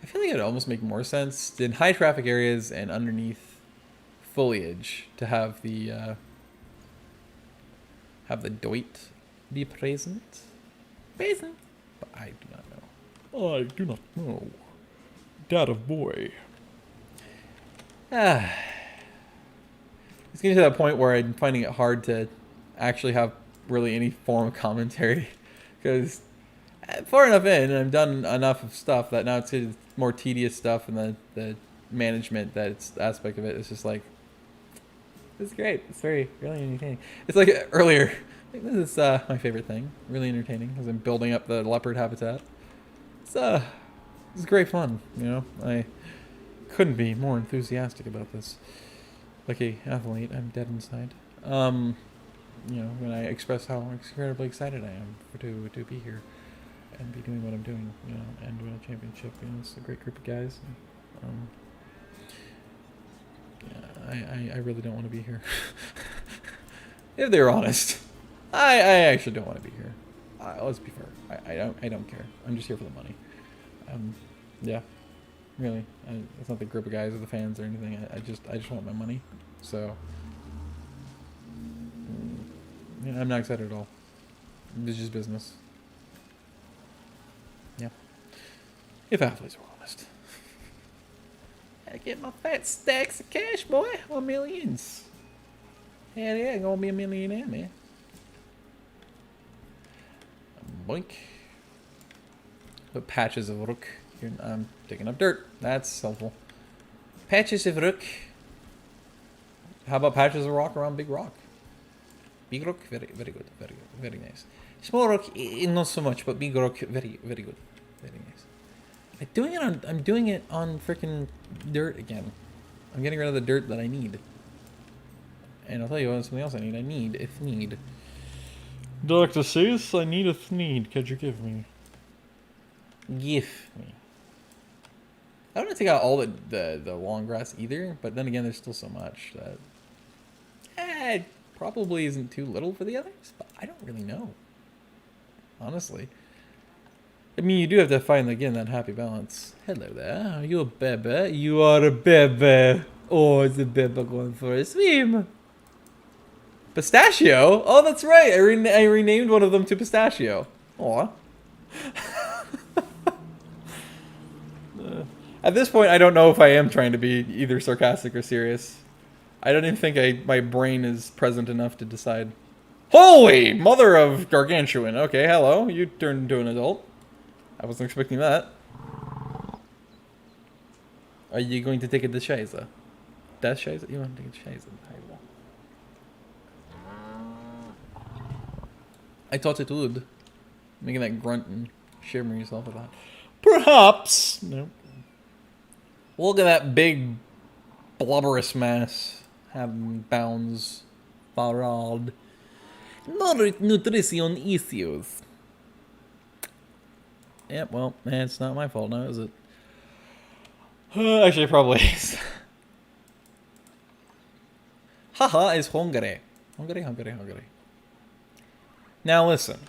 I feel like it would almost make more sense in high traffic areas and underneath foliage to have the doit be present. Present. But I do not know. I do not know. Dad of boy. It's getting to that point where I'm finding it hard to actually have really any form of commentary. Because far enough in, I've done enough of stuff that now it's more tedious stuff, and the management aspect of it is just like, this is great. It's really entertaining. It's like earlier, this is my favorite thing. Really entertaining, because I'm building up the leopard habitat. It's great fun, you know. I couldn't be more enthusiastic about this. Like a athlete, I'm dead inside. when I express how incredibly excited I am to be here and be doing what I'm doing, and win a championship. It's a great group of guys. And, I really don't want to be here. If they're honest, I actually don't want to be here. Let's be fair. I don't care. I'm just here for the money. Yeah, really. It's not the group of guys or the fans or anything. I just want my money. So, I'm not excited at all. It's just business. Yeah. If athletes were honest. I get my fat stacks of cash, boy, or millions. Hell yeah, gonna be a millionaire, man. Boink. Put patches of rook. Here, I'm digging up dirt. That's helpful. Patches of rook. How about patches of rock around big rock? Big rock, very good, very nice. Small rock, not so much, but big rock, very good, very nice. I'm doing it on freaking dirt again. I'm getting rid of the dirt that I need. And I'll tell you what, something else I need. If need. Doctor says I need a need. Could you give me? Give me. I don't want to take out all the long grass either, but then again, there's still so much that it probably isn't too little for the others, but I don't really know. Honestly. I mean, you do have to find, again, that happy balance. Hello there. Are you a bebe? You are a bebe. Oh, it's a bebe going for a swim. Pistachio? Oh, that's right. I renamed one of them to Pistachio. Aw. At this point, I don't know if I am trying to be either sarcastic or serious. I don't even think my brain is present enough to decide. Holy mother of gargantuan. Okay, hello. You turned into an adult. I wasn't expecting that. Are you going to take a Scheiße? Das Scheiße? You want to take a Scheiße? I thought it would. Making that grunt and shivering yourself with that. Perhaps. Nope. Look at that big blubberous mass. Having bounds. Farad. Nutrition issues. Yep, well, it's not my fault now, is it? Actually, it probably is. Haha is hungry. Hungry. Now listen.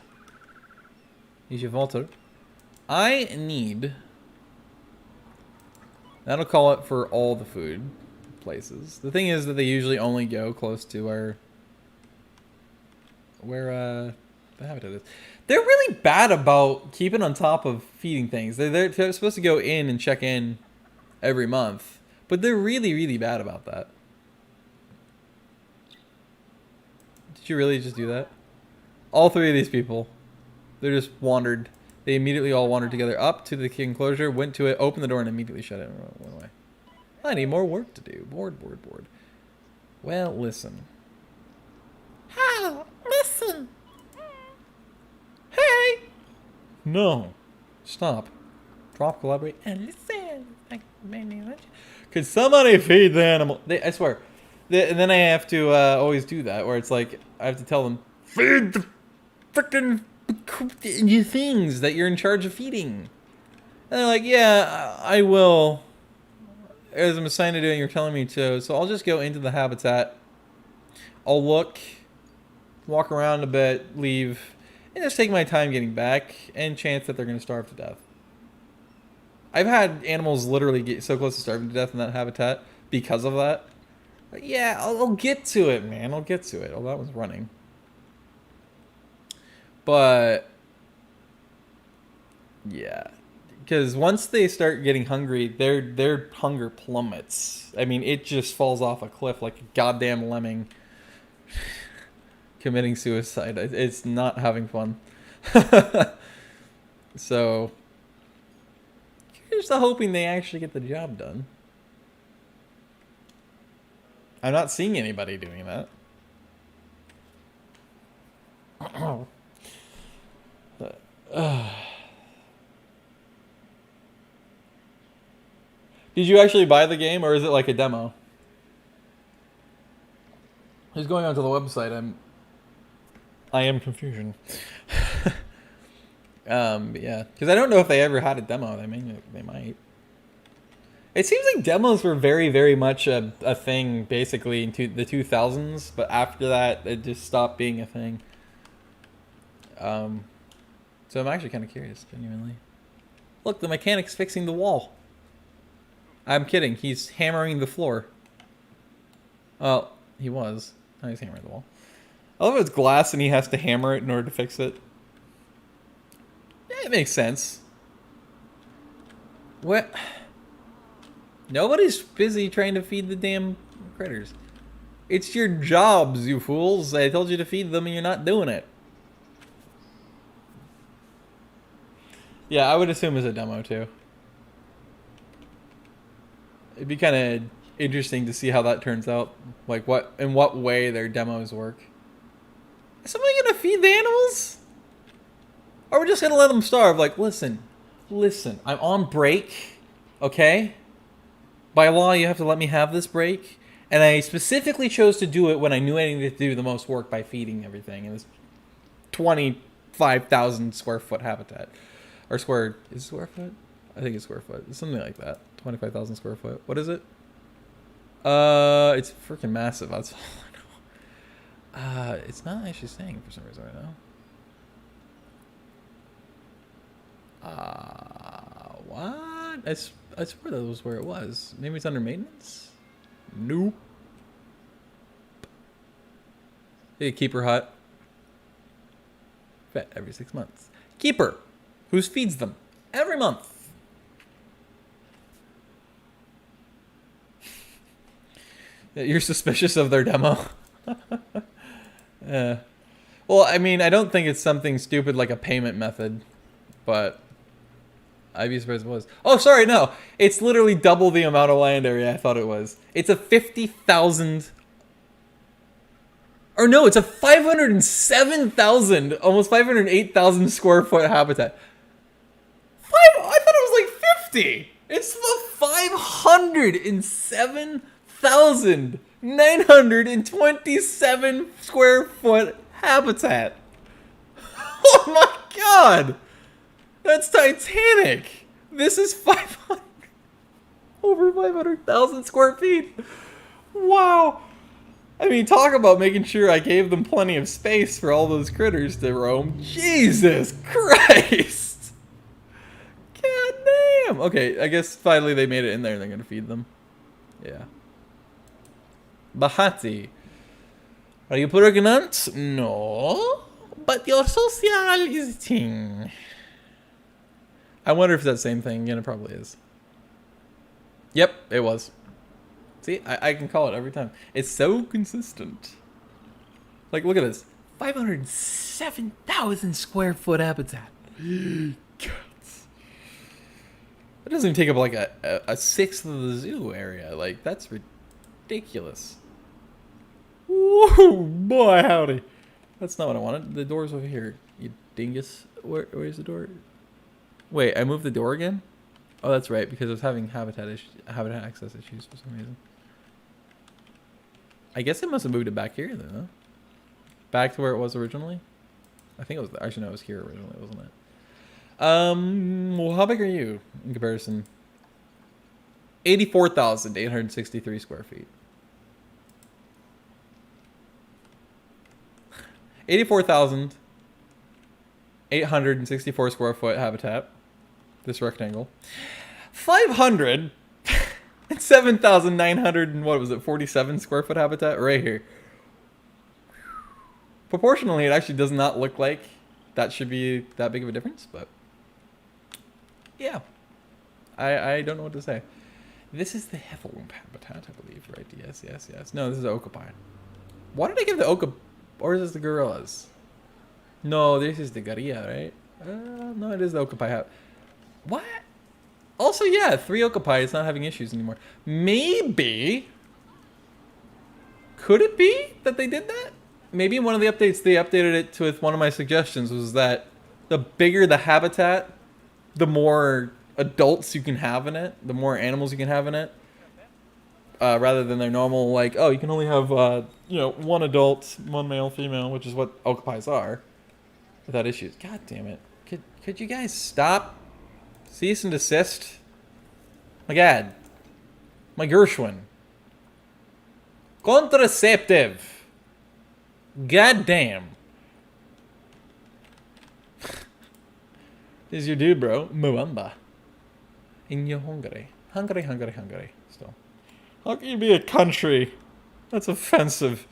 Is Walter? I need... That'll call it for all the food places. The thing is that they usually only go close to where the habitat is. They're really bad about keeping on top of feeding things. They're supposed to go in and check in every month, but they're really, really bad about that. Did you really just do that? All three of these people, they just wandered. They immediately all wandered together up to the enclosure, went to it, opened the door, and immediately shut it and went away. I need more work to do. Bored. Well, listen. How? Listen. Hey! No. Stop. Drop, collaborate, and listen. Could somebody feed the animal? I swear. And then I have to always do that, where it's like, I have to tell them, feed the frickin' things that you're in charge of feeding. And they're like, yeah, I will. As I'm assigned to doing, you're telling me to. So I'll just go into the habitat. I'll look, walk around a bit, leave, and just take my time getting back, and chance that they're going to starve to death. I've had animals literally get so close to starving to death in that habitat because of that. But yeah, I'll get to it, man. I'll get to it. Oh, that was running. But yeah, because once they start getting hungry, their hunger plummets. I mean, it just falls off a cliff like a goddamn lemming committing suicide. It's not having fun. So here's the hoping they actually get the job done. I'm not seeing anybody doing that. Did you actually buy the game, or is it like a demo? Just going onto the website, I am confusion. Yeah, because I don't know if they ever had a demo. I mean, they might. It seems like demos were very, very much a thing, basically, in the 2000s. But after that, it just stopped being a thing. So I'm actually kind of curious, genuinely. Look, the mechanic's fixing the wall. I'm kidding. He's hammering the floor. Oh, he was. Now he's hammering the wall. I love it's glass and he has to hammer it in order to fix it. Yeah, it makes sense. What? Nobody's busy trying to feed the damn critters. It's your jobs, you fools. I told you to feed them and you're not doing it. Yeah, I would assume it's a demo too. It'd be kind of interesting to see how that turns out. Like in what way their demos work. Is somebody gonna feed the animals? Or we're just gonna let them starve? Like, listen, I'm on break, okay? By law, you have to let me have this break. And I specifically chose to do it when I knew I needed to do the most work by feeding everything. It was 25,000 square foot habitat. Or square, is it square foot? I think it's square foot. It's something like that. 25,000 square foot. What is it? It's freaking massive. That's all I know. It's not actually saying for some reason right now. What? I swear that was where it was. Maybe it's under maintenance? Nope. Hey, keeper hut. Vet every 6 months. Keeper. Who feeds them? Every month. You're suspicious of their demo. Well, I mean, I don't think it's something stupid like a payment method, but I'd be surprised if it was. Oh, sorry, no. It's literally double the amount of land area I thought it was. It's a 50,000... Or no, it's a 507,000, almost 508,000 square foot habitat. I thought it was like 50. It's the 507,927 square foot habitat. Oh my god. That's Titanic. This is 500, over 500,000 square feet. Wow. I mean, talk about making sure I gave them plenty of space for all those critters to roam. Jesus Christ. God damn. Okay, I guess finally they made it in there and they're going to feed them. Yeah. Bahati. Are you pregnant? No. But your social is thing. I wonder if it's that same thing. Again, it probably is. Yep, it was. See, I can call it every time. It's so consistent. Like, look at this. 507,000 square foot habitat. It doesn't even take up like a sixth of the zoo area. Like, that's ridiculous. Whoa, boy, howdy. That's not what I wanted. The door's over here, you dingus. Where's the door? Wait, I moved the door again? Oh, that's right, because I was having habitat access issues for some reason. I guess I must have moved it back here, though. Back to where it was originally? I think it was... Actually, no, it was here originally, wasn't it? Well, how big are you in comparison? 84,863 square feet. 84,864 square foot habitat. This rectangle. 507,900 and what was it? 47 square foot habitat right here. Proportionally, it actually does not look like that should be that big of a difference, but yeah, I don't know what to say. This is the Heffalump habitat, I believe, right? Yes. No, this is the Okapi. Why did I give the Oka, or is this the gorillas? No, this is the Garilla, right? No, it is the Okapi habitat. What? Also, yeah, 3 Okapi is not having issues anymore. Maybe. Could it be that they did that? Maybe in one of the updates they updated it with one of my suggestions was that the bigger the habitat, the more adults you can have in it, the more animals you can have in it. rather than their normal, like, oh, you can only have, you know, one adult, one male, female, which is what occupies are, without issues. God damn it. Could you guys stop? Cease and desist? My God. My Gershwin. Contraceptive. God damn. This is your dude, bro. Muamba. And you're hungry. Hungry. Still. How can you be a country? That's offensive.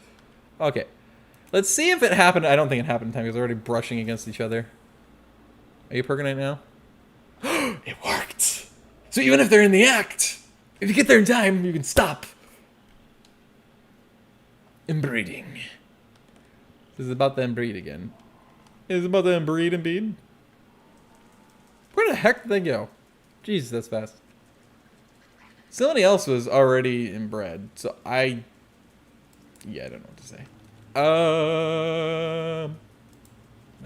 Okay. Let's see if it happened. I don't think it happened in time because they're already brushing against each other. Are you perking it now? It worked! So even if they're in the act, if you get there in time, you can stop. Inbreeding. This is about to inbreed again. It's about to inbreed, indeed. Where the heck did they go? Jesus, that's fast. Somebody else was already inbred, so yeah, I don't know what to say.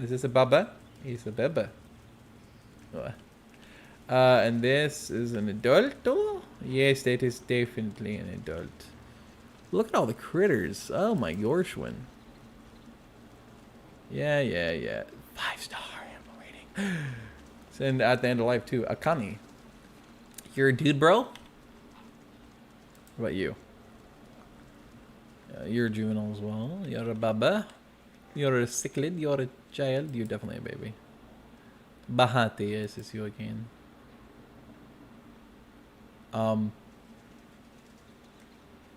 Is this a baba? It's a baba. And this is an adult? Oh, yes, that is definitely an adult. Look at all the critters. Oh my Gershwin. Yeah. 5-star animal rating. And at the end of life too, Akani. You're a dude, bro? What about you? You're a juvenile as well. You're a baba. You're a cichlid. You're a child. You're definitely a baby. Bahati, yes, is you again.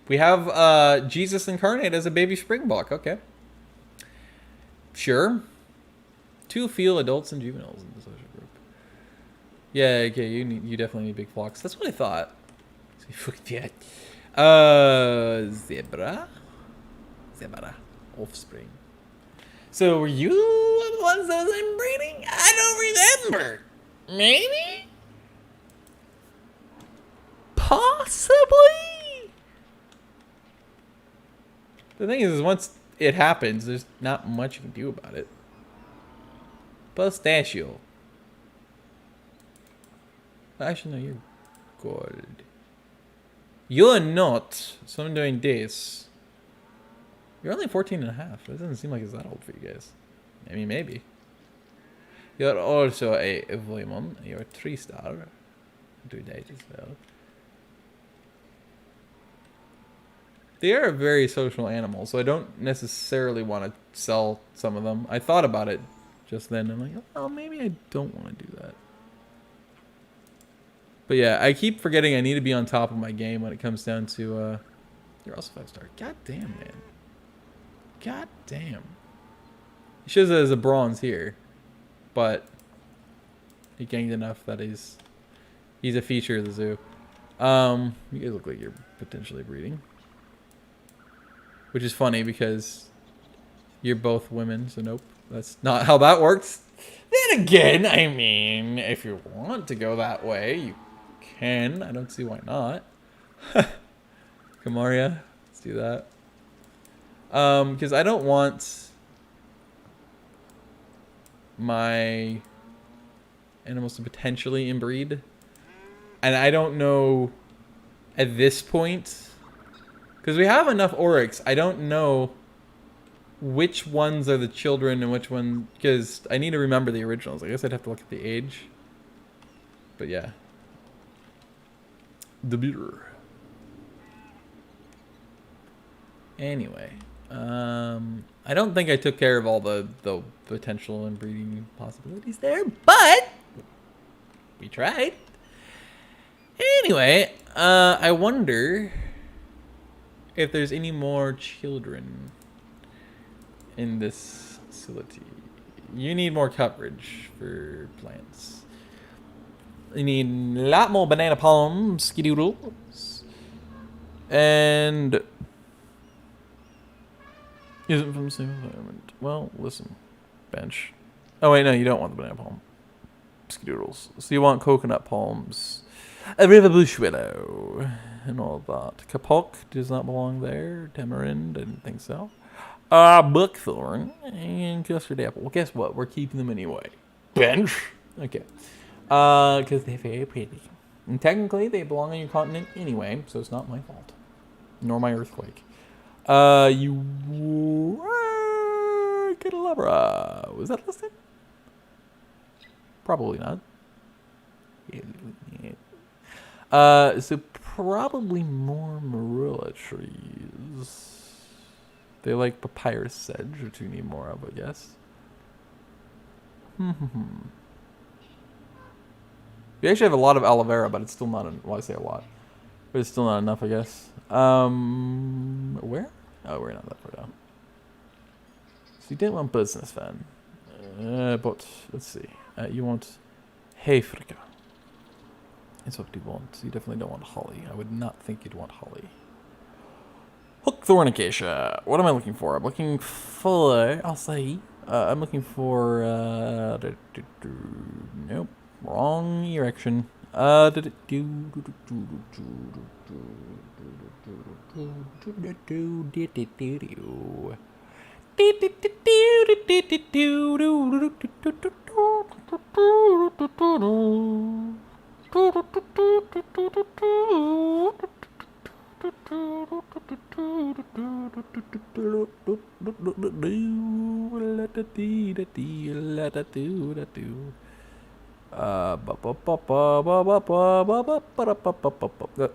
We have Jesus incarnate as a baby springbok. Okay. Sure. 2 fetal adults and juveniles in the social group. Yeah, okay, you definitely need big flocks. That's what I thought. Zebra. Offspring. So were you the ones that was inbreeding? I don't remember. Maybe? Possibly? The thing is once it happens, there's not much you can do about it. Pistachio. Actually, no, you're gold. You're not. So I'm doing this. You're only 14 and a half. It doesn't seem like it's that old for you guys. I mean, maybe. You're also a Voimon. You're a 3-star. Do that as well. They are a very social animal, so I don't necessarily want to sell some of them. I thought about it just then. I'm like, oh, maybe I don't want to do that. But yeah, I keep forgetting I need to be on top of my game when it comes down to, you're also 5-star. God damn, man. God damn. He shows it as a bronze here, but he gained enough that he's a feature of the zoo. You guys look like you're potentially breeding. Which is funny because you're both women, so nope. That's not how that works. Then again, I mean, if you want to go that way, you can. I don't see why not. Kamaria, let's do that. Because I don't want my animals to potentially inbreed. And I don't know at this point, because we have enough oryx, I don't know which ones are the children and which one, because I need to remember the originals. I guess I'd have to look at the age. But yeah. The beer. Anyway. I don't think I took care of all the potential inbreeding possibilities there, but we tried. Anyway, I wonder if there's any more children in this facility. You need more coverage for plants. You need a lot more banana palms, skidoodles, and isn't from the same environment. Well, listen, bench. Oh wait, no, you don't want the banana palm. Skidoodles. So you want coconut palms, a river bush willow, and all that. Kapok does not belong there. Tamarind, I didn't think so. Buckthorn and custard apple. Well, guess what? We're keeping them anyway. Bench. Okay. Because they're very pretty. And technically, they belong on your continent anyway, so it's not my fault. nor my earthquake. You candelabra. Was that listed? Probably not. So probably more marilla trees. They like papyrus sedge, which we need more of, I guess. We actually have a lot of aloe vera, but it's still not. Well, I say a lot, but it's still not enough, I guess. Where? Oh, we're not that far down. So you didn't want business then, but let's see. You want Africa. That's what you want. You definitely don't want holly. I would not think you'd want holly. Hookthorn acacia. What am I looking for? I'm looking for. I'll say. I'm looking for. Nope. Wrong erection.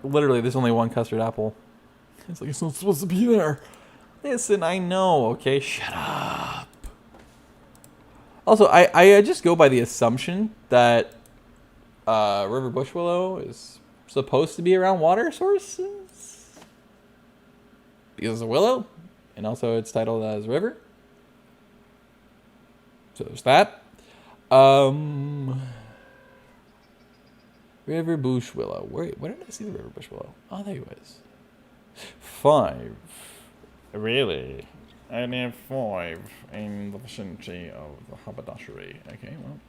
Literally, there's only one custard apple. It's like, it's not supposed to be there. Listen, I know, okay? Shut up. Also, I just go by the assumption that river bush willow is supposed to be around water sources. Because it's a willow, and also it's titled as river. So there's that. River bush willow. Where did I see the river bush willow? Oh, there he was. 5. Really? I only have 5 in the vicinity of the haberdashery. Okay, well,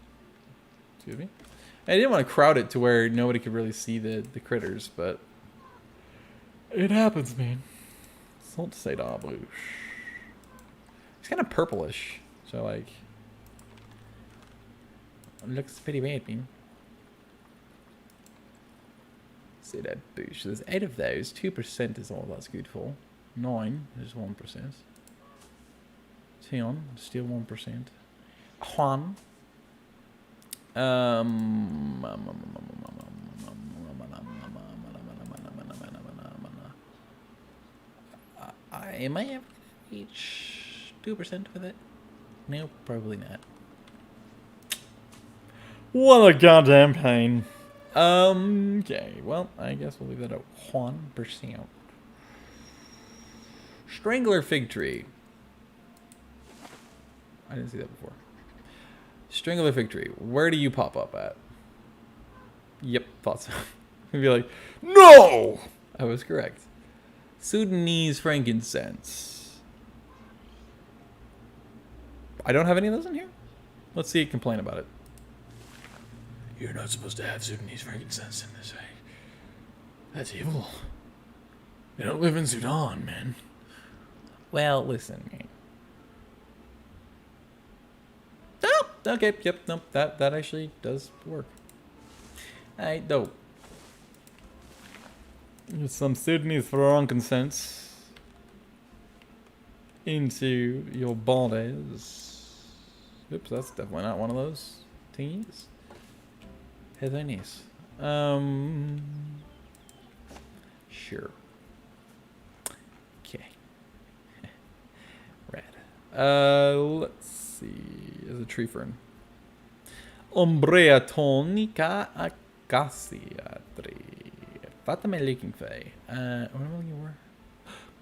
excuse me. I didn't want to crowd it to where nobody could really see the critters, but it happens, man. Salt cedar bush. It's kind of purplish, so like, it looks pretty bad, man. Cedar bush. There's 8 of those. 2% is all that's good for. 9 is 1%. 10, still 1%. Juan. Am I ever gonna reach 2% with it? No, probably not. What a goddamn pain. Okay, well, I guess we'll leave that at 1%. Strangler fig tree. I didn't see that before. Strangler fig tree. Where do you pop up at? Yep, thought so. You'd be like, no! I was correct. Sudanese frankincense. I don't have any of those in here? Let's see it complain about it. You're not supposed to have Sudanese frankincense in this way. That's evil. They don't live in Sudan, man. Well, listen, man. Oh, okay, yep, nope, that actually does work. I don't. Some Sudanese frankincense into your bodies. Oops, that's definitely not one of those thingies. Hey, they're nice. Sure. Okay. Rad. Let's see. There's a tree fern. Umbrea tonica acacia tree. What am I looking for? What am I looking for?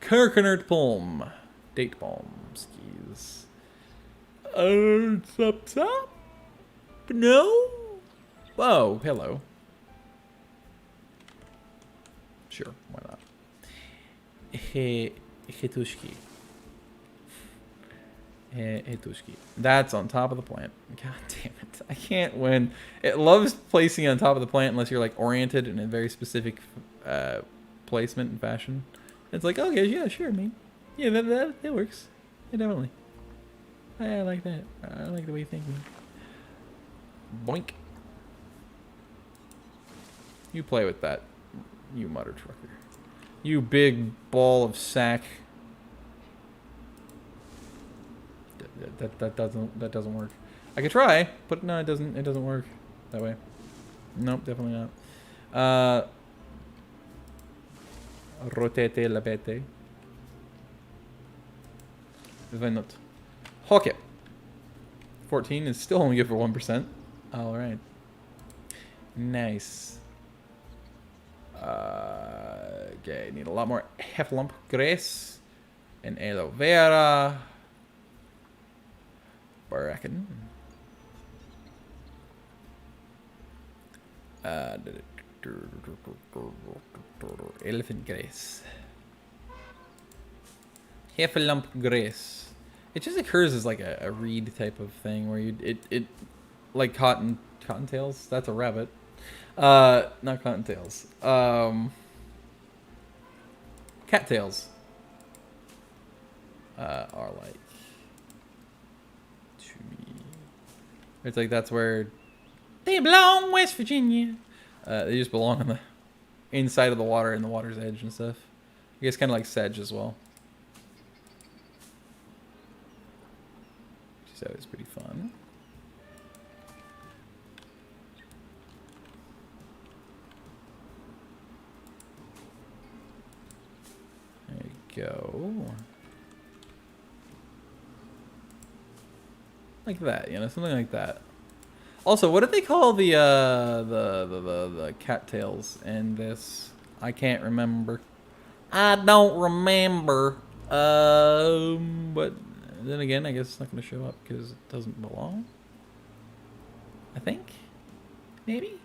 Kirkenert palm. Date palm. Skis. It's up top? No? Whoa, hello. Sure, why not? Hetushki. Hetushki. That's on top of the plant. God damn it. I can't win. It loves placing on top of the plant unless you're like oriented in a very specific placement and fashion. It's like, okay, yeah, sure, man. Yeah, that works. Yeah, definitely. I like that. I like the way you think, man. Boink. You play with that, you mutter trucker. You big ball of sack. That doesn't work. I could try, but no, it doesn't work that way. Nope, definitely not. Rotete la bete. Why not? Okay. 14 is still only good for 1%. Alright. Nice. Okay, need a lot more heffalump grace and aloe vera. Bracken. Elephant grace. Heffalump grace. It just occurs as like a reed type of thing where it like cottontails. That's a rabbit. Not cottontails. Cattails. Are like to me. It's like that's where they belong, West Virginia. They just belong on the inside of the water and the water's edge and stuff. I guess kind of like sedge as well. So it's pretty fun. There you go. Like that, you know, something like that. Also, what did they call the cattails in this? I can't remember. I don't remember. But then again, I guess it's not going to show up because it doesn't belong. I think. Maybe.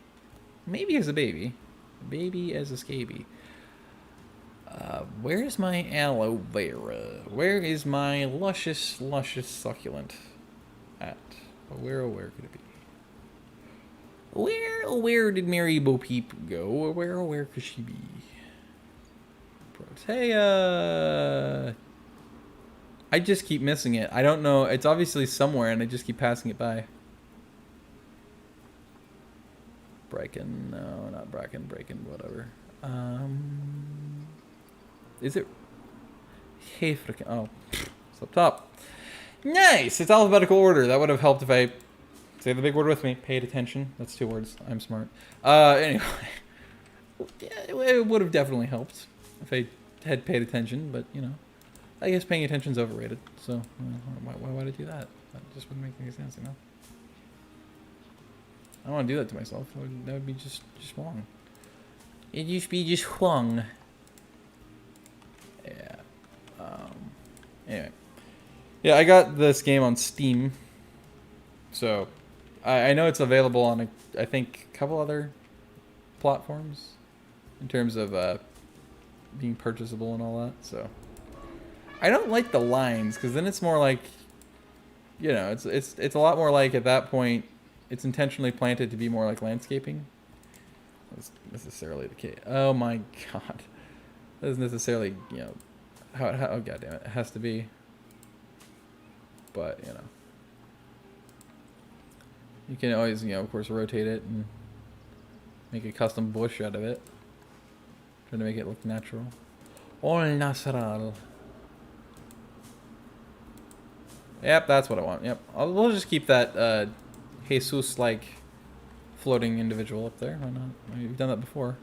Maybe as a baby. Baby as a scaby. Where's my aloe vera? Where is my luscious, luscious succulent at? Where could it be? Where did Mary Bo Peep go? Where could she be? Protea. I just keep missing it. I don't know. It's obviously somewhere, and I just keep passing it by. Bracken. No, not Bracken. Bracken, whatever. Is it? Hey, frickin'. Oh, it's up top. Nice! It's alphabetical order. That would have helped if I... Say the big word with me. Paid attention. That's 2 words. I'm smart. Anyway. Yeah, it would have definitely helped if I had paid attention, but, you know. I guess paying attention is overrated, so why would I do that? That just wouldn't make any sense, you know? I don't want to do that to myself. That would be just wrong. It'd just be just wrong. Yeah. Anyway. Yeah, I got this game on Steam. So, I know it's available on, I think, a couple other platforms. In terms of being purchasable and all that, so... I don't like the lines, because then it's more like, you know, it's a lot more like, at that point, it's intentionally planted to be more like landscaping. That's necessarily the case. Oh my god. That isn't necessarily, you know, how oh god damn it, it has to be. But, you know. You can always, you know, of course, rotate it and make a custom bush out of it. Trying to make it look natural. All natural. Yep, that's what I want. Yep. We'll just keep that Jesus-like floating individual up there. Why not? We've done that before.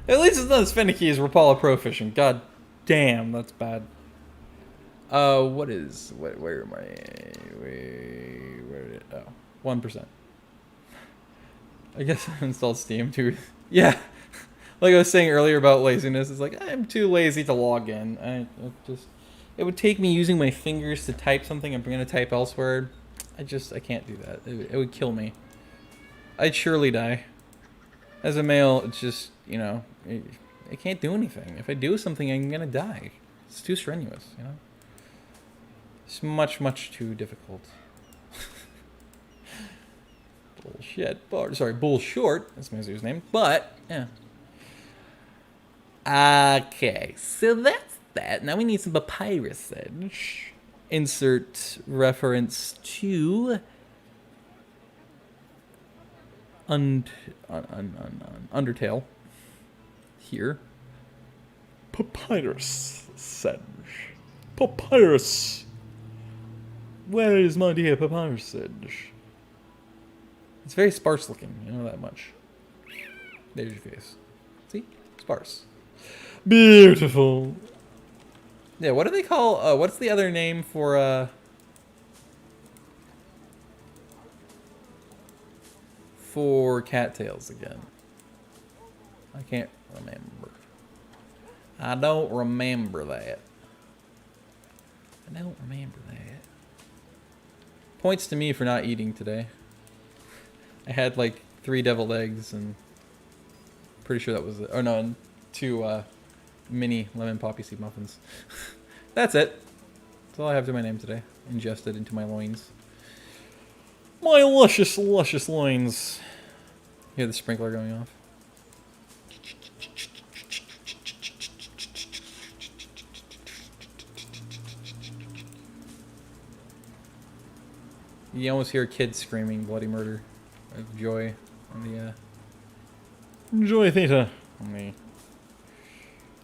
At least it's not as finicky as Rapala Pro Fishing. God damn, that's bad. What is... Where am I... Where did it... Oh. 1%. I guess I installed Steam too. Yeah. Like I was saying earlier about laziness, it's like, I'm too lazy to log in. It would take me using my fingers to type something I'm going to type elsewhere. I can't do that. It would kill me. I'd surely die. As a male, it's just, you know, I can't do anything. If I do something, I'm going to die. It's too strenuous, you know? It's much, much too difficult. Bullshit. Sorry, Bull Short. That's my zoo's name. But, yeah. Okay, so that's that. Now we need some papyrus sedge. Insert reference to Undertale. here. Papyrus sedge. Papyrus. Where is my dear papyrus sedge? It's very sparse looking, you know that much. There's your face. See? Sparse. Beautiful. Yeah, what do they call, what's the other name for cattails again? I can't remember. I don't remember that. I don't remember that. Points to me for not eating today. I had like 3 deviled eggs and pretty sure that was it. Oh no, and 2 mini lemon poppy seed muffins. That's it. That's all I have to my name today. Ingested into my loins. My luscious, luscious loins. You hear the sprinkler going off? You almost hear kids screaming bloody murder of joy on the joy theta on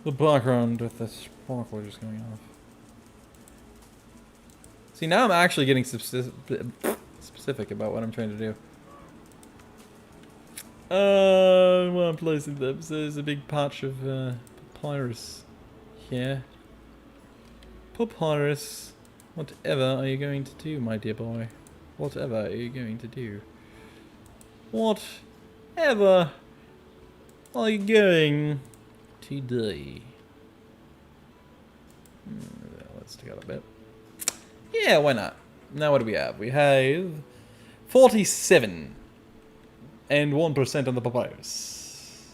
the background with the sparkler just going off. See, now I'm actually getting specific about what I'm trying to do. One place in the episode is a big patch of papyrus here. Papyrus, whatever are you going to do, my dear boy? Whatever are you going to do? Whatever are you going to do? Let's take out a bit. Yeah, why not? Now what do we have? We have 47 and 1% on the papyrus.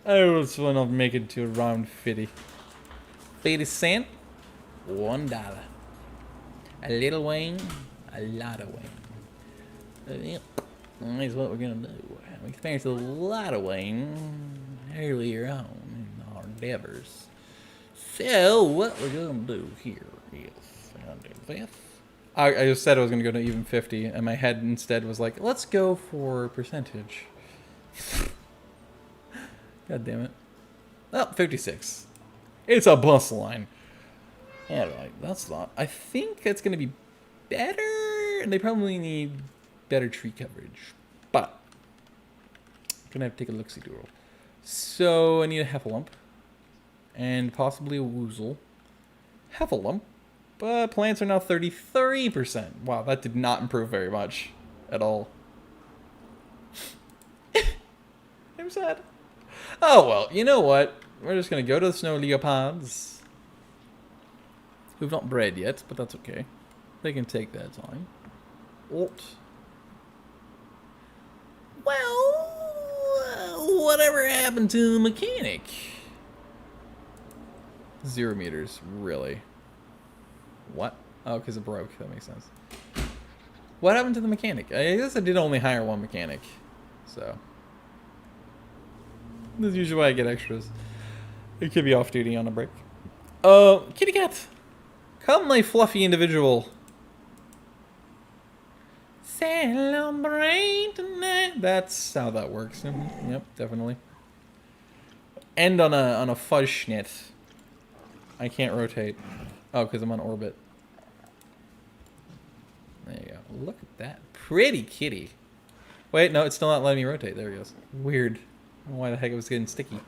Oh, let's why not make it to around 50. 50 cents, $1. A little wing, a lot of wing. Yep, that's what we're gonna do. We experienced a lot of wing earlier on in our endeavors. So what we're gonna do here is we're gonna do this. I just said I was gonna go to even 50, and my head instead was like, let's go for percentage. God damn it. Oh, 56. It's a bus line. Yeah, right. That's not. I think that's gonna be better. And they probably need better tree coverage. But I'm gonna have to take a look-see doodle. So I need a heffalump. And possibly a woozle. Heffalump. But plants are now 33%. Wow, that did not improve very much at all. I'm sad. Oh well, you know what? We're just gonna go to the snow leopards. Who've not bred yet, but that's okay. They can take their time. What? Well, whatever happened to the mechanic? 0 meters, really? What? Oh, because it broke. That makes sense. What happened to the mechanic? I guess I did only hire 1 mechanic, so that's usually why I get extras. It could be off duty on a break. Kitty cat, come, my fluffy individual. Celebrate tonight. That's how that works. Yep, definitely. End on a fuzz schnit. I can't rotate. Oh, because I'm on orbit. There you go. Look at that pretty kitty. Wait, no, it's still not letting me rotate. There he goes. Weird. I don't know why the heck it was getting sticky.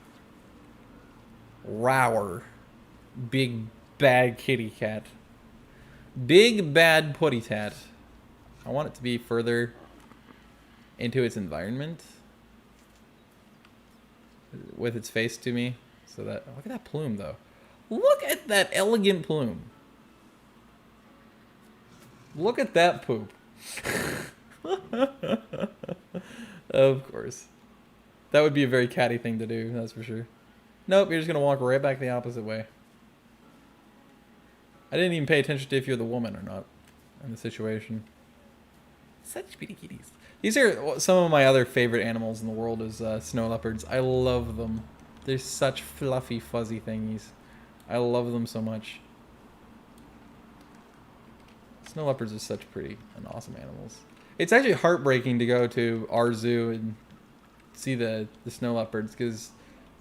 Rower. Big bad kitty cat. Big bad putty tat. I want it to be further into its environment with its face to me, so that look at that plume though. Look at that elegant plume. Look at that poop. Of course. That would be a very catty thing to do, that's for sure. Nope, you're just gonna walk right back the opposite way. I didn't even pay attention to if you're the woman or not in the situation. Such pretty kitties. These are some of my other favorite animals in the world is snow leopards. I love them. They're such fluffy, fuzzy thingies. I love them so much. Snow leopards are such pretty and awesome animals. It's actually heartbreaking to go to our zoo and see the snow leopards because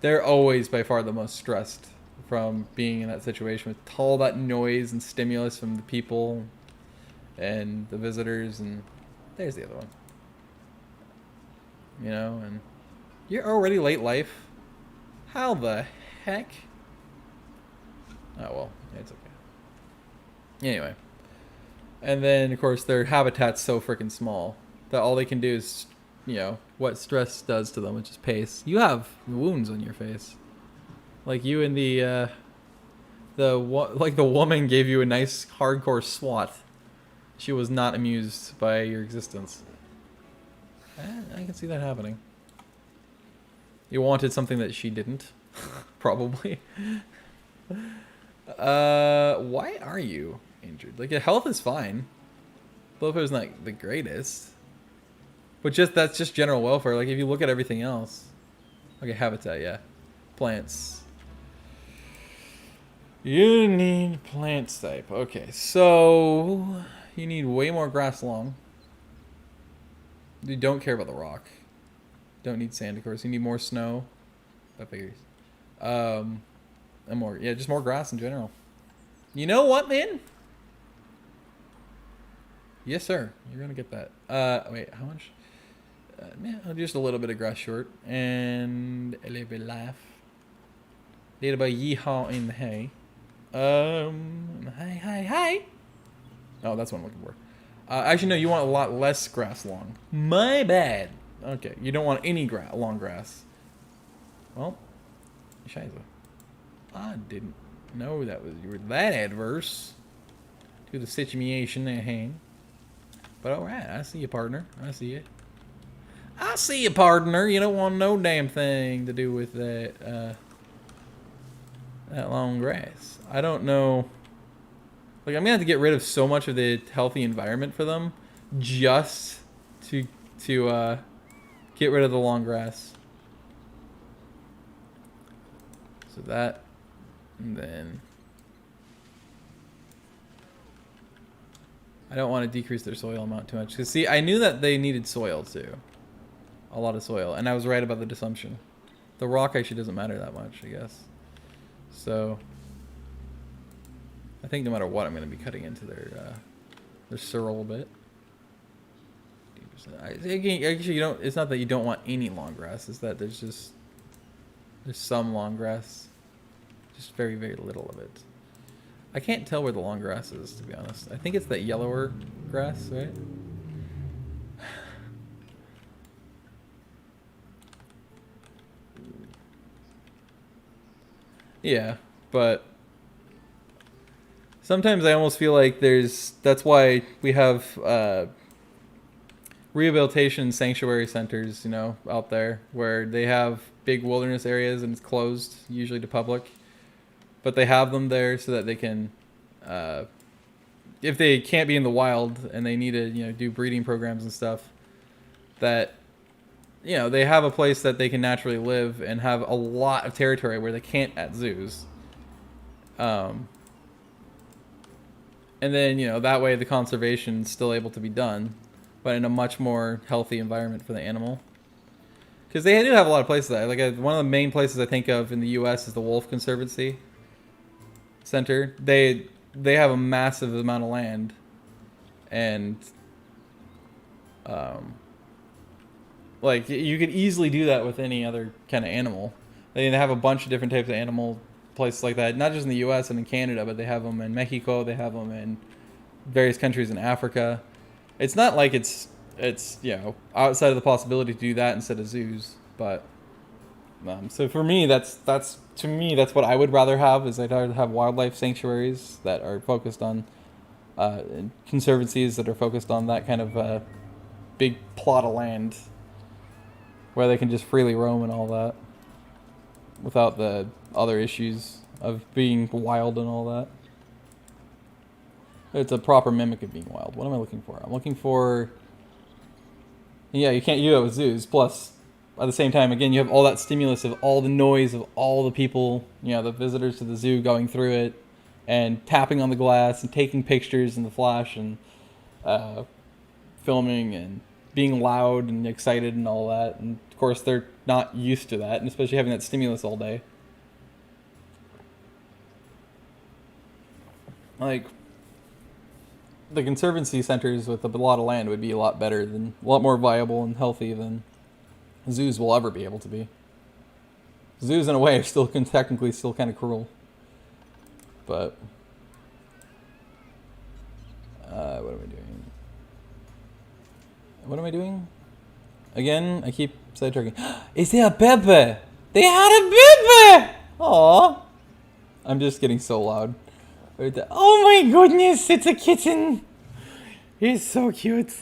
they're always by far the most stressed from being in that situation with all that noise and stimulus from the people and the visitors. And there's the other one. You know, and you're already late life. How the heck? Oh, well, it's okay. Anyway. And then, of course, their habitat's so freaking small that all they can do is, you know, what stress does to them, which is pace. You have wounds on your face. Like you and the woman gave you a nice hardcore swat. She was not amused by your existence. I can see that happening. You wanted something that she didn't. Probably. Why are you injured? Like, your health is fine. Welfare is not the greatest. But that's just general welfare. Like, if you look at everything else. Okay, habitat, yeah. Plants. You need plant type. Okay, so you need way more grass long. You don't care about the rock. Don't need sand, of course. You need more snow. That figures. And more, yeah, just more grass in general. You know what, man? Yes, sir. You're gonna get that. Wait, how much? Just a little bit of grass short and a little bit of life. A little bit of yeehaw in the hay. Hi. Oh, that's what I'm looking for. Actually, no, you want a lot less grass long. My bad. Okay, you don't want any long grass. Well, Shiza. I didn't know you were that adverse to the situation at hand. But alright, I see you, partner. I see you. I see you, partner. You don't want no damn thing to do with that, that long grass. I don't know. Like, I'm gonna have to get rid of so much of the healthy environment for them just to get rid of the long grass. So that, and then I don't want to decrease their soil amount too much. Because, see, I knew that they needed soil, too. A lot of soil. And I was right about the assumption. The rock actually doesn't matter that much, I guess. So I think no matter what, I'm going to be cutting into their sorrel a bit. Actually, it's not that you don't want any long grass. It's that there's some long grass. Just very, very little of it. I can't tell where the long grass is, to be honest. I think it's that yellower grass, right? Yeah, but sometimes I almost feel like that's why we have rehabilitation sanctuary centers, you know, out there where they have big wilderness areas and it's closed, usually to public. But they have them there so that they can, if they can't be in the wild and they need to, you know, do breeding programs and stuff, that, you know, they have a place that they can naturally live and have a lot of territory where they can't at zoos. And then, you know, that way the conservation's still able to be done, but in a much more healthy environment for the animal. Because they do have a lot of places there. Like, one of the main places I think of in the U.S. is the Wolf Conservancy Center. They have a massive amount of land, and like, you could easily do that with any other kind of animal. They have a bunch of different types of animal places like that, not just in the U.S. and in Canada, but they have them in Mexico. They have them in various countries in Africa. It's not like it's you know, outside of the possibility to do that instead of zoos, but so for me, that's what I would rather have. Is I'd rather have wildlife sanctuaries that are focused on and conservancies that are focused on that kind of big plot of land where they can just freely roam and all that without the other issues of being wild and all that. It's a proper mimic of being wild. What am I looking for? I'm looking for... Yeah, you can't do that with zoos. Plus, at the same time, again, you have all that stimulus of all the noise of all the people, you know, the visitors to the zoo going through it and tapping on the glass and taking pictures in the flash and filming and being loud and excited and all that. And of course, they're not used to that, and especially having that stimulus all day. Like, the conservancy centers with a lot of land would be a lot better than, a lot more viable and healthy than zoos will ever be able to be. Zoos, in a way, are still technically still kind of cruel. But what am I doing? What am I doing? Again, I keep sidetracking. Is there a baby? They had a baby! Aww. I'm just getting so loud. Oh my goodness, it's a kitten! He's so cute.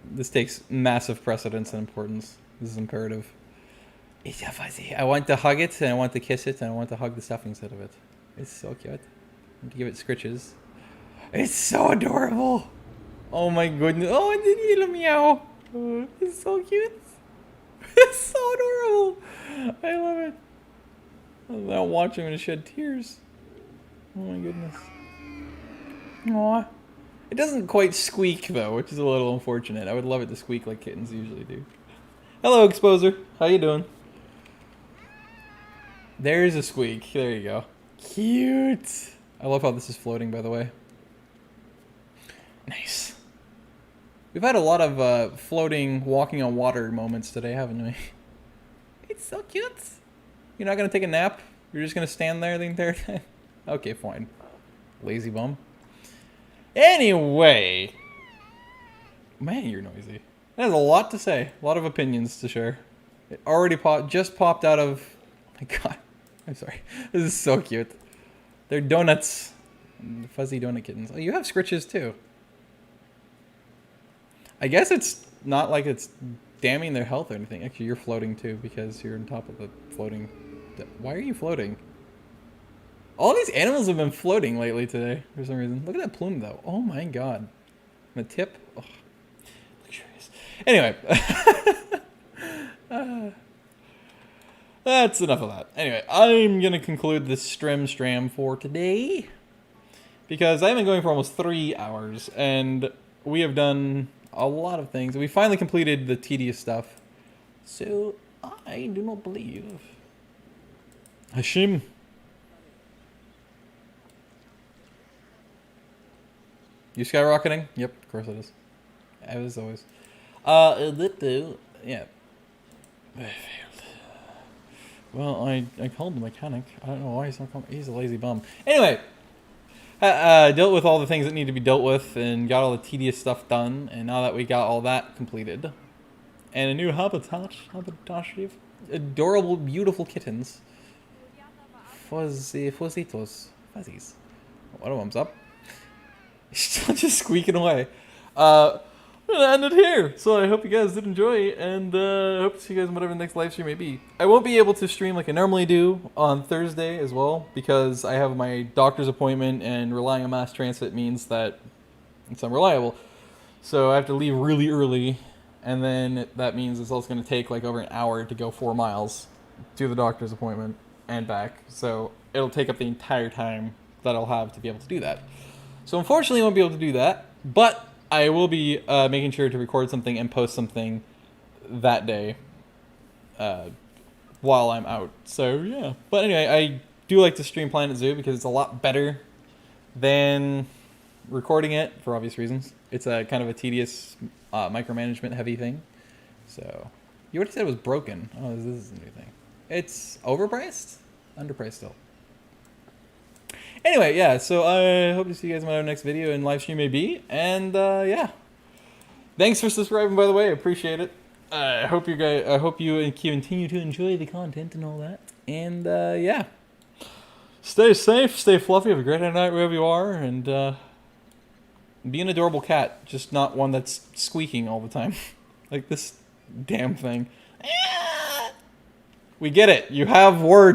This takes massive precedence and importance. This is imperative. It's a fuzzy. I want to hug it, and I want to kiss it, and I want to hug the stuffings out of it. It's so cute. I want to give it scritches. It's so adorable! Oh my goodness. Oh, it did a little meow. Oh, it's so cute. It's so adorable. I love it. I'm now watching him shed tears. Oh my goodness. Aww. It doesn't quite squeak though, which is a little unfortunate. I would love it to squeak like kittens usually do. Hello, Exposer. How you doing? There's a squeak. There you go. Cute. I love how this is floating, by the way. Nice. We've had a lot of floating, walking on water moments today, haven't we? It's so cute. You're not going to take a nap? You're just going to stand there the entire time? Okay, fine. Lazy bum. Anyway. Man, you're noisy. That has a lot to say. A lot of opinions to share. It already just popped out of... Oh my god. I'm sorry. This is so cute. They're donuts. Fuzzy donut kittens. Oh, you have scritches too. I guess it's not like it's damning their health or anything. Actually, you're floating too because you're on top of the floating... Why are you floating? All these animals have been floating lately today for some reason. Look at that plume though. Oh my god. The tip. Oh, luxurious. Anyway. That's enough of that. Anyway, I'm going to conclude this stram for today. Because I've been going for almost 3 hours. And we have done a lot of things. We finally completed the tedious stuff. So, I do not believe... Hashim. You skyrocketing? Yep, of course it is. As always. Yeah. Well, I called the mechanic. I don't know why he's not coming. He's a lazy bum. Anyway. Dealt with all the things that need to be dealt with and got all the tedious stuff done. And now that we got all that completed. And a new habitat. Adorable, beautiful kittens. Fuzzitos. Fuzzies. One of them's up. He's still just squeaking away. I'm gonna end it here. So I hope you guys did enjoy, and I hope to see you guys in whatever the next live stream may be. I won't be able to stream like I normally do on Thursday as well, because I have my doctor's appointment, and relying on mass transit means that it's unreliable. So I have to leave really early, and then that means it's also going to take like over an hour to go 4 miles to the doctor's appointment and back. So it'll take up the entire time that I'll have to be able to do that. So unfortunately I won't be able to do that, but I will be making sure to record something and post something that day while I'm out. So yeah, but anyway, I do like to stream Planet Zoo because it's a lot better than recording it for obvious reasons. It's a kind of a tedious micromanagement heavy thing. So you already said it was broken. Oh, this is a new thing. It's overpriced? Underpriced still. Anyway, yeah, so I hope to see you guys in my next video and live stream may be. And yeah. Thanks for subscribing, by the way. I appreciate it. I hope you continue to enjoy the content and all that. And yeah. Stay safe, stay fluffy, have a great night wherever you are, and be an adorable cat, just not one that's squeaking all the time. Like this damn thing. We get it. You have words.